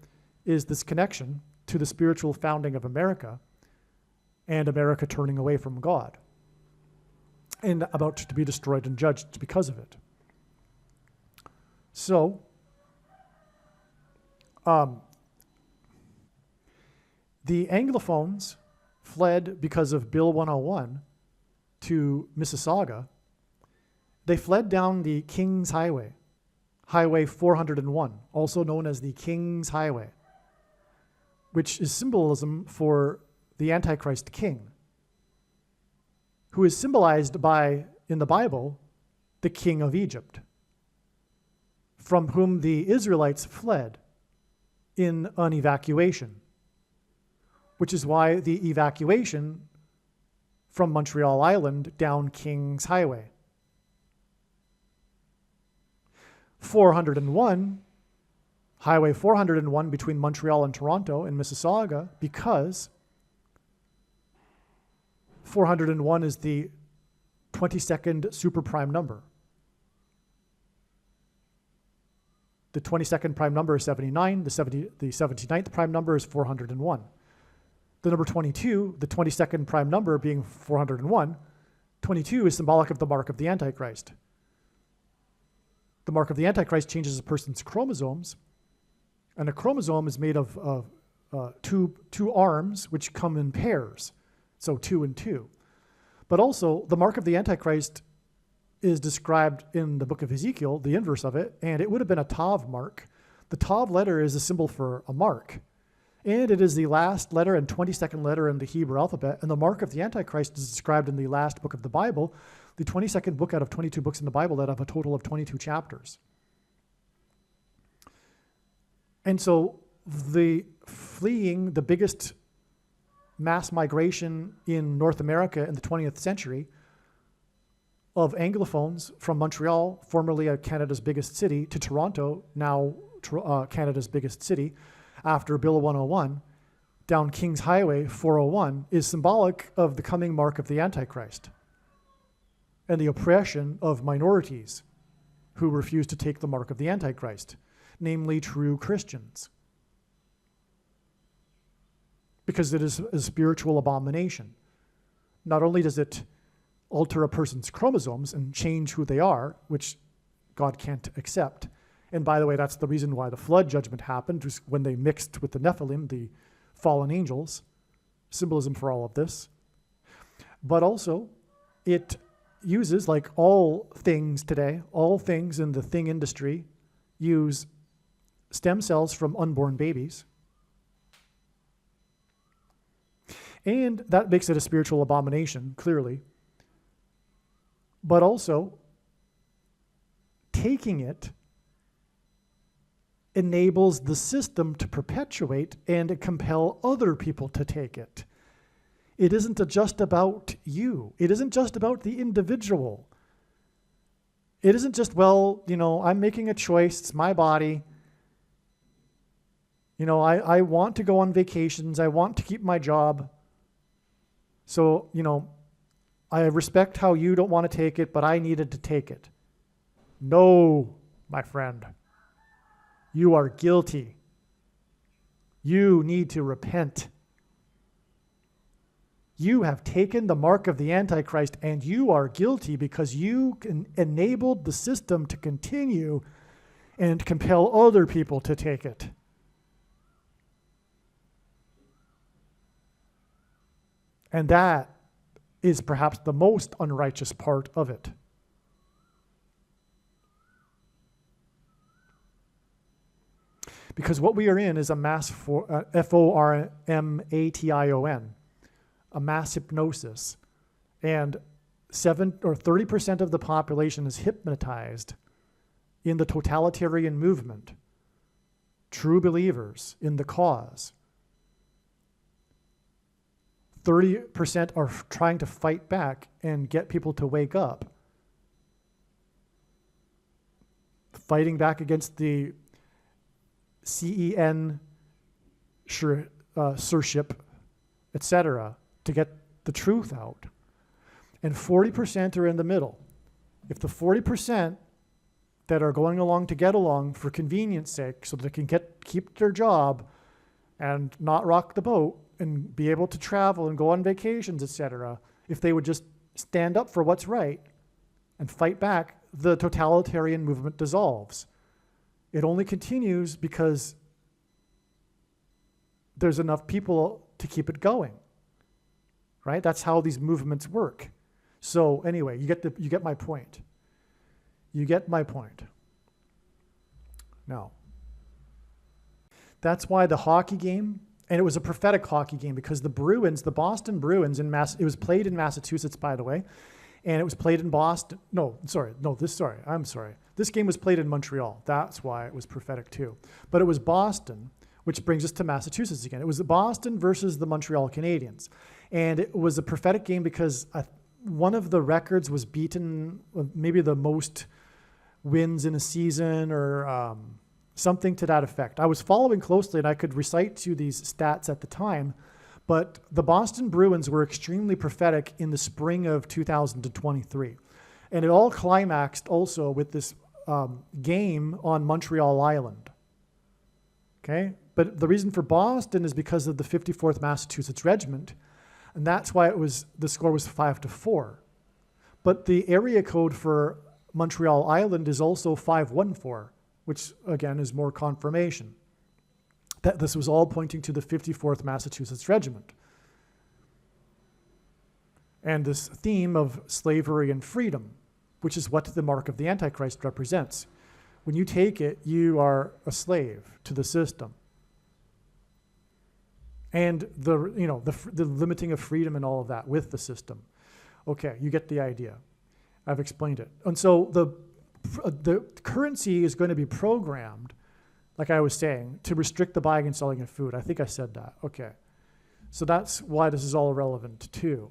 is this connection to the spiritual founding of America and America turning away from God and about to be destroyed and judged because of it. So, the Anglophones fled because of Bill 101 to Mississauga. They fled down the King's Highway, Highway 401, also known as the King's Highway, which is symbolism for the Antichrist king, who is symbolized by, in the Bible, the king of Egypt, from whom the Israelites fled in an evacuation, which is why the evacuation from Montreal Island down King's Highway. 401, Highway 401 between Montreal and Toronto and Mississauga, because 401 is the 22nd superprime number. The 22nd prime number is 79, the 79th prime number is 401. The number 22, the 22nd prime number being 401, 22 is symbolic of the mark of the Antichrist. The mark of the Antichrist changes a person's chromosomes, and a chromosome is made of two arms which come in pairs, so 2 and 2. But also, the mark of the Antichrist is described in the book of Ezekiel, the inverse of it, and it would have been a Tav mark. The Tav letter is a symbol for a mark, and it is the last letter and 22nd letter in the Hebrew alphabet, and the mark of the Antichrist is described in the last book of the Bible, the 22nd book out of 22 books in the Bible that have a total of 22 chapters. And so the fleeing, the biggest mass migration in North America in the 20th century of Anglophones from Montreal, formerly Canada's biggest city, to Toronto, now Canada's biggest city, after Bill 101, down King's Highway 401, is symbolic of the coming mark of the Antichrist and the oppression of minorities who refuse to take the mark of the Antichrist, namely true Christians, because it is a spiritual abomination. Not only does it alter a person's chromosomes and change who they are, which God can't accept. And by the way, that's the reason why the flood judgment happened, was when they mixed with the Nephilim, the fallen angels, symbolism for all of this. But also, it uses, like all things today, all things in the thing industry use stem cells from unborn babies. And that makes it a spiritual abomination, clearly. But also, taking it enables the system to perpetuate and compel other people to take it. It isn't just about you. It isn't just about the individual. It isn't just, well, I'm making a choice, it's my body. I want to go on vacations. I want to keep my job. So, I respect how you don't want to take it, but I needed to take it. No, my friend. You are guilty. You need to repent. You have taken the mark of the Antichrist, and you are guilty because you enabled the system to continue and compel other people to take it. And that is perhaps the most unrighteous part of it. Because what we are in is a mass FORMATION, a mass hypnosis. And 30% of the population is hypnotized in the totalitarian movement. True believers in the cause. 30% are trying to fight back and get people to wake up. Fighting back against the CEN censorship, etc., to get the truth out. And 40% are in the middle. If the 40% that are going along to get along for convenience sake so they can keep their job and not rock the boat and be able to travel and go on vacations, etc., if they would just stand up for what's right and fight back, the totalitarian movement dissolves. It only continues because there's enough people to keep it going, right? That's how these movements work. So anyway, you get my point. You get my point. Now, that's why the hockey game, and it was a prophetic hockey game because the Boston Bruins it was played in Massachusetts, by the way, and it was played in Boston. I'm sorry. This game was played in Montreal. That's why it was prophetic too. But it was Boston, which brings us to Massachusetts again. It was Boston versus the Montreal Canadiens. And it was a prophetic game because one of the records was beaten, maybe the most wins in a season or something to that effect. I was following closely and I could recite to you these stats at the time, but the Boston Bruins were extremely prophetic in the spring of 2023. And it all climaxed also with this game on Montreal Island. Okay? But the reason for Boston is because of the 54th Massachusetts Regiment, and that's why the score was 5-4. But the area code for Montreal Island is also 514, which again is more confirmation that this was all pointing to the 54th Massachusetts Regiment. And this theme of slavery and freedom, which is what the mark of the Antichrist represents. When you take it, you are a slave to the system. And the limiting of freedom and all of that with the system. Okay, you get the idea. I've explained it. And so the currency is going to be programmed, like I was saying, to restrict the buying and selling of food. I think I said that. Okay. So that's why this is all relevant too.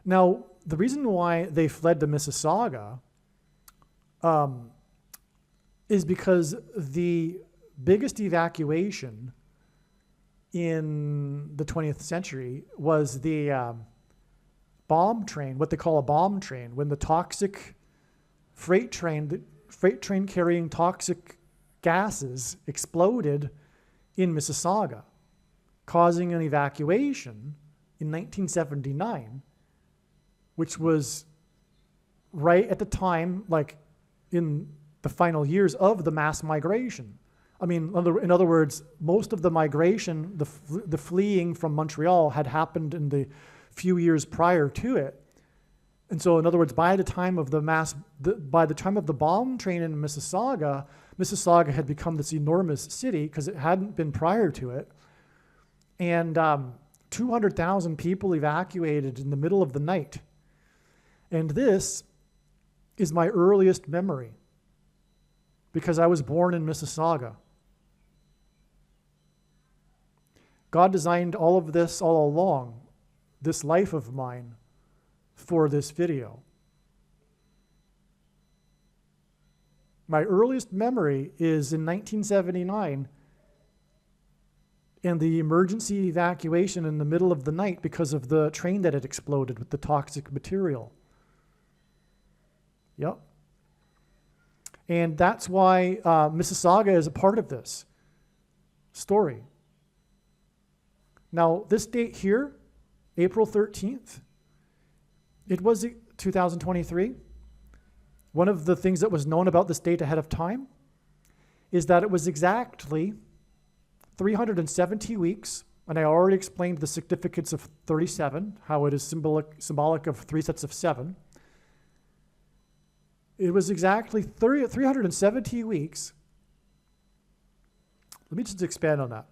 Now, the reason why they fled to Mississauga is because the biggest evacuation in the 20th century was the bomb train, what they call a bomb train, when the toxic freight train carrying toxic gases exploded in Mississauga, causing an evacuation in 1979, which was right at the time, like in the final years of the mass migration. I mean, in other words, most of the migration, the fleeing from Montreal had happened in the few years prior to it. And so, in other words, by the time of the bomb train in Mississauga had become this enormous city because it hadn't been prior to it. And 200,000 people evacuated in the middle of the night. And this is my earliest memory because I was born in Mississauga. God designed all of this all along, this life of mine, for this video. My earliest memory is in 1979 and the emergency evacuation in the middle of the night because of the train that had exploded with the toxic material. Yep. And that's why Mississauga is a part of this story. Now, this date here, April 13th, it was 2023. One of the things that was known about this date ahead of time is that it was exactly 370 weeks, and I already explained the significance of 37, how it is symbolic of 3 sets of 7. It was exactly 370 weeks. Let me just expand on that,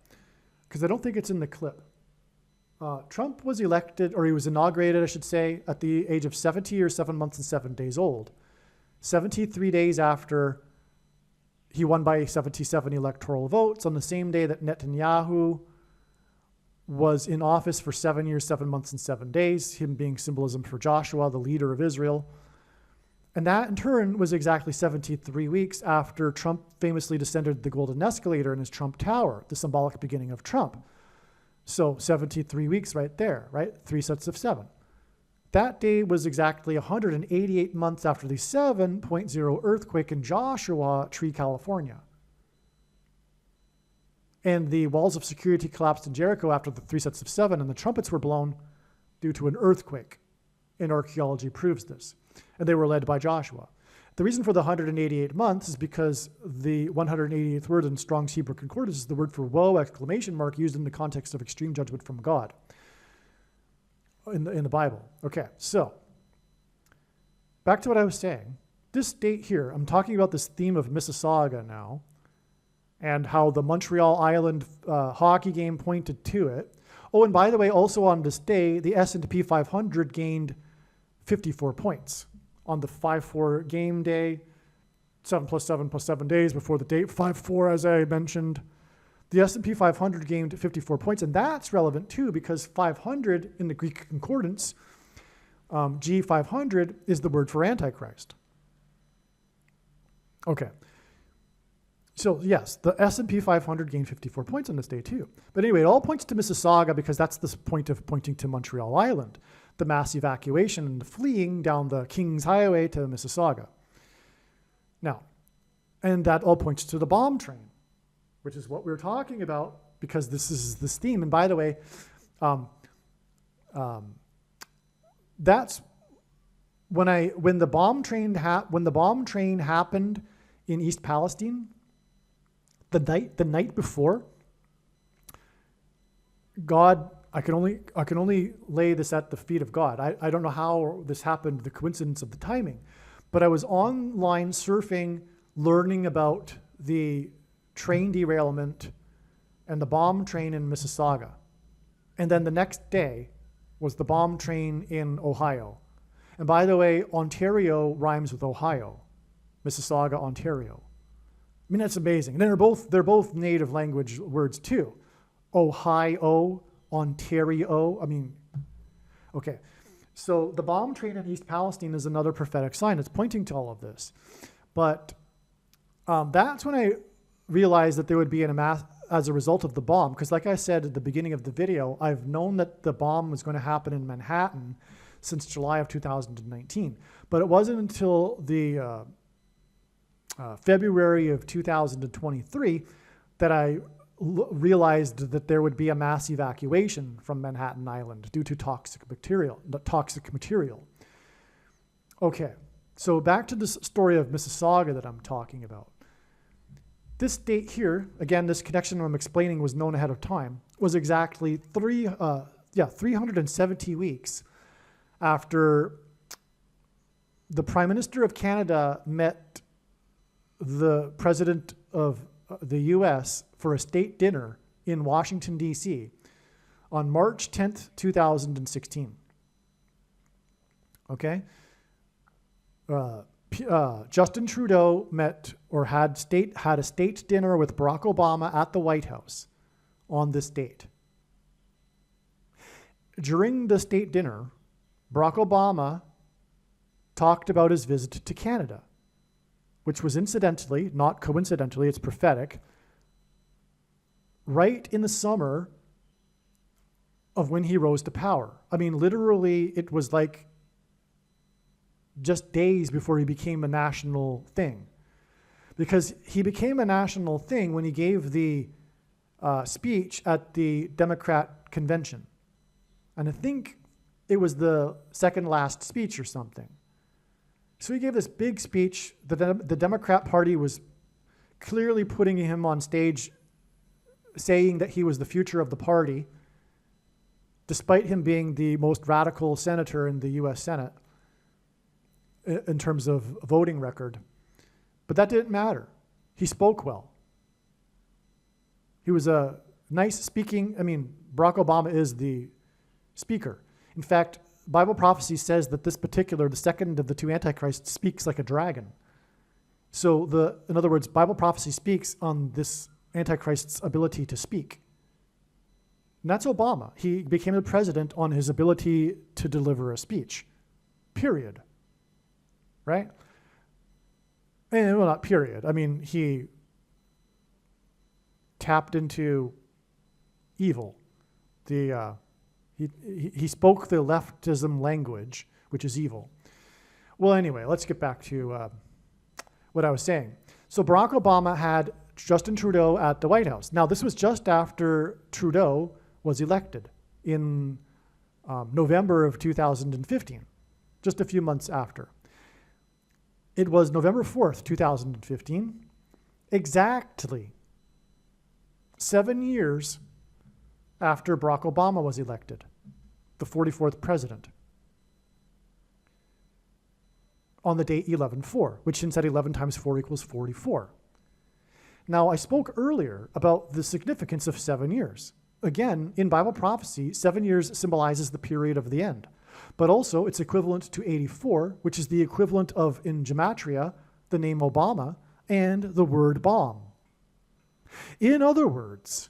because I don't think it's in the clip. Trump was elected, or he was inaugurated, I should say, at the age of 70 years, 7 months, and 7 days old. 73 days after he won by 77 electoral votes, on the same day that Netanyahu was in office for 7 years, 7 months, and 7 days, him being symbolism for Joshua, the leader of Israel. And that, in turn, was exactly 73 weeks after Trump famously descended the golden escalator in his Trump Tower, the symbolic beginning of Trump. So 73 weeks right there, right? 3 sets of 7. That day was exactly 188 months after the 7.0 earthquake in Joshua Tree, California. And the walls of security collapsed in Jericho after the 3 sets of 7, and the trumpets were blown due to an earthquake. And archaeology proves this. And they were led by Joshua. The reason for the 188 months is because the 188th word in Strong's Hebrew Concordance is the word for woe, exclamation mark, used in the context of extreme judgment from God in the Bible. Okay, so back to what I was saying. This date here, I'm talking about this theme of Mississauga now, and how the Montreal Island hockey game pointed to it. Oh, and by the way, also on this day, the S&P 500 gained 54 points. On the 5-4 game day, 7 plus 7 plus 7 days before the date, 5-4 as I mentioned. The S&P 500 gained 54 points, and that's relevant too because 500 in the Greek concordance, G500 is the word for Antichrist. Okay. So yes, the S&P 500 gained 54 points on this day too. But anyway, it all points to Mississauga because that's the point of pointing to Montreal Island, the mass evacuation and the fleeing down the King's Highway to Mississauga. Now, and that all points to the bomb train, which is what we're talking about because this is this theme. And by the way, that's when the bomb train happened in East Palestine, the night before, God, I can only lay this at the feet of God. I don't know how this happened, the coincidence of the timing, but I was online surfing, learning about the train derailment and the bomb train in Mississauga. And then the next day was the bomb train in Ohio. And by the way, Ontario rhymes with Ohio. Mississauga, Ontario. I mean, that's amazing. And they're both native language words too. Ohio, Ontario. I mean, okay. So the bomb train in East Palestine is another prophetic sign. It's pointing to all of this. But that's when I realized that there would be as a result of the bomb. Because like I said at the beginning of the video, I've known that the bomb was going to happen in Manhattan since July of 2019. But it wasn't until the February of 2023 that I realized that there would be a mass evacuation from Manhattan Island due to toxic material. Okay, so back to this story of Mississauga that I'm talking about. This date here, again, this connection I'm explaining was known ahead of time, was exactly 370 weeks after the Prime Minister of Canada met the President of the US for a state dinner in Washington, D.C. on March 10th, 2016. Okay? Justin Trudeau met or had a state dinner with Barack Obama at the White House on this date. During the state dinner, Barack Obama talked about his visit to Canada. which was incidentally, not coincidentally, it's prophetic, right in the summer of when he rose to power. I mean, literally, it was like just days before he became a national thing. Because he became a national thing when he gave the speech at the Democrat convention. And I think it was the second last speech or something. So he gave this big speech. The Democrat Party was clearly putting him on stage, saying that he was the future of the party, despite him being the most radical senator in the US Senate in terms of voting record. But that didn't matter. He spoke well. He was a nice speaking, Barack Obama is the speaker. In fact, Bible prophecy says that this particular, the second of the two antichrists, speaks like a dragon. So in other words, Bible prophecy speaks on this antichrist's ability to speak. And that's Obama. He became the president on his ability to deliver a speech. Period. Right? And, well, not period. He tapped into evil. He spoke the leftism language, which is evil. Well, anyway, let's get back to what I was saying. So Barack Obama had Justin Trudeau at the White House. Now, this was just after Trudeau was elected in November of 2015, just a few months after. It was November 4th, 2015, exactly 7 years after Barack Obama was elected, the 44th president, on the date 11/4, which hints at 11 times 4 equals 44. Now, I spoke earlier about the significance of 7 years. Again, in Bible prophecy, 7 years symbolizes the period of the end. But also, it's equivalent to 84, which is the equivalent of, in gematria, the name Obama and the word bomb. In other words,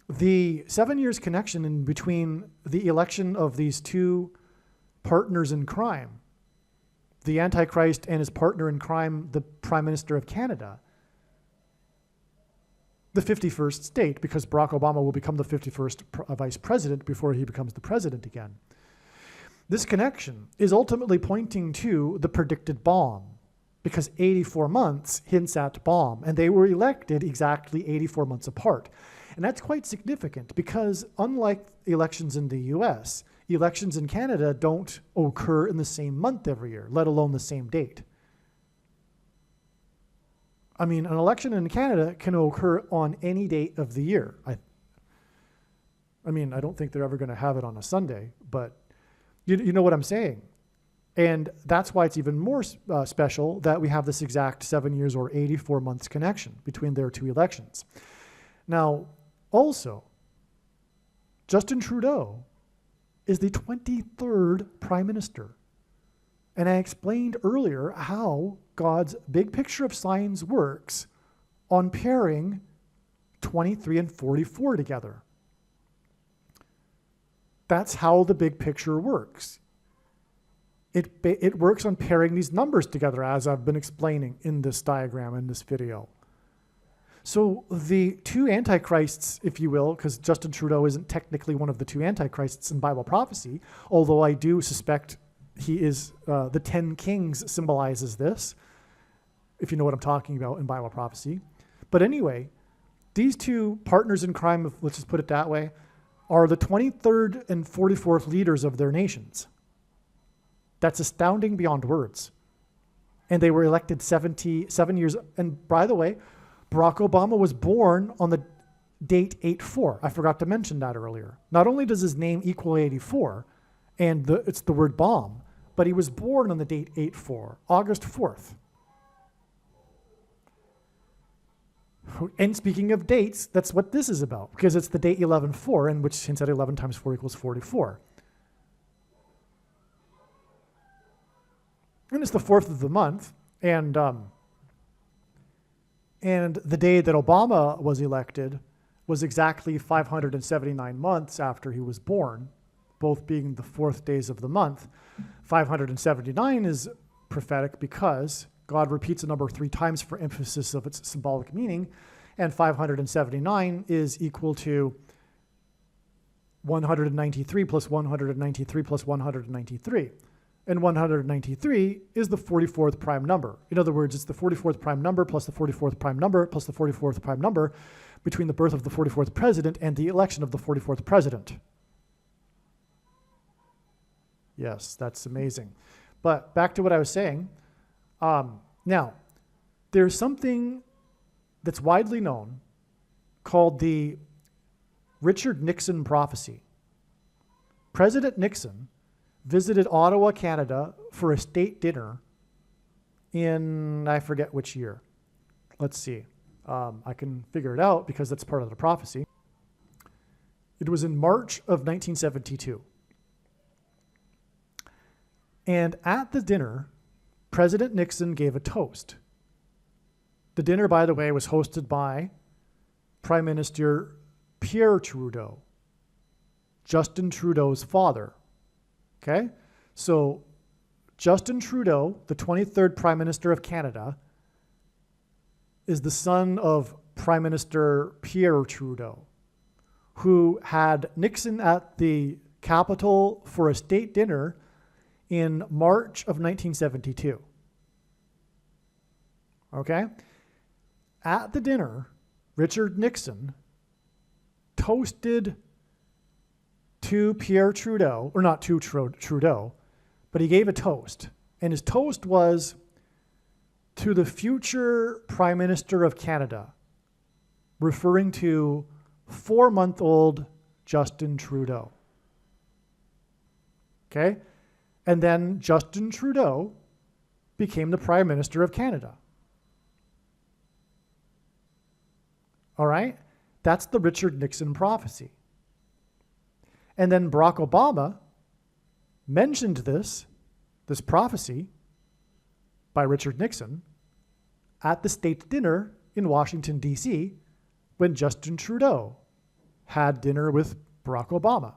the 7 years connection in between the election of these two partners in crime, the Antichrist and his partner in crime, the Prime Minister of Canada, the 51st state, because Barack Obama will become the 51st vice president before he becomes the president again. This connection is ultimately pointing to the predicted bomb, because 84 months hints at bomb, and they were elected exactly 84 months apart. And that's quite significant because unlike elections in the US, elections in Canada don't occur in the same month every year, let alone the same date. An election in Canada can occur on any date of the year. I don't think they're ever going to have it on a Sunday, but you know what I'm saying. And that's why it's even more special that we have this exact 7 years or 84 months connection between their two elections. Now, also, Justin Trudeau is the 23rd Prime Minister. And I explained earlier how God's big picture of signs works on pairing 23 and 44 together. That's how the big picture works. It works on pairing these numbers together, as I've been explaining in this diagram, in this video. So the two antichrists, if you will, because Justin Trudeau isn't technically one of the two antichrists in Bible prophecy, although I do suspect he is, the 10 kings symbolizes this, if you know what I'm talking about in Bible prophecy. But anyway, these two partners in crime, let's just put it that way, are the 23rd and 44th leaders of their nations. That's astounding beyond words. And they were elected 77 years. And by the way, Barack Obama was born on the date 8/4. I forgot to mention that earlier. Not only does his name equal 84, and it's the word bomb, but he was born on the date 8/4, August 4th. And speaking of dates, that's what this is about, because it's the date 11/4, and which hints at 11 times 4 equals 44. And it's the 4th of the month, and the day that Obama was elected was exactly 579 months after he was born, both being the 4th days of the month. 579 is prophetic because God repeats a number 3 times for emphasis of its symbolic meaning, and 579 is equal to 193 plus 193 plus 193. And 193 is the 44th prime number. In other words, it's the 44th prime number plus the 44th prime number plus the 44th prime number between the birth of the 44th president and the election of the 44th president. Yes, that's amazing. But back to what I was saying. Now, there's something that's widely known called the Richard Nixon prophecy. President Nixon visited Ottawa, Canada for a state dinner in, I forget which year. Let's see. I can figure it out because that's part of the prophecy. It was in March of 1972. And at the dinner, President Nixon gave a toast. The dinner, by the way, was hosted by Prime Minister Pierre Trudeau, Justin Trudeau's father. Okay? So Justin Trudeau, the 23rd Prime Minister of Canada, is the son of Prime Minister Pierre Trudeau, who had Nixon at the Capitol for a state dinner in March of 1972. Okay? At the dinner, Richard Nixon toasted to Pierre Trudeau, or not to Trudeau, but he gave a toast. And his toast was to the future Prime Minister of Canada, referring to 4-month-old Justin Trudeau. Okay? And then Justin Trudeau became the Prime Minister of Canada. All right? That's the Richard Nixon prophecy. And then Barack Obama mentioned this prophecy by Richard Nixon at the state dinner in Washington, D.C., when Justin Trudeau had dinner with Barack Obama.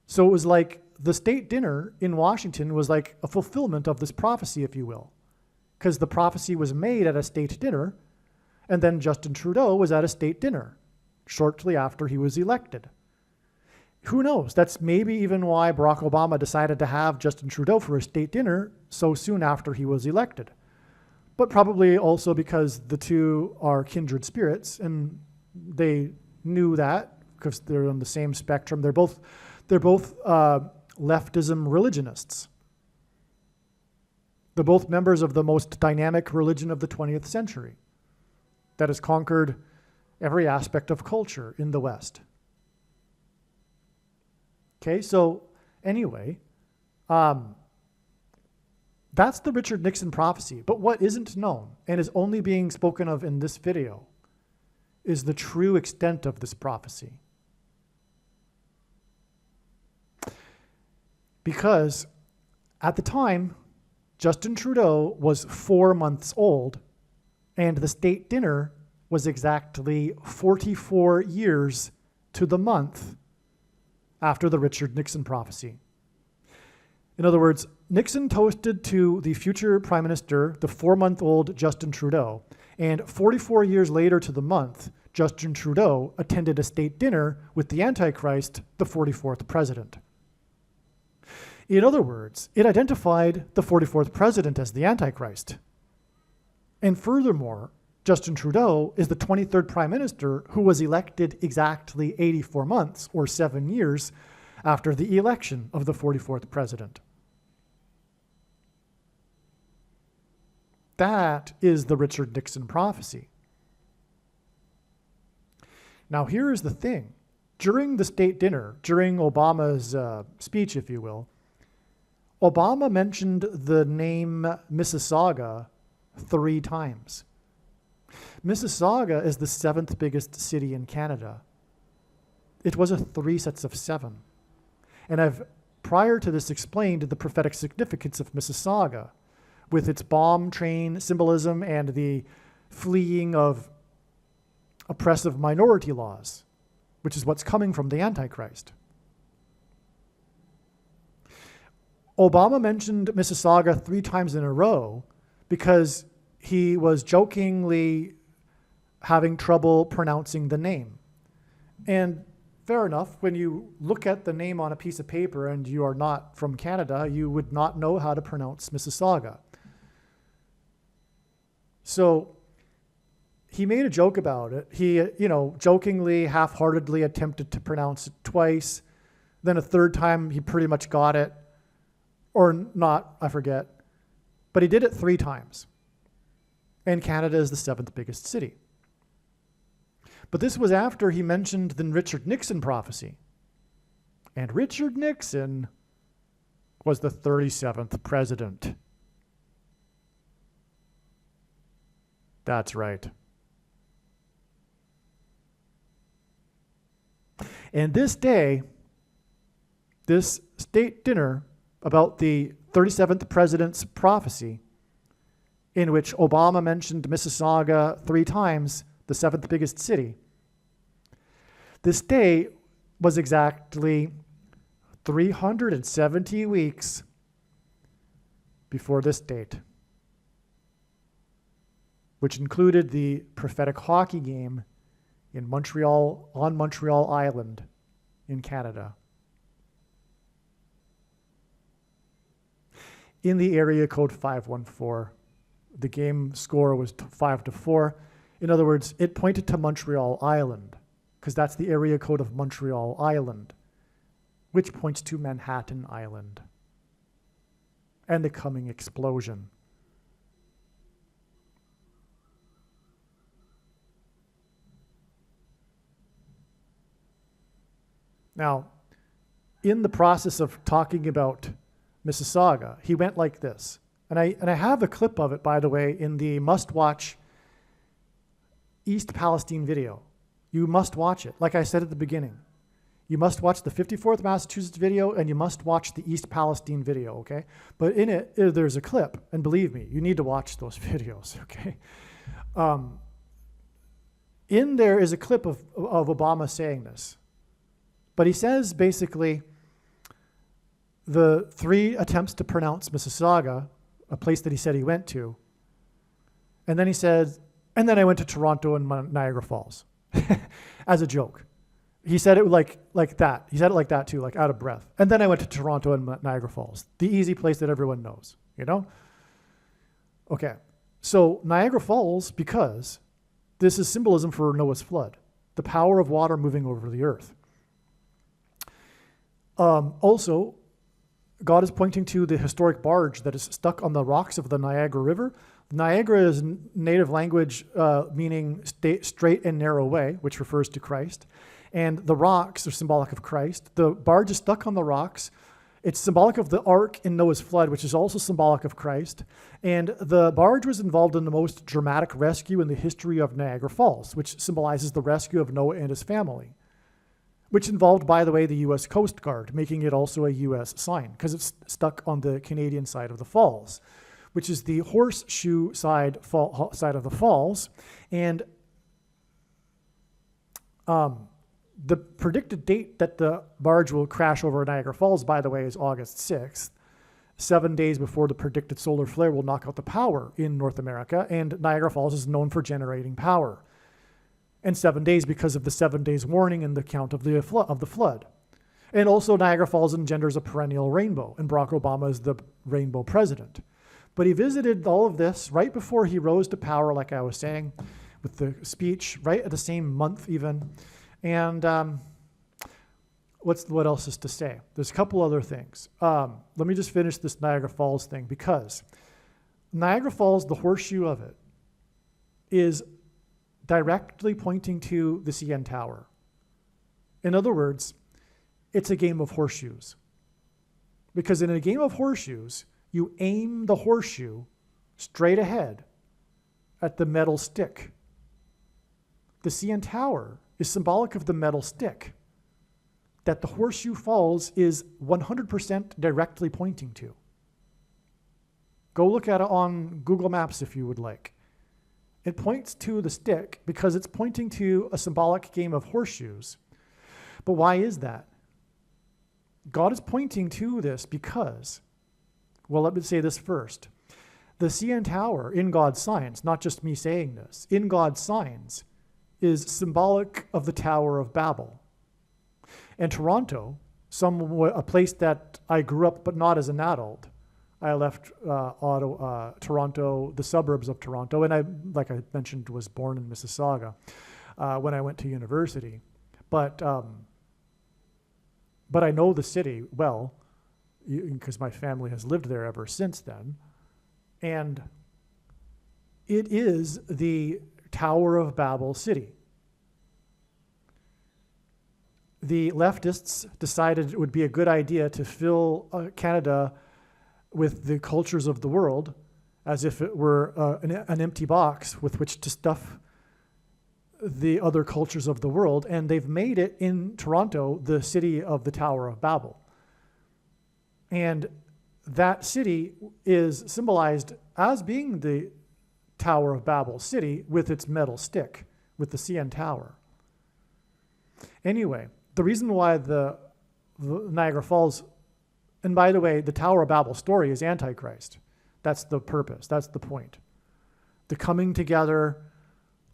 So it was like the state dinner in Washington was like a fulfillment of this prophecy, if you will, because the prophecy was made at a state dinner, and then Justin Trudeau was at a state dinner shortly after he was elected. Who knows? That's maybe even why Barack Obama decided to have Justin Trudeau for a state dinner so soon after he was elected. But probably also because the two are kindred spirits, and they knew that because they're on the same spectrum. They're both leftism religionists. They're both members of the most dynamic religion of the 20th century that has conquered every aspect of culture in the West. Okay, so anyway, that's the Richard Nixon prophecy. But what isn't known and is only being spoken of in this video is the true extent of this prophecy. Because at the time, Justin Trudeau was 4 months old, and the state dinner was exactly 44 years to the month after the Richard Nixon prophecy. In other words, Nixon toasted to the future prime minister, the 4-month-old Justin Trudeau, and 44 years later to the month, Justin Trudeau attended a state dinner with the Antichrist, the 44th president. In other words, it identified the 44th president as the Antichrist. And furthermore, Justin Trudeau is the 23rd prime minister who was elected exactly 84 months or 7 years after the election of the 44th president. That is the Richard Nixon prophecy. Now, here is the thing. During the state dinner, during Obama's speech, if you will, Obama mentioned the name Mississauga 3 times. Mississauga is the 7th biggest city in Canada. It was a 3 sets of 7. And I've, prior to this, explained the prophetic significance of Mississauga with its bomb train symbolism and the fleeing of oppressive minority laws, which is what's coming from the Antichrist. Obama mentioned Mississauga 3 times in a row because he was jokingly having trouble pronouncing the name. And fair enough, when you look at the name on a piece of paper and you are not from Canada, you would not know how to pronounce Mississauga. So he made a joke about it. He, jokingly, half-heartedly attempted to pronounce it twice. Then a third time, he pretty much got it. Or not, I forget. But he did it 3 times. And Canada is the 7th biggest city. But this was after he mentioned the Richard Nixon prophecy. And Richard Nixon was the 37th president. That's right. And this day, this state dinner about the 37th president's prophecy, in which Obama mentioned Mississauga 3 times, the 7th biggest city. This day was exactly 370 weeks before this date, which included the prophetic hockey game in Montreal, on Montreal Island in Canada. In the area code 514, the game score was 5-4. In other words, it pointed to Montreal Island, because that's the area code of Montreal Island, which points to Manhattan Island and the coming explosion. Now, in the process of talking about Mississauga, he went like this. And I have a clip of it, by the way, in the must-watch East Palestine video. You must watch it. Like I said at the beginning, you must watch the 54th Massachusetts video and you must watch the East Palestine video, okay? But in it, there's a clip, and believe me, you need to watch those videos, okay? In there is a clip of Obama saying this. But he says basically the 3 attempts to pronounce Mississauga, a place that he said he went to, and then he said, and then I went to Toronto and Niagara Falls, as a joke. He said it like that. He said it like that too, like out of breath. And then I went to Toronto and Niagara Falls, the easy place that everyone knows, Okay, so Niagara Falls, because this is symbolism for Noah's flood, the power of water moving over the earth. Also, God is pointing to the historic barge that is stuck on the rocks of the Niagara River. Niagara is native language meaning straight and narrow way, which refers to Christ. And the rocks are symbolic of Christ. The barge is stuck on the rocks. It's symbolic of the ark in Noah's flood, which is also symbolic of Christ. And the barge was involved in the most dramatic rescue in the history of Niagara Falls, which symbolizes the rescue of Noah and his family, which involved, by the way, the U.S. Coast Guard, making it also a U.S. sign, because it's stuck on the Canadian side of the falls, which is the horseshoe side of the falls. And the predicted date that the barge will crash over Niagara Falls, by the way, is August 6th, 7 days before the predicted solar flare will knock out the power in North America, and Niagara Falls is known for generating power. And 7 days because of the 7 days warning and the count of the flood. And also Niagara Falls engenders a perennial rainbow, and Barack Obama is the rainbow president. But he visited all of this right before he rose to power, like I was saying, with the speech, right at the same month even. And what else is to say? There's a couple other things. Let me just finish this Niagara Falls thing, because Niagara Falls, the horseshoe of it, is directly pointing to the CN Tower. In other words, it's a game of horseshoes. Because in a game of horseshoes, you aim the horseshoe straight ahead at the metal stick. The CN Tower is symbolic of the metal stick that the horseshoe falls is 100% directly pointing to. Go look at it on Google Maps if you would like. It points to the stick because it's pointing to a symbolic game of horseshoes. But why is that? God is pointing to this because Well, let me say this first. The CN Tower in God's signs, not just me saying this, in God's signs is symbolic of the Tower of Babel. And Toronto, a place that I grew up but not as an adult. I left Toronto, the suburbs of Toronto, and I, like I mentioned, was born in Mississauga when I went to university. But I know the city well because my family has lived there ever since then. And it is the Tower of Babel city. The leftists decided it would be a good idea to fill Canada with the cultures of the world as if it were an empty box with which to stuff the other cultures of the world. And they've made it in Toronto the city of the Tower of Babel. And that city is symbolized as being the Tower of Babel city with its metal stick, with the CN Tower. Anyway, the reason why the Niagara Falls, and by the way, the Tower of Babel story is Antichrist. That's the purpose, that's the point. The coming together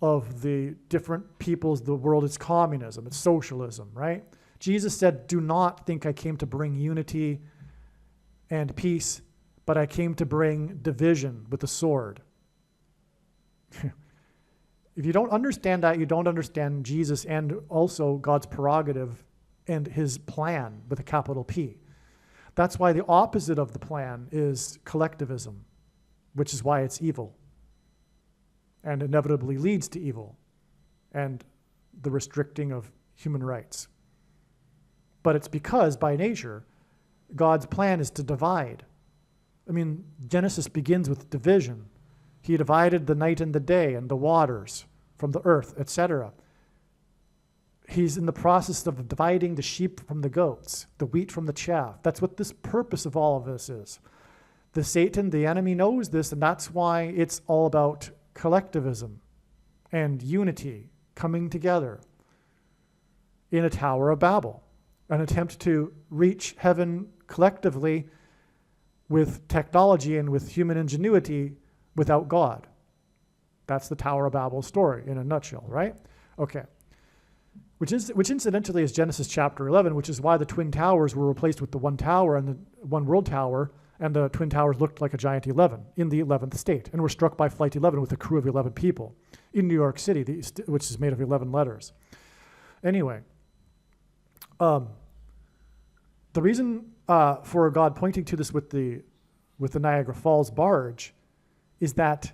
of the different peoples, the world is communism, it's socialism, right? Jesus said, do not think I came to bring unity and peace, but I came to bring division with the sword. If you don't understand that, you don't understand Jesus and also God's prerogative and his plan with a capital P. That's why the opposite of the plan is collectivism, which is why it's evil and inevitably leads to evil and the restricting of human rights. But it's because by nature, God's plan is to divide. I mean, Genesis begins with division. He divided the night and the day and the waters from the earth, etc. He's in the process of dividing the sheep from the goats, the wheat from the chaff. That's what this purpose of all of this is. The Satan, the enemy, knows this, and that's why it's all about collectivism and unity coming together in a Tower of Babel, an attempt to reach heaven collectively with technology and with human ingenuity without God. That's the Tower of Babel story in a nutshell, right? Okay. Which incidentally is Genesis chapter 11, which is why the Twin Towers were replaced with the one tower and the one world tower, and the Twin Towers looked like a giant 11 in the 11th state, and were struck by Flight 11 with a crew of 11 people in New York City, which is made of 11 letters. Anyway, the reason for God pointing to this with the Niagara Falls barge is that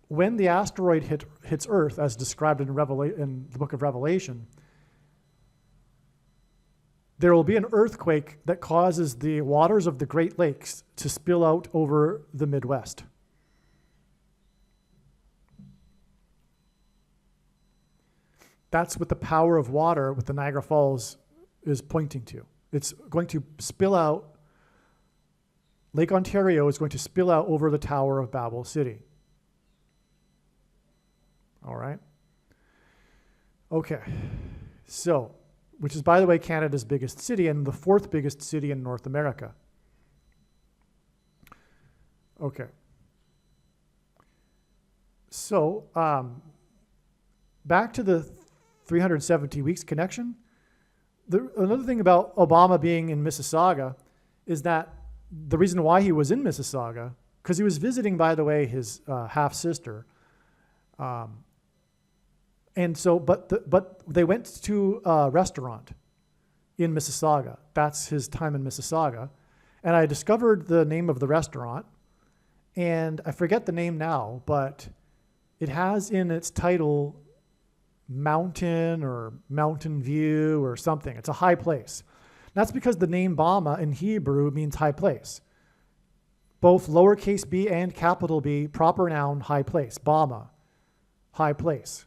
when the asteroid hits Earth, as described in the book of Revelation, there will be an earthquake that causes the waters of the Great Lakes to spill out over the Midwest. That's what the power of water with the Niagara Falls is pointing to. It's going to spill out. Lake Ontario is going to spill out over the Tower of Babel City. All right. Okay. So, which is, by the way, Canada's biggest city and the fourth biggest city in North America. Okay. So, back to the 370 weeks connection. Another thing about Obama being in Mississauga is that the reason why he was in Mississauga, because he was visiting, by the way, his half-sister. And so, but they went to a restaurant in Mississauga. That's his time in Mississauga. And I discovered the name of the restaurant, and I forget the name now, but it has in its title Mountain or Mountain View or something. It's a high place. That's because the name Bama in Hebrew means high place. Both lowercase b and capital B, proper noun, high place. Bama, high place.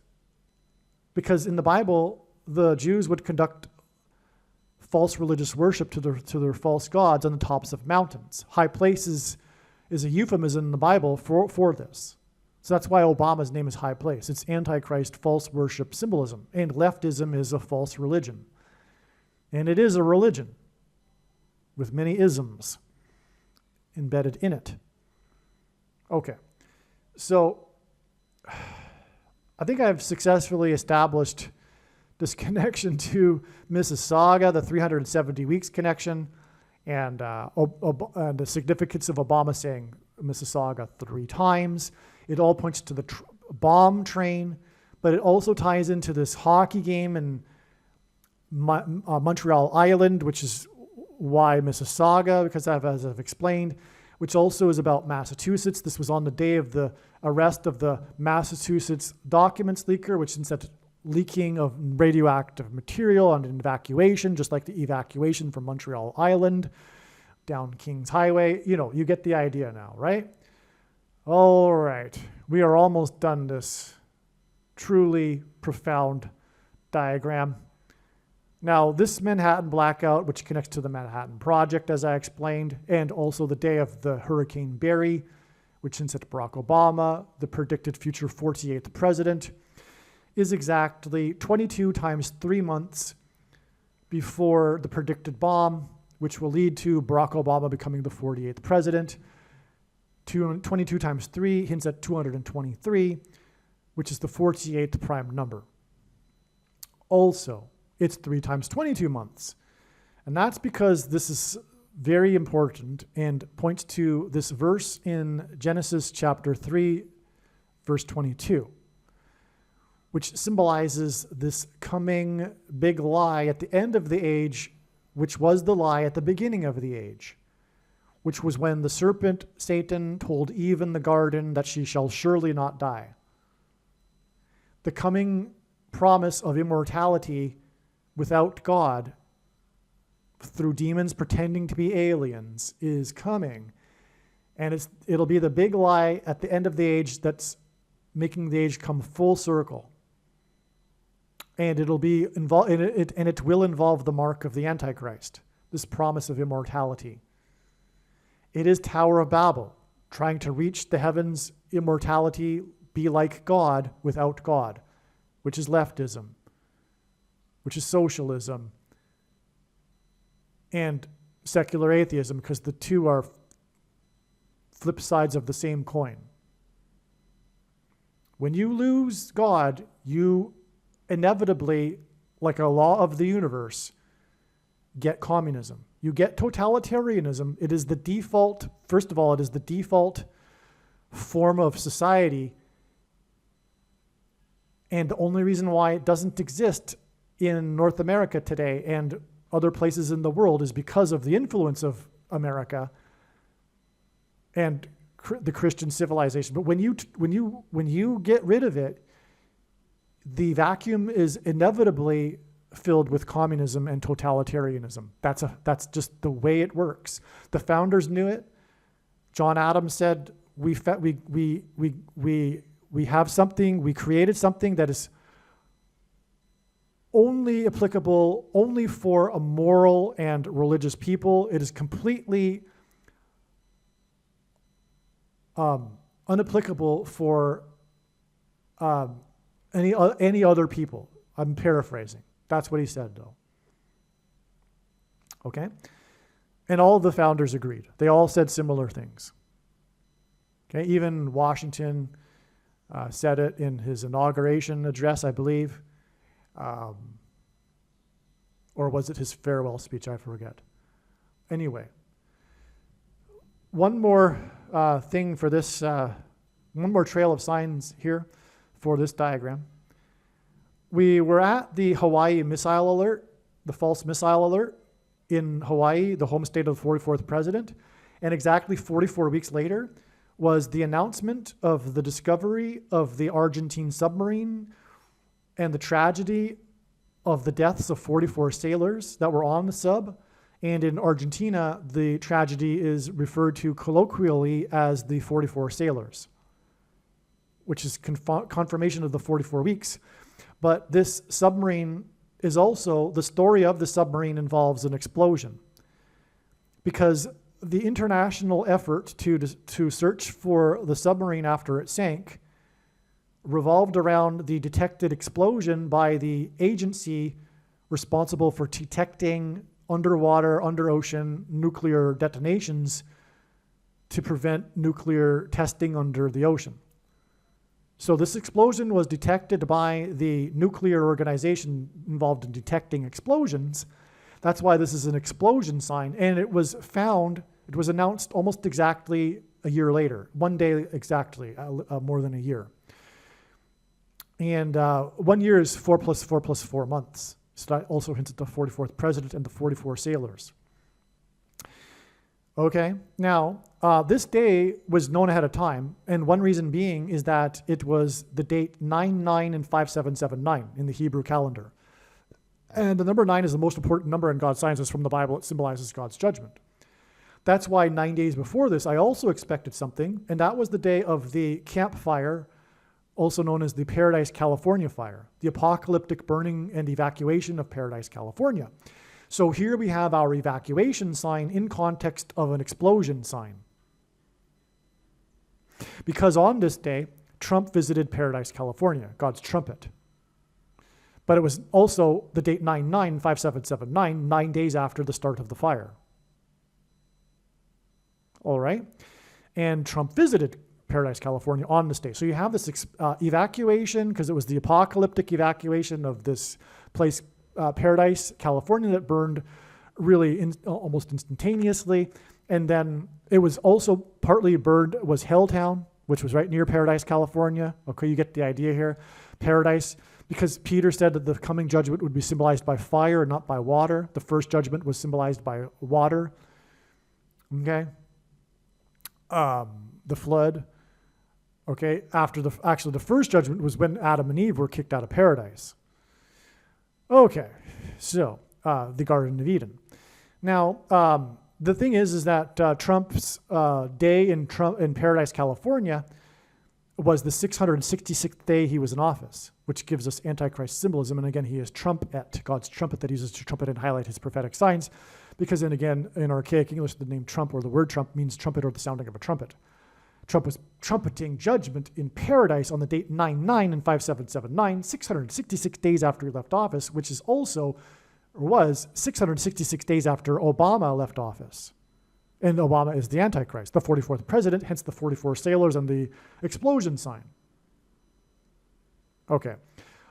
Because in the Bible, the Jews would conduct false religious worship to their false gods on the tops of mountains. High places is a euphemism in the Bible for this. So that's why Obama's name is High Place. It's Antichrist false worship symbolism. And leftism is a false religion. And it is a religion with many isms. embedded in it. Okay, so I think I've successfully established this connection to Mississauga, the 370 weeks connection, and the significance of Obama saying Mississauga 3 times. It all points to the bomb train, but it also ties into this hockey game in Montreal Island, which is why Mississauga, because as I've explained, which also is about Massachusetts. This was on the day of the arrest of the Massachusetts documents leaker, which instead leaking of radioactive material on an evacuation, just like the evacuation from Montreal Island down Kings Highway. You know, you get the idea now, right? All right, we are almost done this truly profound diagram. Now, this Manhattan blackout, which connects to the Manhattan Project, as I explained, and also the day of the Hurricane Barry, which hints at Barack Obama, the predicted future 48th president, is exactly 22 times 3 months before the predicted bomb, which will lead to Barack Obama becoming the 48th president. 22 times 3 hints at 223, which is the 48th prime number. Also, it's 3 times 22 months. And that's because this is very important and points to this verse in Genesis chapter 3, verse 22, which symbolizes this coming big lie at the end of the age, which was the lie at the beginning of the age, which was when the serpent, Satan, told Eve in the garden that she shall surely not die. The coming promise of immortality without God, through demons pretending to be aliens, is coming. And it'll be the big lie at the end of the age that's making the age come full circle. And it'll be involved, and it will involve the mark of the Antichrist, this promise of immortality. It is Tower of Babel, trying to reach the heavens, immortality, be like God without God, which is leftism, which is socialism, and secular atheism, because the two are flip sides of the same coin. When you lose God, you inevitably, like a law of the universe, get communism. You get totalitarianism. It is the default, first of all, it is the default form of society, and the only reason why it doesn't exist in North America today and other places in the world is because of the influence of America and the Christian civilization. But when you get rid of it, the vacuum is inevitably filled with communism and totalitarianism. That's just the way it works. The founders knew it. John Adams said, we have something, we created something that is only applicable only for a moral and religious people. It is completely unapplicable for any other people. I'm paraphrasing. That's what he said, though. Okay? And all of the founders agreed. They all said similar things. Okay? Even Washington said it in his inauguration address, I believe. Or was it his farewell speech? I forget. Anyway, one more thing for this, one more trail of signs here for this diagram. We were at the Hawaii missile alert, the false missile alert in Hawaii, the home state of the 44th president, and exactly 44 weeks later was the announcement of the discovery of the Argentine submarine and the tragedy of the deaths of 44 sailors that were on the sub. And in Argentina, the tragedy is referred to colloquially as the 44 sailors, which is confirmation of the 44 weeks. But this submarine is also, the story of the submarine involves an explosion, because the international effort to search for the submarine after it sank revolved around the detected explosion by the agency responsible for detecting underwater, under ocean nuclear detonations to prevent nuclear testing under the ocean. So this explosion was detected by the nuclear organization involved in detecting explosions. That's why this is an explosion sign. And it was announced almost exactly a year later, one day exactly, more than a year. And 1 year is 4 plus 4 plus 4 months. So that also hints at the 44th president and the 44 sailors. Okay, now this day was known ahead of time, and one reason being is that it was the date 99 and 5779 in the Hebrew calendar. And the number 9 is the most important number in God's sciences from the Bible. It symbolizes God's judgment. That's why 9 days before this, I also expected something, and that was the day of the campfire, also known as the Paradise, California fire, the apocalyptic burning and evacuation of Paradise, California. So here we have our evacuation sign in context of an explosion sign. Because on this day, Trump visited Paradise, California, God's trumpet. But it was also the date 995779, 9 days after the start of the fire. All right? And Trump visited Paradise, California on this day. So you have this evacuation, because it was the apocalyptic evacuation of this place, Paradise, California, that burned really almost instantaneously. And then it was also partly burned was Helltown, which was right near Paradise, California. Okay, you get the idea here. Paradise, because Peter said that the coming judgment would be symbolized by fire and not by water. The first judgment was symbolized by water. Okay. The flood. Okay, actually the first judgment was when Adam and Eve were kicked out of paradise. Okay, so the Garden of Eden. Now, the thing is that Trump's day in Paradise, California, was the 666th day he was in office, which gives us Antichrist symbolism. And again, he is trumpet, God's trumpet that he uses to trumpet and highlight his prophetic signs. Because then again, in archaic English, the name Trump or the word Trump means trumpet or the sounding of a trumpet. Trump was trumpeting judgment in paradise on the date 99 and 5779, 666 days after he left office, which is also, or was, 666 days after Obama left office. And Obama is the Antichrist, the 44th president, hence the 44 sailors and the explosion sign. Okay.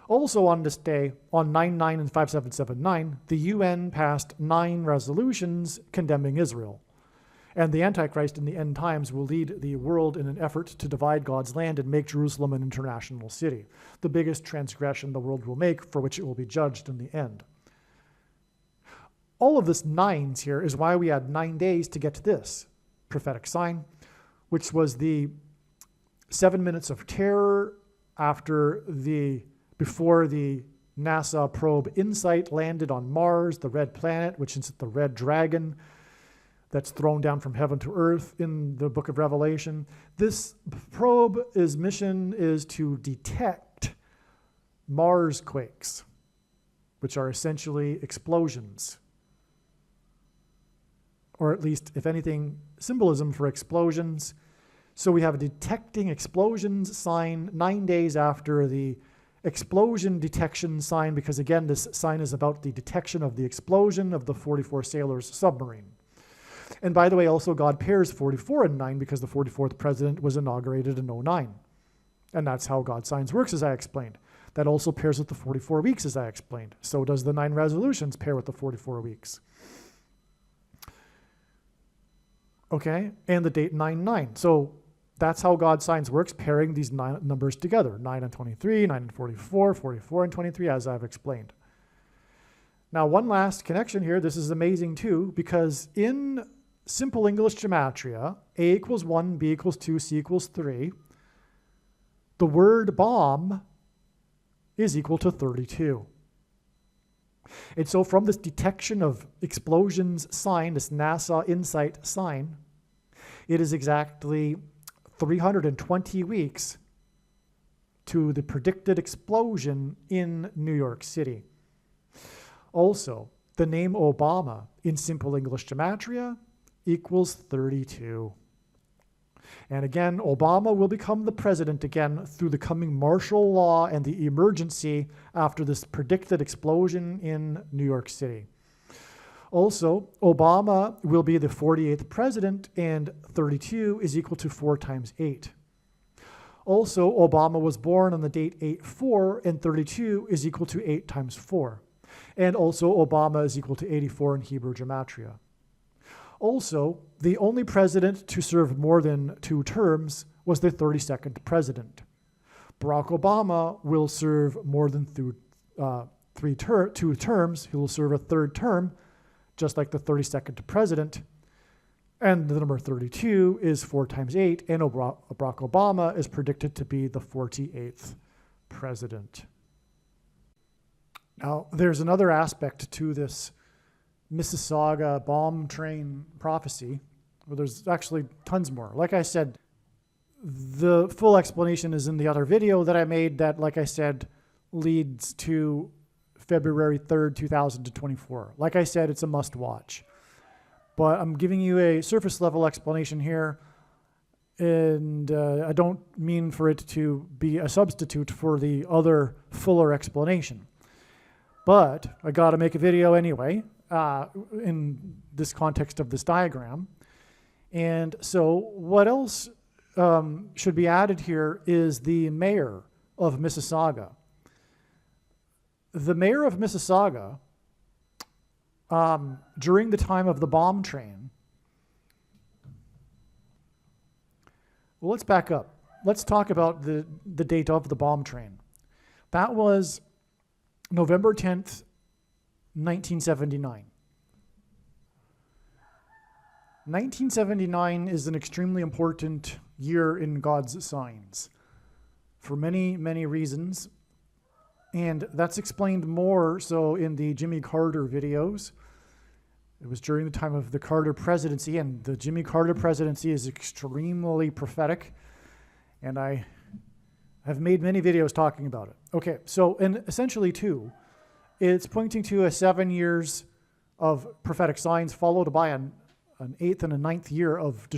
Also on this day, on 99 and 5779, the UN passed 9 resolutions condemning Israel. And the Antichrist in the end times will lead the world in an effort to divide God's land and make Jerusalem an international city, the biggest transgression the world will make, for which it will be judged in the end. All of this 9s here is why we had 9 days to get to this prophetic sign, which was the 7 minutes of terror before the NASA probe InSight landed on Mars, the red planet, which is the red dragon that's thrown down from heaven to earth in the book of Revelation. This probe's mission is to detect Mars quakes, which are essentially explosions. Or at least, if anything, symbolism for explosions. So we have a detecting explosions sign 9 days after the explosion detection sign, because again, this sign is about the detection of the explosion of the 44 sailors submarine. And by the way, also God pairs 44 and 9 because the 44th president was inaugurated in 09. And that's how God's signs works, as I explained. That also pairs with the 44 weeks, as I explained. So does the 9 resolutions pair with the 44 weeks. Okay, and the date 9-9. So that's how God's signs works, pairing these 9 numbers together. 9 and 23, 9 and 44, 44 and 23, as I've explained. Now, one last connection here. This is amazing too, because in simple English gematria, A equals 1, B equals 2, C equals 3, the word bomb is equal to 32. And so from this detection of explosions sign, this NASA InSight sign, it is exactly 320 weeks to the predicted explosion in New York City. Also, the name Obama in simple English gematria equals 32. And again, Obama will become the president again through the coming martial law and the emergency after this predicted explosion in New York City. Also, Obama will be the 48th president, and 32 is equal to 4 times 8. Also, Obama was born on the date 8/4, and 32 is equal to 8 times 4. And also, Obama is equal to 84 in Hebrew gematria. Also, the only president to serve more than 2 terms was the 32nd president. Barack Obama will serve more than 2 terms. He will serve a 3rd term, just like the 32nd president. And the number 32 is 4 times 8, and Barack Obama is predicted to be the 48th president. Now, there's another aspect to this Mississauga bomb train prophecy. Well, there's actually tons more. Like I said, the full explanation is in the other video that I made that, like I said, leads to February 3rd, 2024. Like I said, it's a must-watch. But I'm giving you a surface-level explanation here, and I don't mean for it to be a substitute for the other fuller explanation. But I got to make a video anyway in this context of this diagram. And so what else should be added here is the mayor of Mississauga. The mayor of Mississauga, during the time of the bomb train, well, let's back up. Let's talk about the date of the bomb train. That was November 10th, 1979. 1979 is an extremely important year in God's signs for many, many reasons. And that's explained more so in the Jimmy Carter videos. It was during the time of the Carter presidency, and the Jimmy Carter presidency is extremely prophetic. And I have made many videos talking about it. Okay, so, and essentially too, it's pointing to 7 years of prophetic signs followed by an 8th and a 9th year of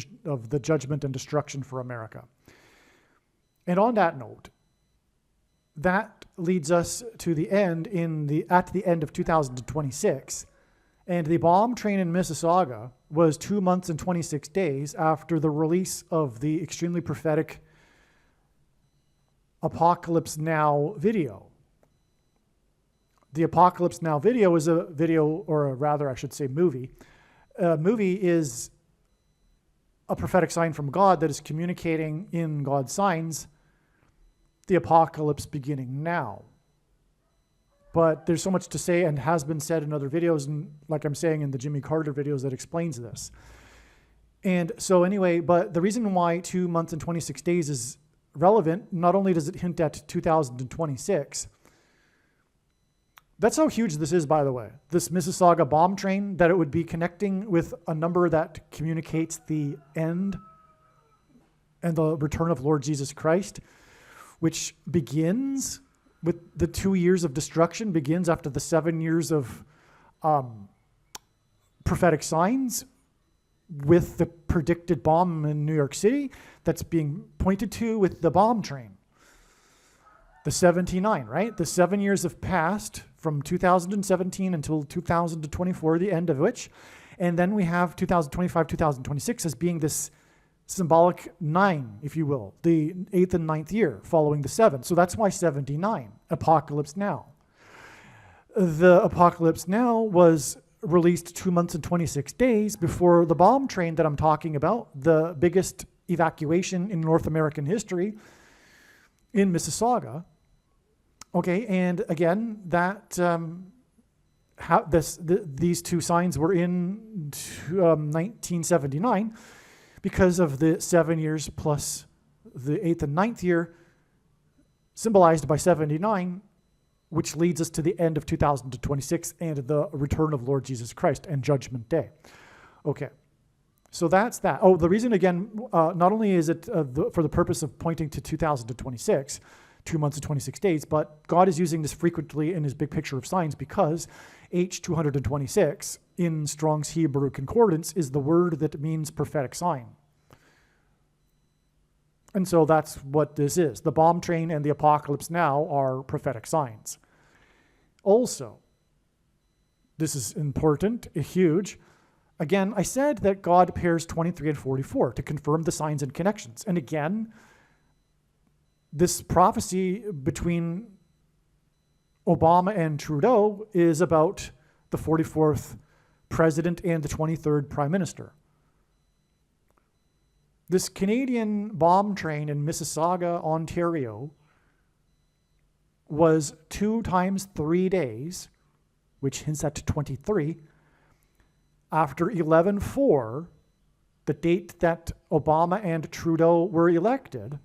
the judgment and destruction for America. And on that note, that leads us to the end at the end of 2026. And the bomb train in Mississauga was 2 months and 26 days after the release of the extremely prophetic Apocalypse Now video. The Apocalypse Now video is a video, or rather I should say movie. A movie is a prophetic sign from God that is communicating in God's signs the apocalypse beginning now. But there's so much to say and has been said in other videos, and like I'm saying in the Jimmy Carter videos, that explains this. And so anyway, but the reason why 2 months and 26 days is relevant, not only does it hint at 2026, that's how huge this is, by the way. This Mississauga bomb train, that it would be connecting with a number that communicates the end and the return of Lord Jesus Christ, which begins with the 2 years of destruction, begins after the 7 years of prophetic signs with the predicted bomb in New York City that's being pointed to with the bomb train. The 79, right? The 7 years have passed from 2017 until 2024, the end of which. And then we have 2025, 2026 as being this symbolic 9, if you will, the 8th and 9th year following the 7th. So that's why 79, Apocalypse Now. The Apocalypse Now was released 2 months and 26 days before the bomb train that I'm talking about, the biggest evacuation in North American history in Mississauga. Okay, and again, that these two signs were in 1979 because of the 7 years plus the 8th and 9th year, symbolized by 79, which leads us to the end of 2026 and the return of Lord Jesus Christ and Judgment Day. Okay, so that's that. Oh, the reason again, not only is it for the purpose of pointing to 2026, 2 months and 26 days, but God is using this frequently in his big picture of signs because H226 in Strong's Hebrew Concordance is the word that means prophetic sign. And so that's what this is. The bomb train and the Apocalypse Now are prophetic signs. Also, this is important, huge. Again, I said that God pairs 23 and 44 to confirm the signs and connections. And again, this prophecy between Obama and Trudeau is about the 44th president and the 23rd prime minister. This Canadian bomb train in Mississauga, Ontario, was 2 times 3 days, which hints at 23, after 11/4, the date that Obama and Trudeau were elected,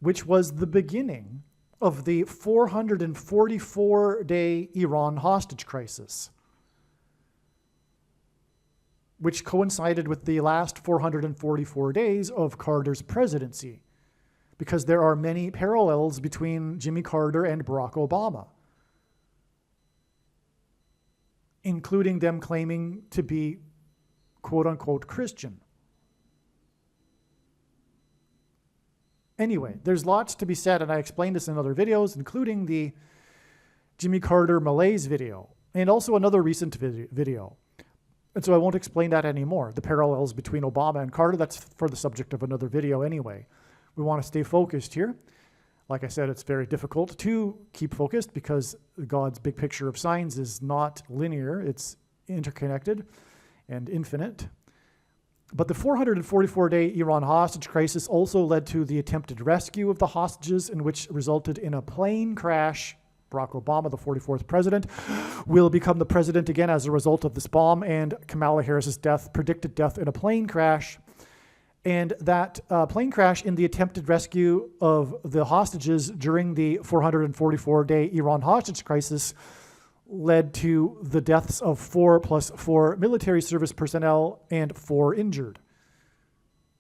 which was the beginning of the 444-day Iran hostage crisis, which coincided with the last 444 days of Carter's presidency, because there are many parallels between Jimmy Carter and Barack Obama, including them claiming to be quote-unquote Christian. Anyway, there's lots to be said, and I explained this in other videos, including the Jimmy Carter malaise video, and also another recent video. And so I won't explain that anymore. The parallels between Obama and Carter, that's for the subject of another video anyway. We want to stay focused here. Like I said, it's very difficult to keep focused because God's big picture of signs is not linear. It's interconnected and infinite. But the 444-day Iran hostage crisis also led to the attempted rescue of the hostages, in which resulted in a plane crash. Barack Obama, the 44th president, will become the president again as a result of this bomb, and Kamala Harris's death, predicted death in a plane crash. And that plane crash in the attempted rescue of the hostages during the 444-day Iran hostage crisis led to the deaths of 4 plus 4 military service personnel and 4 injured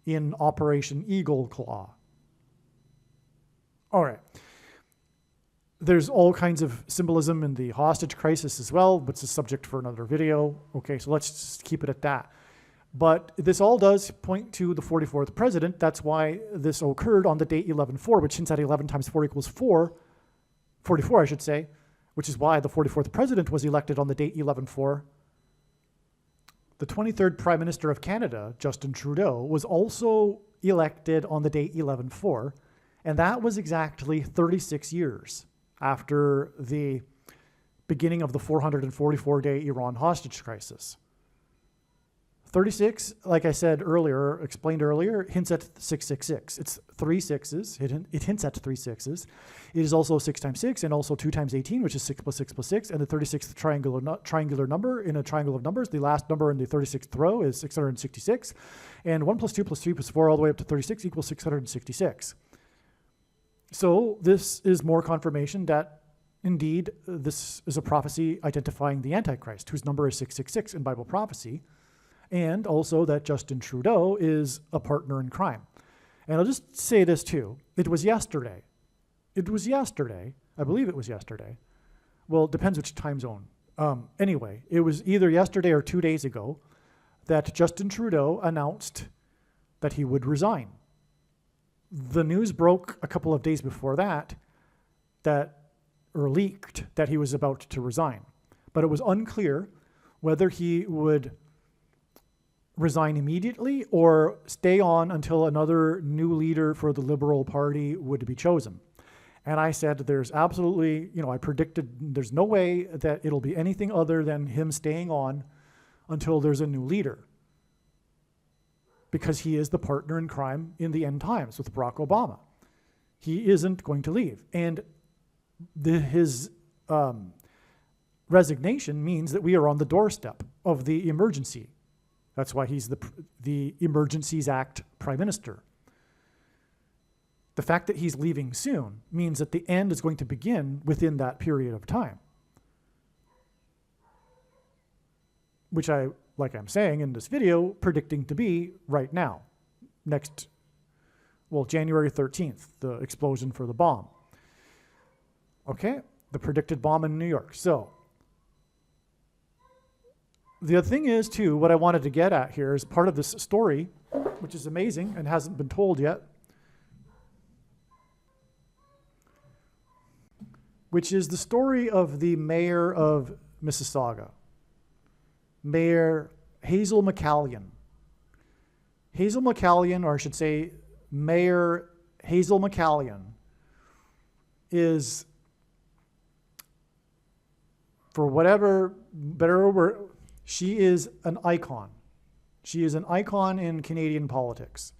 in Operation Eagle Claw. All right. There's all kinds of symbolism in the hostage crisis as well, but it's a subject for another video. Okay, so let's just keep it at that. But this all does point to the 44th president. That's why this occurred on the date 11/4, which hints at 11 times 4 equals 44, I should say, which is why the 44th president was elected on the date 11/4. The 23rd Prime Minister of Canada, Justin Trudeau, was also elected on the date 11/4, and that was exactly 36 years after the beginning of the 444-day Iran hostage crisis. 36, like I said earlier, explained earlier, hints at 666. It's 3 6s. It hints at 3 6s. It is also 6 times 6 and also 2 times 18, which is 6 plus 6 plus 6. And the 36th triangular number in a triangle of numbers, the last number in the 36th row is 666. And 1 plus 2 plus 3 plus 4 all the way up to 36 equals 666. So this is more confirmation that indeed this is a prophecy identifying the Antichrist, whose number is 666 in Bible prophecy. And also that Justin Trudeau is a partner in crime. And I'll just say this too. It was yesterday. I believe it was yesterday. Well, it depends which time zone. Anyway, it was either yesterday or 2 days ago that Justin Trudeau announced that he would resign. The news broke a couple of days before that, or leaked, that he was about to resign. But it was unclear whether he would resign immediately or stay on until another new leader for the Liberal Party would be chosen. And I said there's absolutely, I predicted there's no way that it'll be anything other than him staying on until there's a new leader, because he is the partner in crime in the end times with Barack Obama. He isn't going to leave. And his resignation means that we are on the doorstep of the emergency. That's why he's the Emergencies Act Prime Minister. The fact that he's leaving soon means that the end is going to begin within that period of time. Which like I'm saying in this video, predicting to be right now. January 13th, the explosion for the bomb. Okay, the predicted bomb in New York. So, the thing is, too, what I wanted to get at here is part of this story, which is amazing and hasn't been told yet. which is the story of the mayor of Mississauga, Mayor Hazel McCallion. Hazel McCallion, or I should say Mayor Hazel McCallion, is, for whatever better or worse, she is an icon. She is an icon in Canadian politics.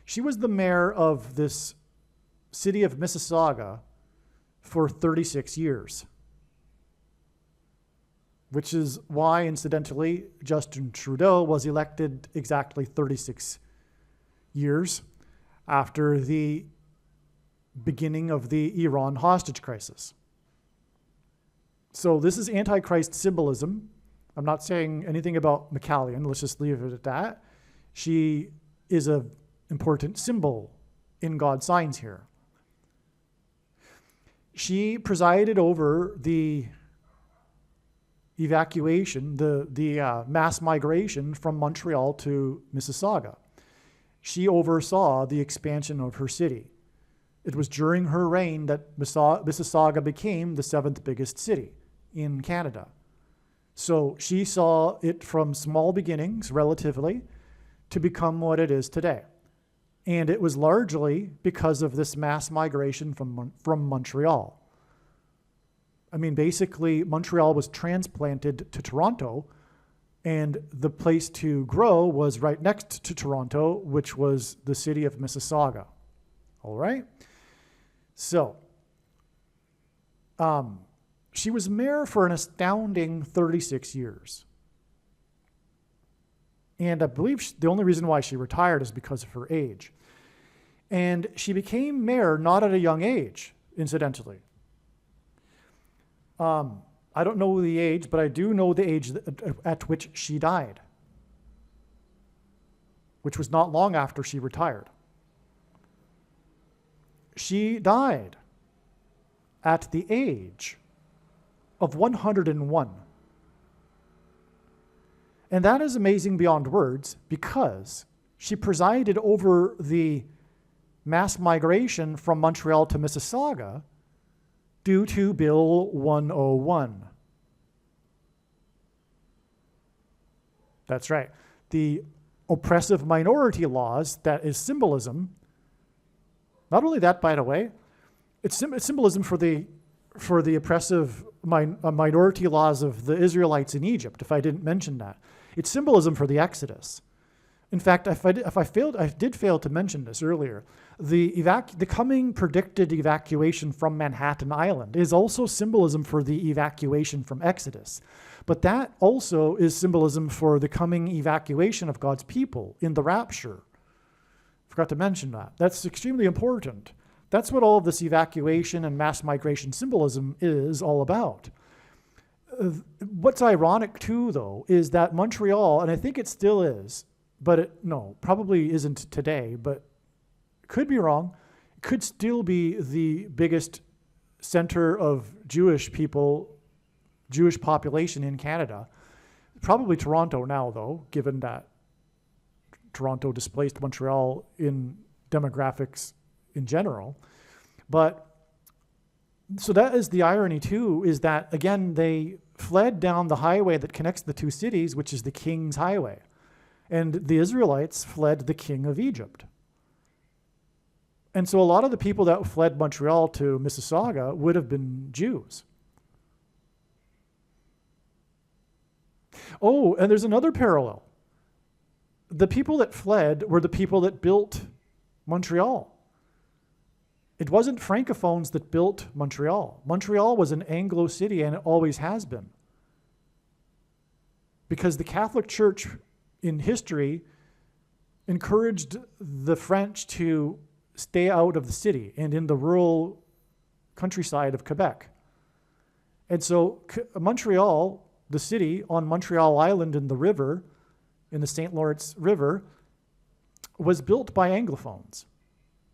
She was the mayor of this city of Mississauga for 36 years, which is why, incidentally, Justin Trudeau was elected exactly 36 years after the beginning of the Iran hostage crisis. So this is Antichrist symbolism. I'm not saying anything about McCallion. Let's just leave it at that. She is an important symbol in God's signs here. She presided over the evacuation, the mass migration from Montreal to Mississauga. She oversaw the expansion of her city. It was during her reign that Mississauga became the 7th biggest city in Canada. So she saw it from small beginnings, relatively, to become what it is today. And it was largely because of this mass migration from Montreal. I mean, basically, Montreal was transplanted to Toronto, and the place to grow was right next to Toronto, which was the city of Mississauga. All right? So, she was mayor for an astounding 36 years. And I believe the only reason why she retired is because of her age. And she became mayor not at a young age, incidentally. I don't know the age, but I do know the age at which she died, which was not long after she retired. She died at the age of 101. And that is amazing beyond words, because she presided over the mass migration from Montreal to Mississauga due to Bill 101. That's right. The oppressive minority laws, that is symbolism. Not only that, by the way, it's symbolism for the oppressive minority laws of the Israelites in Egypt, if I didn't mention that. It's symbolism for the Exodus. In fact, I did fail to mention this earlier. The coming predicted evacuation from Manhattan Island is also symbolism for the evacuation from Exodus. But that also is symbolism for the coming evacuation of God's people in the rapture. Forgot to mention that. That's extremely important. That's what all of this evacuation and mass migration symbolism is all about. What's ironic too, though, is that Montreal, and I think it still is, but probably isn't today, but could be wrong, could still be the biggest center of Jewish people, Jewish population in Canada. Probably Toronto now, though, given that Toronto displaced Montreal in demographics in general. But so that is the irony too, is that, again, they fled down the highway that connects the two cities, which is the King's Highway. And the Israelites fled the king of Egypt. And so a lot of the people that fled Montreal to Mississauga would have been Jews. Oh, and there's another parallel. The people that fled were the people that built Montreal. It wasn't Francophones that built Montreal. Montreal was an Anglo city, and it always has been. Because the Catholic Church in history encouraged the French to stay out of the city and in the rural countryside of Quebec. And so Montreal, the city on Montreal Island in the river, in the St. Lawrence River, was built by Anglophones.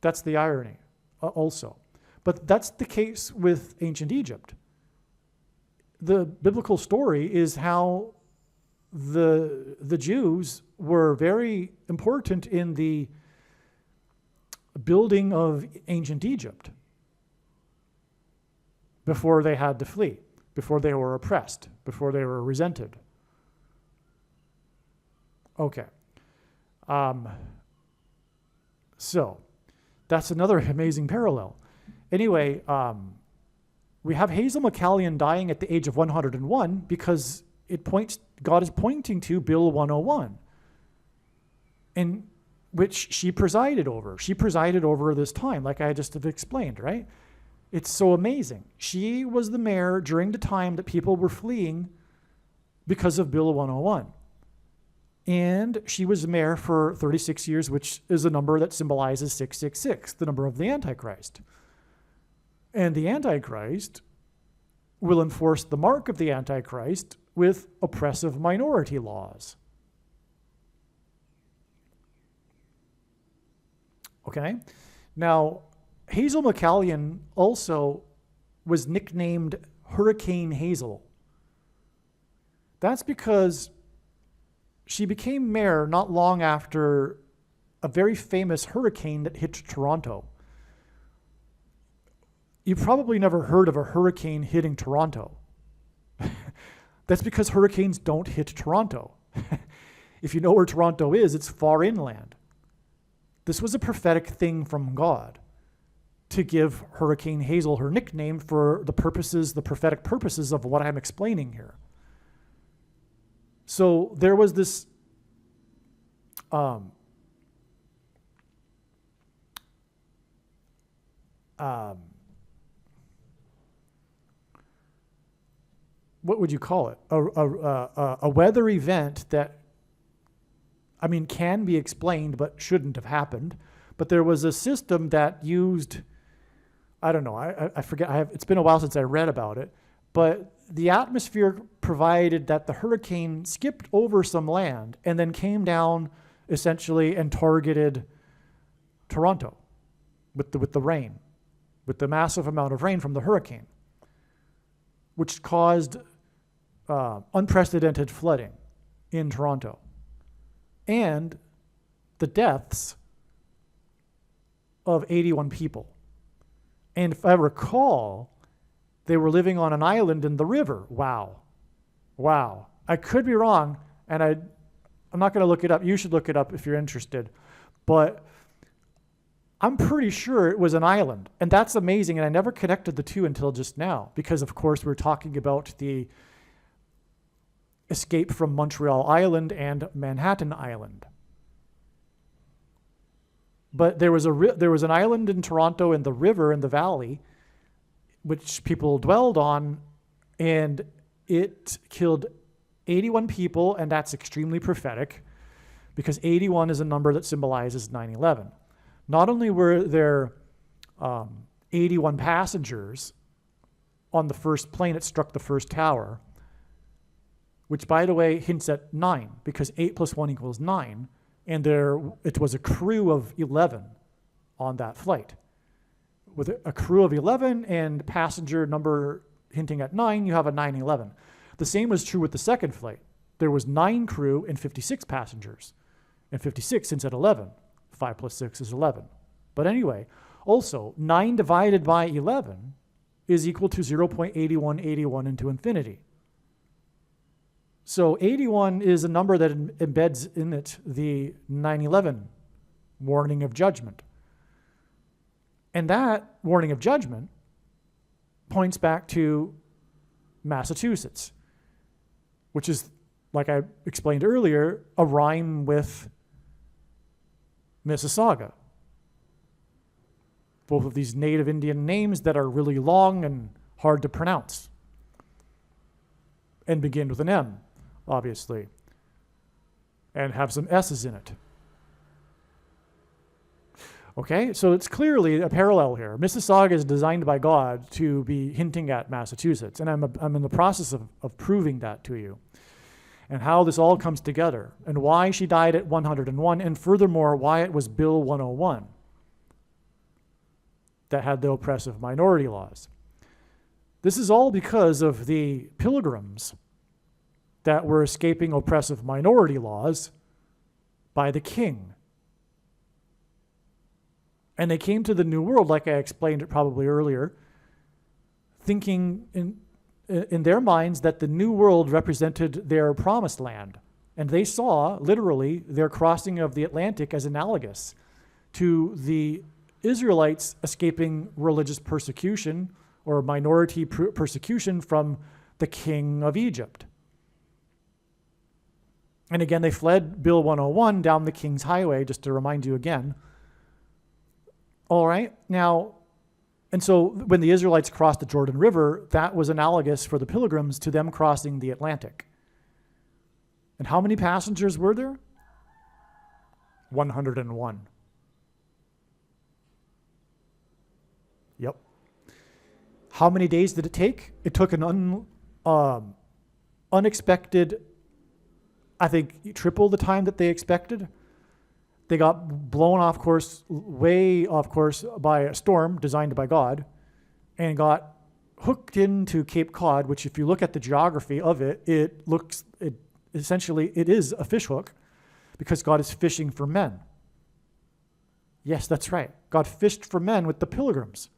That's the irony also. But that's the case with ancient Egypt. The biblical story is how the Jews were very important in the building of ancient Egypt. before they had to flee, before they were oppressed, before they were resented. Okay. So that's another amazing parallel. Anyway, we have Hazel McCallion dying at the age of 101 because God is pointing to Bill 101, in which she presided over. She presided over this time, like I just have explained, right? It's so amazing. She was the mayor during the time that people were fleeing because of Bill 101. And she was mayor for 36 years, which is a number that symbolizes 666, the number of the Antichrist. And the Antichrist will enforce the mark of the Antichrist with oppressive minority laws. Okay? Now, Hazel McCallion also was nicknamed Hurricane Hazel. That's because she became mayor not long after a very famous hurricane that hit Toronto. You've probably never heard of a hurricane hitting Toronto. That's because hurricanes don't hit Toronto. If you know where Toronto is, it's far inland. This was a prophetic thing from God to give Hurricane Hazel her nickname for the prophetic purposes of what I'm explaining here. So there was this what would you call it? A weather event that, I mean, can be explained but shouldn't have happened. But there was a system that used, I don't know, I forget, it's been a while since I read about it, but the atmosphere provided that the hurricane skipped over some land and then came down essentially and targeted Toronto with the rain, with the massive amount of rain from the hurricane, which caused unprecedented flooding in Toronto. And the deaths of 81 people. And if I recall, they were living on an island in the river. Wow. I could be wrong, and I'm not going to look it up. You should look it up if you're interested. But I'm pretty sure it was an island. And that's amazing, and I never connected the two until just now, because, of course, we're talking about the escape from Montreal Island and Manhattan Island. But there was an island in Toronto and the river in the valley, which people dwelled on, and it killed 81 people, and that's extremely prophetic because 81 is a number that symbolizes 9/11. Not only were there 81 passengers on the first plane that struck the first tower, which, by the way, hints at 9, because 8 plus 1 equals 9, and it was a crew of 11 on that flight. With a crew of 11 and passenger number hinting at 9, you have a 9/11. The same was true with the second flight. There was 9 crew and 56 passengers, and 56 hints at 11. 5 plus 6 is 11. But anyway, also, 9 divided by 11 is equal to 0.8181 into infinity. So 81 is a number that embeds in it the 9/11 warning of judgment. And that warning of judgment points back to Massachusetts, which is, like I explained earlier, a rhyme with Mississauga. Both of these native Indian names that are really long and hard to pronounce and begin with an M, obviously, and have some S's in it. Okay, so it's clearly a parallel here. Mississauga is designed by God to be hinting at Massachusetts, and I'm in the process of proving that to you, and how this all comes together, and why she died at 101, and furthermore, why it was Bill 101 that had the oppressive minority laws. This is all because of the pilgrims that were escaping oppressive minority laws by the king. And they came to the New World, like I explained it probably earlier, thinking in their minds that the new world represented their promised land. And they saw, literally, their crossing of the Atlantic as analogous to the Israelites escaping religious persecution or minority persecution from the king of Egypt. And again, they fled Bill 101 down the King's Highway, just to remind you again. All right, now, and so when the Israelites crossed the Jordan River, that was analogous for the pilgrims to them crossing the Atlantic. And how many passengers were there? 101. Yep. How many days did it take? It took an unexpected, I think, triple the time that they expected. They got blown off course, way off course by a storm designed by God, and got hooked into Cape Cod, which if you look at the geography of it, it essentially is a fish hook because God is fishing for men. Yes, that's right. God fished for men with the pilgrims.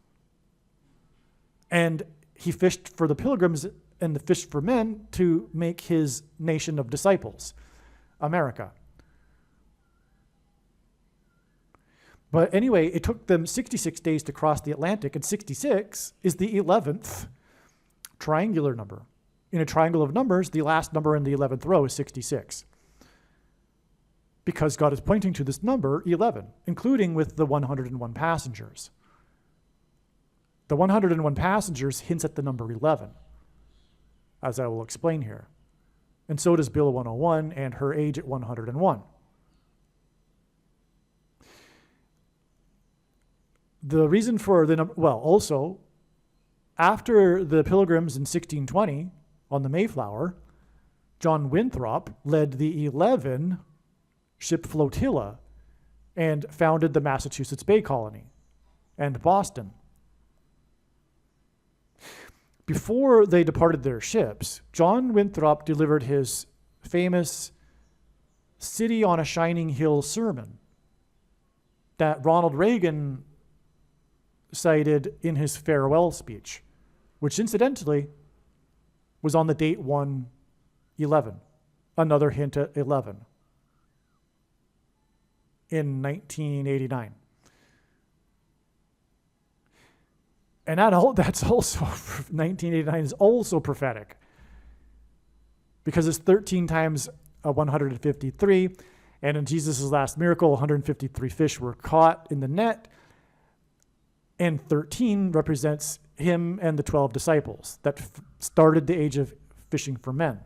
And he fished for the pilgrims and the fished for men to make his nation of disciples, America. But anyway, it took them 66 days to cross the Atlantic, and 66 is the 11th triangular number. In a triangle of numbers, the last number in the 11th row is 66. Because God is pointing to this number, 11, including with the 101 passengers. The 101 passengers hints at the number 11, as I will explain here. And so does Bill 101 and her age at 101. The reason for the number, well, also, after the pilgrims in 1620 on the Mayflower, John Winthrop led the 11 ship flotilla and founded the Massachusetts Bay Colony and Boston. Before they departed their ships, John Winthrop delivered his famous City on a Shining Hill sermon that Ronald Reagan cited in his farewell speech, which incidentally was on the date 1/11, another hint at 11, in 1989. And that's also, 1989 is also prophetic because it's 13 times 153, and in Jesus' last miracle, 153 fish were caught in the net, and 13 represents him and the 12 disciples that started the age of fishing for men.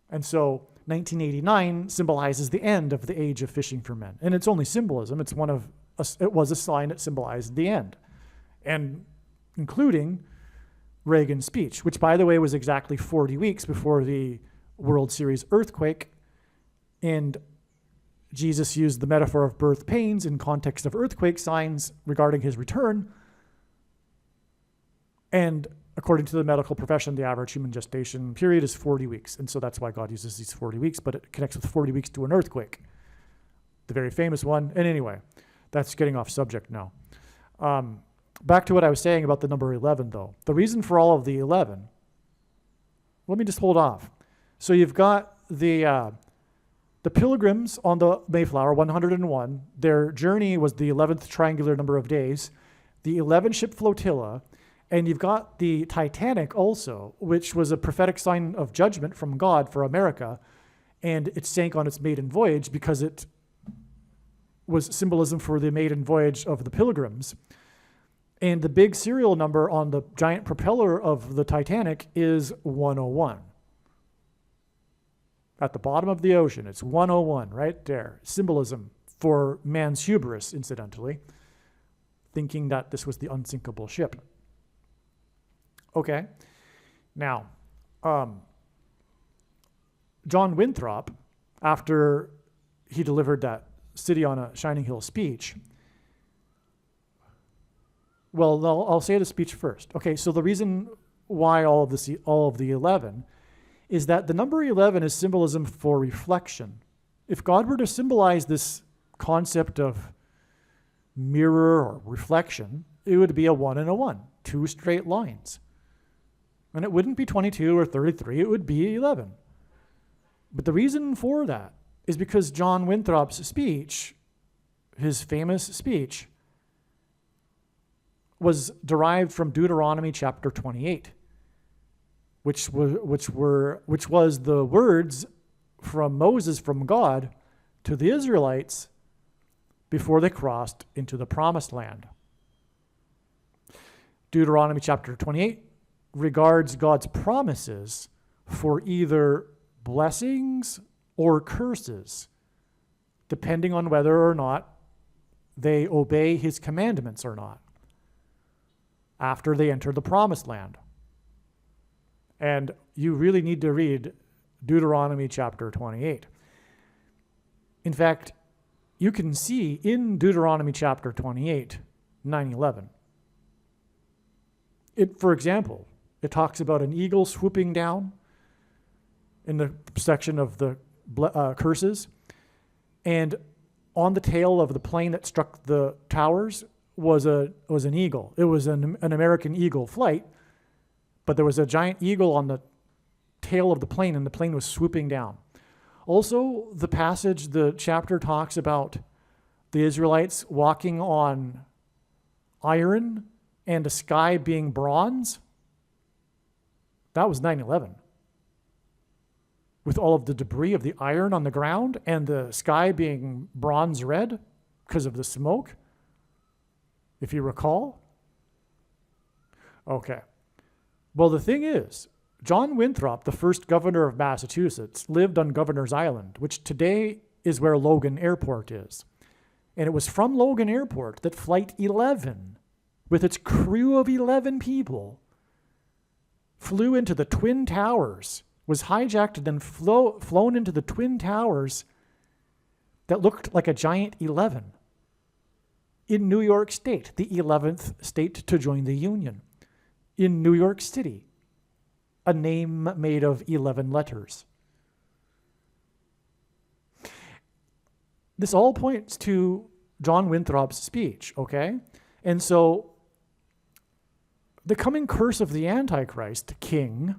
And so 1989 symbolizes the end of the age of fishing for men. And it's only symbolism. It was a sign that symbolized the end, and including Reagan's speech, which, by the way, was exactly 40 weeks before the World Series earthquake. And Jesus used the metaphor of birth pains in context of earthquake signs regarding his return. And according to the medical profession, the average human gestation period is 40 weeks. And so that's why God uses these 40 weeks, but it connects with 40 weeks to an earthquake, the very famous one. And anyway, that's getting off subject now. Back to what I was saying about the number 11, though. The reason for all of the 11, let me just hold off. So you've got the pilgrims on the Mayflower, 101. Their journey was the 11th triangular number of days, the 11-ship flotilla, and you've got the Titanic also, which was a prophetic sign of judgment from God for America, and it sank on its maiden voyage because it was symbolism for the maiden voyage of the pilgrims. And the big serial number on the giant propeller of the Titanic is 101. At the bottom of the ocean, it's 101 right there. Symbolism for man's hubris, incidentally, thinking that this was the unsinkable ship. Okay, now, John Winthrop, after he delivered that City on a Shining Hill speech, well, I'll say the speech first. Okay, so the reason why all of the 11 is that the number 11 is symbolism for reflection. If God were to symbolize this concept of mirror or reflection, it would be a 1 and a 1, two straight lines. And it wouldn't be 22 or 33, it would be 11. But the reason for that is because John Winthrop's speech, his famous speech, was derived from Deuteronomy chapter 28, which was the words from Moses from God to the Israelites before they crossed into the promised land. Deuteronomy chapter 28 regards God's promises for either blessings or curses, depending on whether or not they obey his commandments or not, after they enter the promised land. And you really need to read Deuteronomy chapter 28. In fact, you can see in Deuteronomy chapter 28, 9/11. For example, it talks about an eagle swooping down in the section of the curses, and on the tail of the plane that struck the towers was an eagle. It was an American Eagle flight, but there was a giant eagle on the tail of the plane, and the plane was swooping down. Also, the chapter talks about the Israelites walking on iron and the sky being bronze. That was 9/11. With all of the debris of the iron on the ground and the sky being bronze red because of the smoke, if you recall. Okay. Well, the thing is, John Winthrop, the first governor of Massachusetts, lived on Governor's Island, which today is where Logan Airport is. And it was from Logan Airport that Flight 11, with its crew of 11 people, flew into the Twin Towers, was hijacked and then flown into the Twin Towers that looked like a giant 11 in New York State, the 11th state to join the Union, in New York City, a name made of 11 letters. This all points to John Winthrop's speech, okay? And so the coming curse of the Antichrist king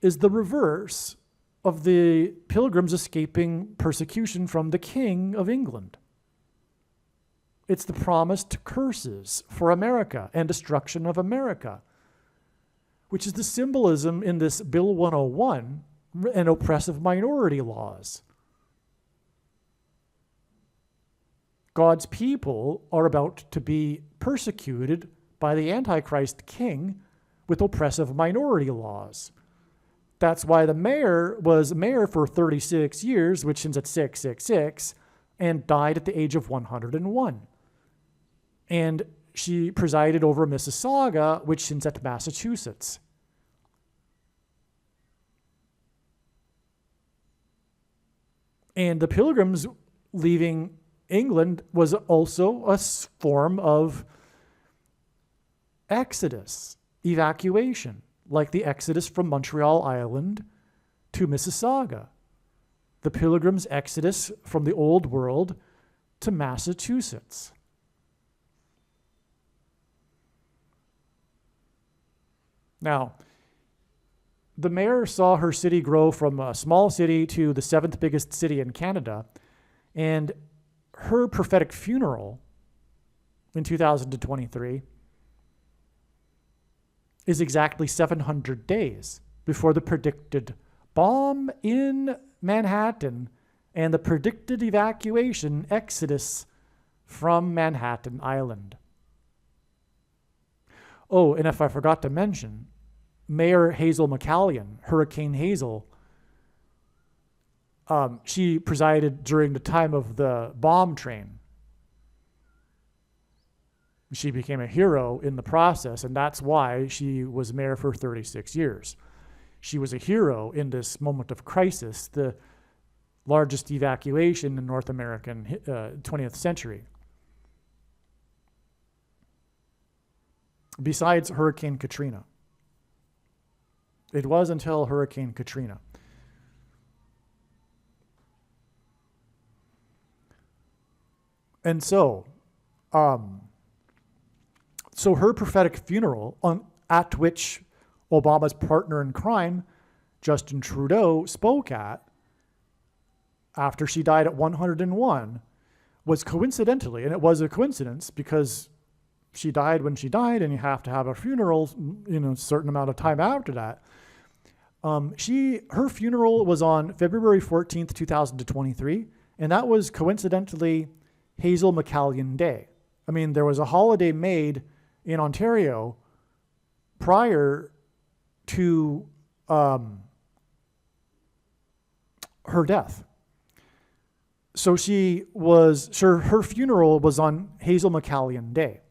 is the reverse of the pilgrims escaping persecution from the King of England. It's the promised curses for America and destruction of America, which is the symbolism in this Bill 101 and oppressive minority laws. God's people are about to be persecuted by the Antichrist king with oppressive minority laws. That's why the mayor was mayor for 36 years, which ends at 666, and died at the age of 101. And she presided over Mississauga, which ends at Massachusetts. And the Pilgrims leaving England was also a form of exodus, evacuation, like the exodus from Montreal Island to Mississauga. The Pilgrims' exodus from the old world to Massachusetts. Now, the mayor saw her city grow from a small city to the 7th biggest city in Canada, and her prophetic funeral in 2023 is exactly 700 days before the predicted bomb in Manhattan and the predicted evacuation exodus from Manhattan Island. Oh, and if I forgot to mention, Mayor Hazel McCallion, Hurricane Hazel, she presided during the time of the bomb train. She became a hero in the process, and that's why she was mayor for 36 years. She was a hero in this moment of crisis, the largest evacuation in North American 20th century. Besides Hurricane Katrina. It was until Hurricane Katrina. And so, So her prophetic funeral, at which Obama's partner in crime, Justin Trudeau, spoke at after she died at 101, was coincidentally, and it was a coincidence because she died when she died, and you have to have a funeral, a certain amount of time after that. Her funeral was on February 14th, 2023, and that was coincidentally Hazel McCallion Day. I mean, there was a holiday made in Ontario prior to her death. So her funeral was on Hazel McCallion Day.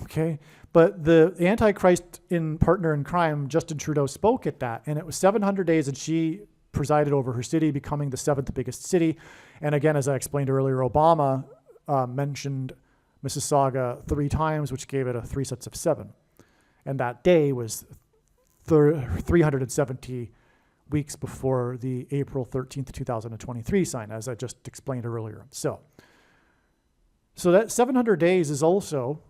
Okay, but the Antichrist partner in crime, Justin Trudeau, spoke at that, and it was 700 days, and she presided over her city, becoming the 7th biggest city. And again, as I explained earlier, Obama mentioned Mississauga 3 times, which gave it 3 sets of 7. And that day was 370 weeks before the April 13th, 2023 sign, as I just explained earlier. So that 700 days is also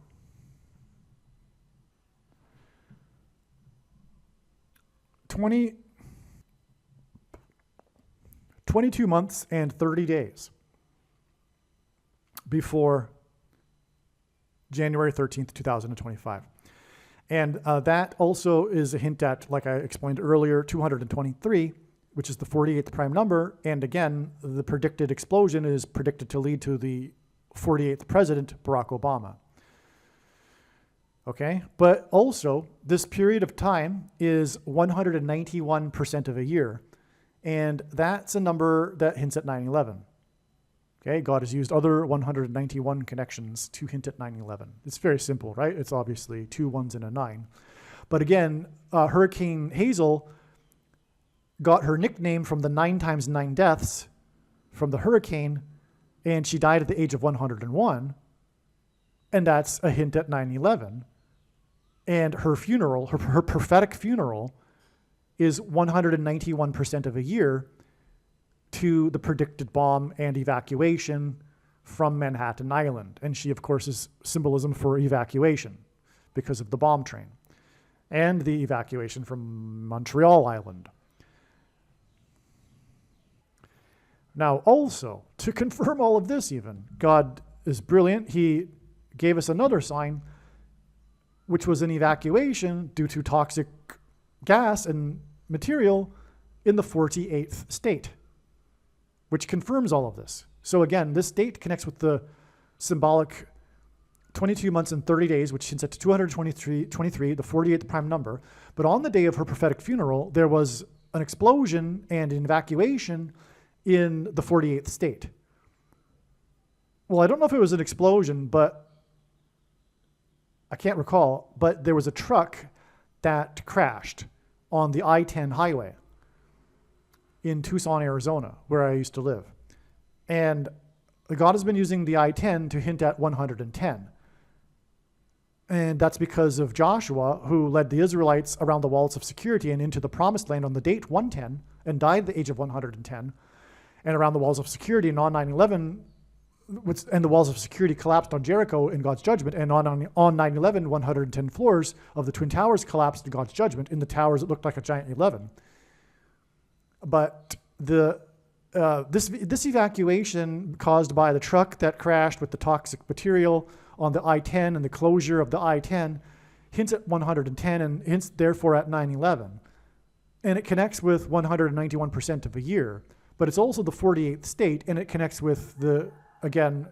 22 months and 30 days before January 13th, 2025. And that also is a hint at, like I explained earlier, 223, which is the 48th prime number. And again, the predicted explosion is predicted to lead to the 48th president, Barack Obama. Okay, but also this period of time is 191% of a year. And that's a number that hints at 9/11. Okay, God has used other 191 connections to hint at 9/11. It's very simple, right? It's obviously 2 1s and a 9. But again, Hurricane Hazel got her nickname from the 9 times 9 deaths from the hurricane, and she died at the age of 101. And that's a hint at 9/11. And her funeral, her prophetic funeral, is 191% of a year to the predicted bomb and evacuation from Manhattan Island. And she, of course, is symbolism for evacuation because of the bomb train and the evacuation from Montreal Island. Now, also, to confirm all of this even, God is brilliant. He gave us another sign, which was an evacuation due to toxic gas and material in the 48th state, which confirms all of this. So again, this date connects with the symbolic 22 months and 30 days, which hints at 223, the 48th prime number. But on the day of her prophetic funeral, there was an explosion and an evacuation in the 48th state. Well, I don't know if it was an explosion, but I can't recall, but there was a truck that crashed on the I-10 highway in Tucson, Arizona, where I used to live. And God has been using the I-10 to hint at 110. And that's because of Joshua, who led the Israelites around the walls of security and into the promised land on the date 110 and died at the age of 110. And around the walls of security, and on 9/11, and the walls of security collapsed on Jericho in God's judgment. And on 9/11, 110 floors of the Twin Towers collapsed in God's judgment. In the towers, it looked like a giant 11. But this evacuation caused by the truck that crashed with the toxic material on the I-10 and the closure of the I-10 hints at 110 and hints therefore at 9/11. And it connects with 191% of a year. But it's also the 48th state, and it connects with the, again,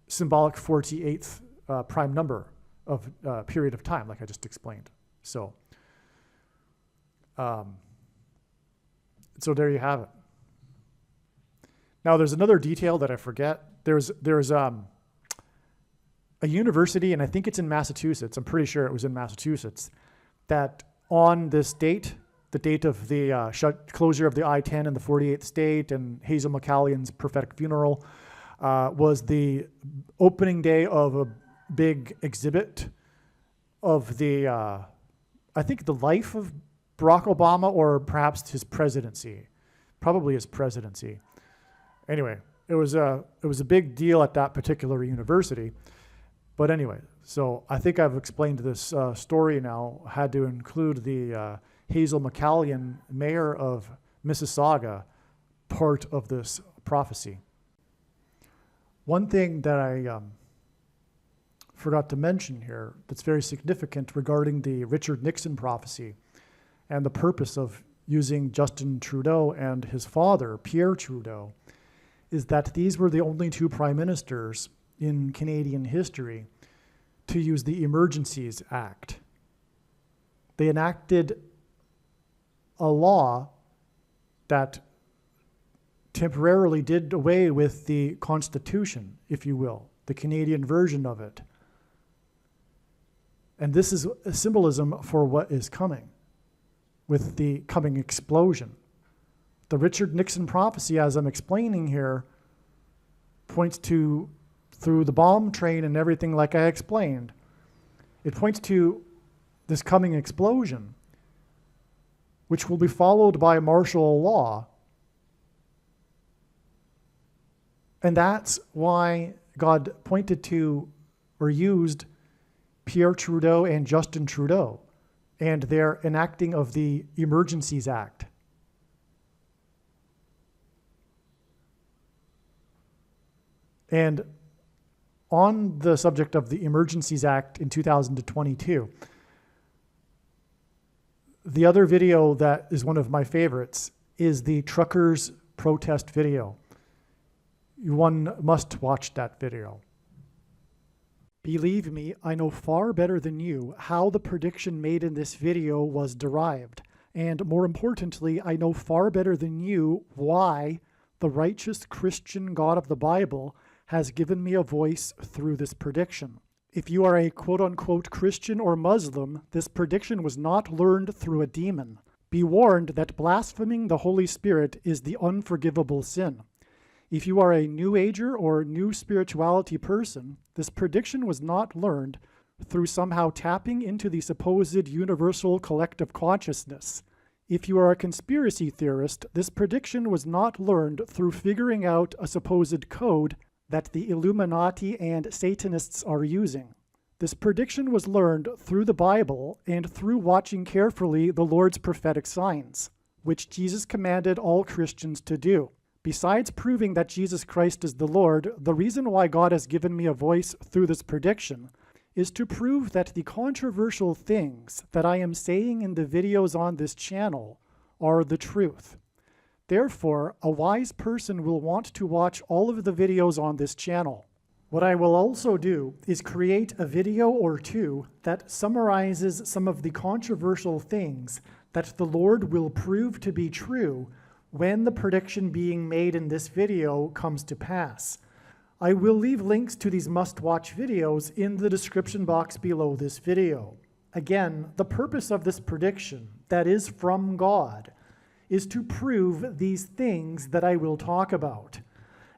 symbolic 48th prime number of period of time, like I just explained. So there you have it. Now, there's another detail that I forget. There's a university, and I think it's in Massachusetts. I'm pretty sure it was in Massachusetts, that on this date, the date of the closure of the I-10 in the 48th state and Hazel McCallion's prophetic funeral, was the opening day of a big exhibit of the, I think the life of Barack Obama, or perhaps his presidency, probably his presidency. Anyway, it was a big deal at that particular university. But anyway, So I think I've explained this story now. Had to include the Hazel McCallion, mayor of Mississauga, part of this prophecy. One thing that I forgot to mention here that's very significant regarding the Richard Nixon prophecy and the purpose of using Justin Trudeau and his father, Pierre Trudeau, is that these were the only two prime ministers in Canadian history to use the Emergencies Act. They enacted a law that temporarily did away with the Constitution, if you will, the Canadian version of it. And this is a symbolism for what is coming, with the coming explosion. The Richard Nixon prophecy, as I'm explaining here, points to, through the bomb train and everything like I explained, it points to this coming explosion, which will be followed by martial law. And that's why God pointed to or used Pierre Trudeau and Justin Trudeau and their enacting of the Emergencies Act. And on the subject of the Emergencies Act in 2022, the other video that is one of my favorites is the truckers' protest video. One must watch that video. Believe me, I know far better than you how the prediction made in this video was derived. And more importantly, I know far better than you why the righteous Christian God of the Bible has given me a voice through this prediction. If you are a quote-unquote Christian or Muslim, this prediction was not learned through a demon. Be warned that blaspheming the Holy Spirit is the unforgivable sin. If you are a New Ager or New Spirituality person, this prediction was not learned through somehow tapping into the supposed universal collective consciousness. If you are a conspiracy theorist, this prediction was not learned through figuring out a supposed code that the Illuminati and Satanists are using. This prediction was learned through the Bible and through watching carefully the Lord's prophetic signs, which Jesus commanded all Christians to do. Besides proving that Jesus Christ is the Lord, the reason why God has given me a voice through this prediction is to prove that the controversial things that I am saying in the videos on this channel are the truth. Therefore, a wise person will want to watch all of the videos on this channel. What I will also do is create a video or two that summarizes some of the controversial things that the Lord will prove to be true when the prediction being made in this video comes to pass. I will leave links to these must-watch videos in the description box below this video. Again, the purpose of this prediction, that is from God, is to prove these things that I will talk about.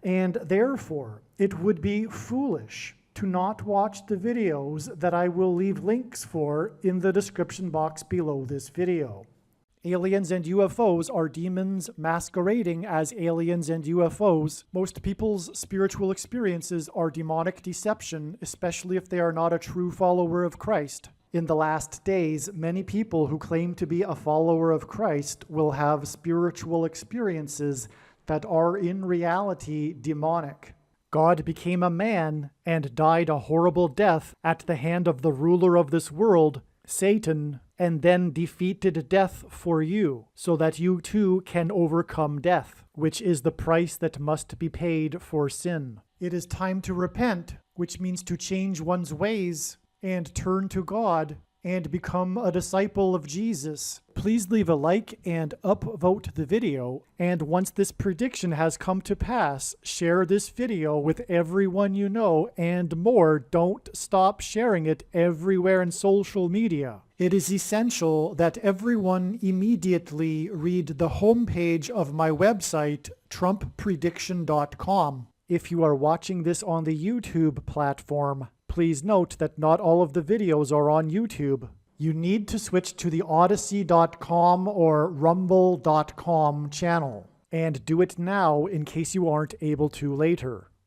And therefore, it would be foolish to not watch the videos that I will leave links for in the description box below this video. Aliens and UFOs are demons masquerading as aliens and UFOs. Most people's spiritual experiences are demonic deception, especially if they are not a true follower of Christ. In the last days, many people who claim to be a follower of Christ will have spiritual experiences that are in reality demonic. God became a man and died a horrible death at the hand of the ruler of this world, Satan, and then defeated death for you, so that you too can overcome death, which is the price that must be paid for sin. It is time to repent, which means to change one's ways and turn to God and become a disciple of Jesus. Please leave a like and upvote the video, and once this prediction has come to pass, share this video with everyone you know, and more, don't stop sharing it everywhere in social media. It is essential that everyone immediately read the homepage of my website, TrumpPrediction.com. If you are watching this on the YouTube platform, please note that not all of the videos are on YouTube. You need to switch to the Odyssey.com or Rumble.com channel, and do it now in case you aren't able to later.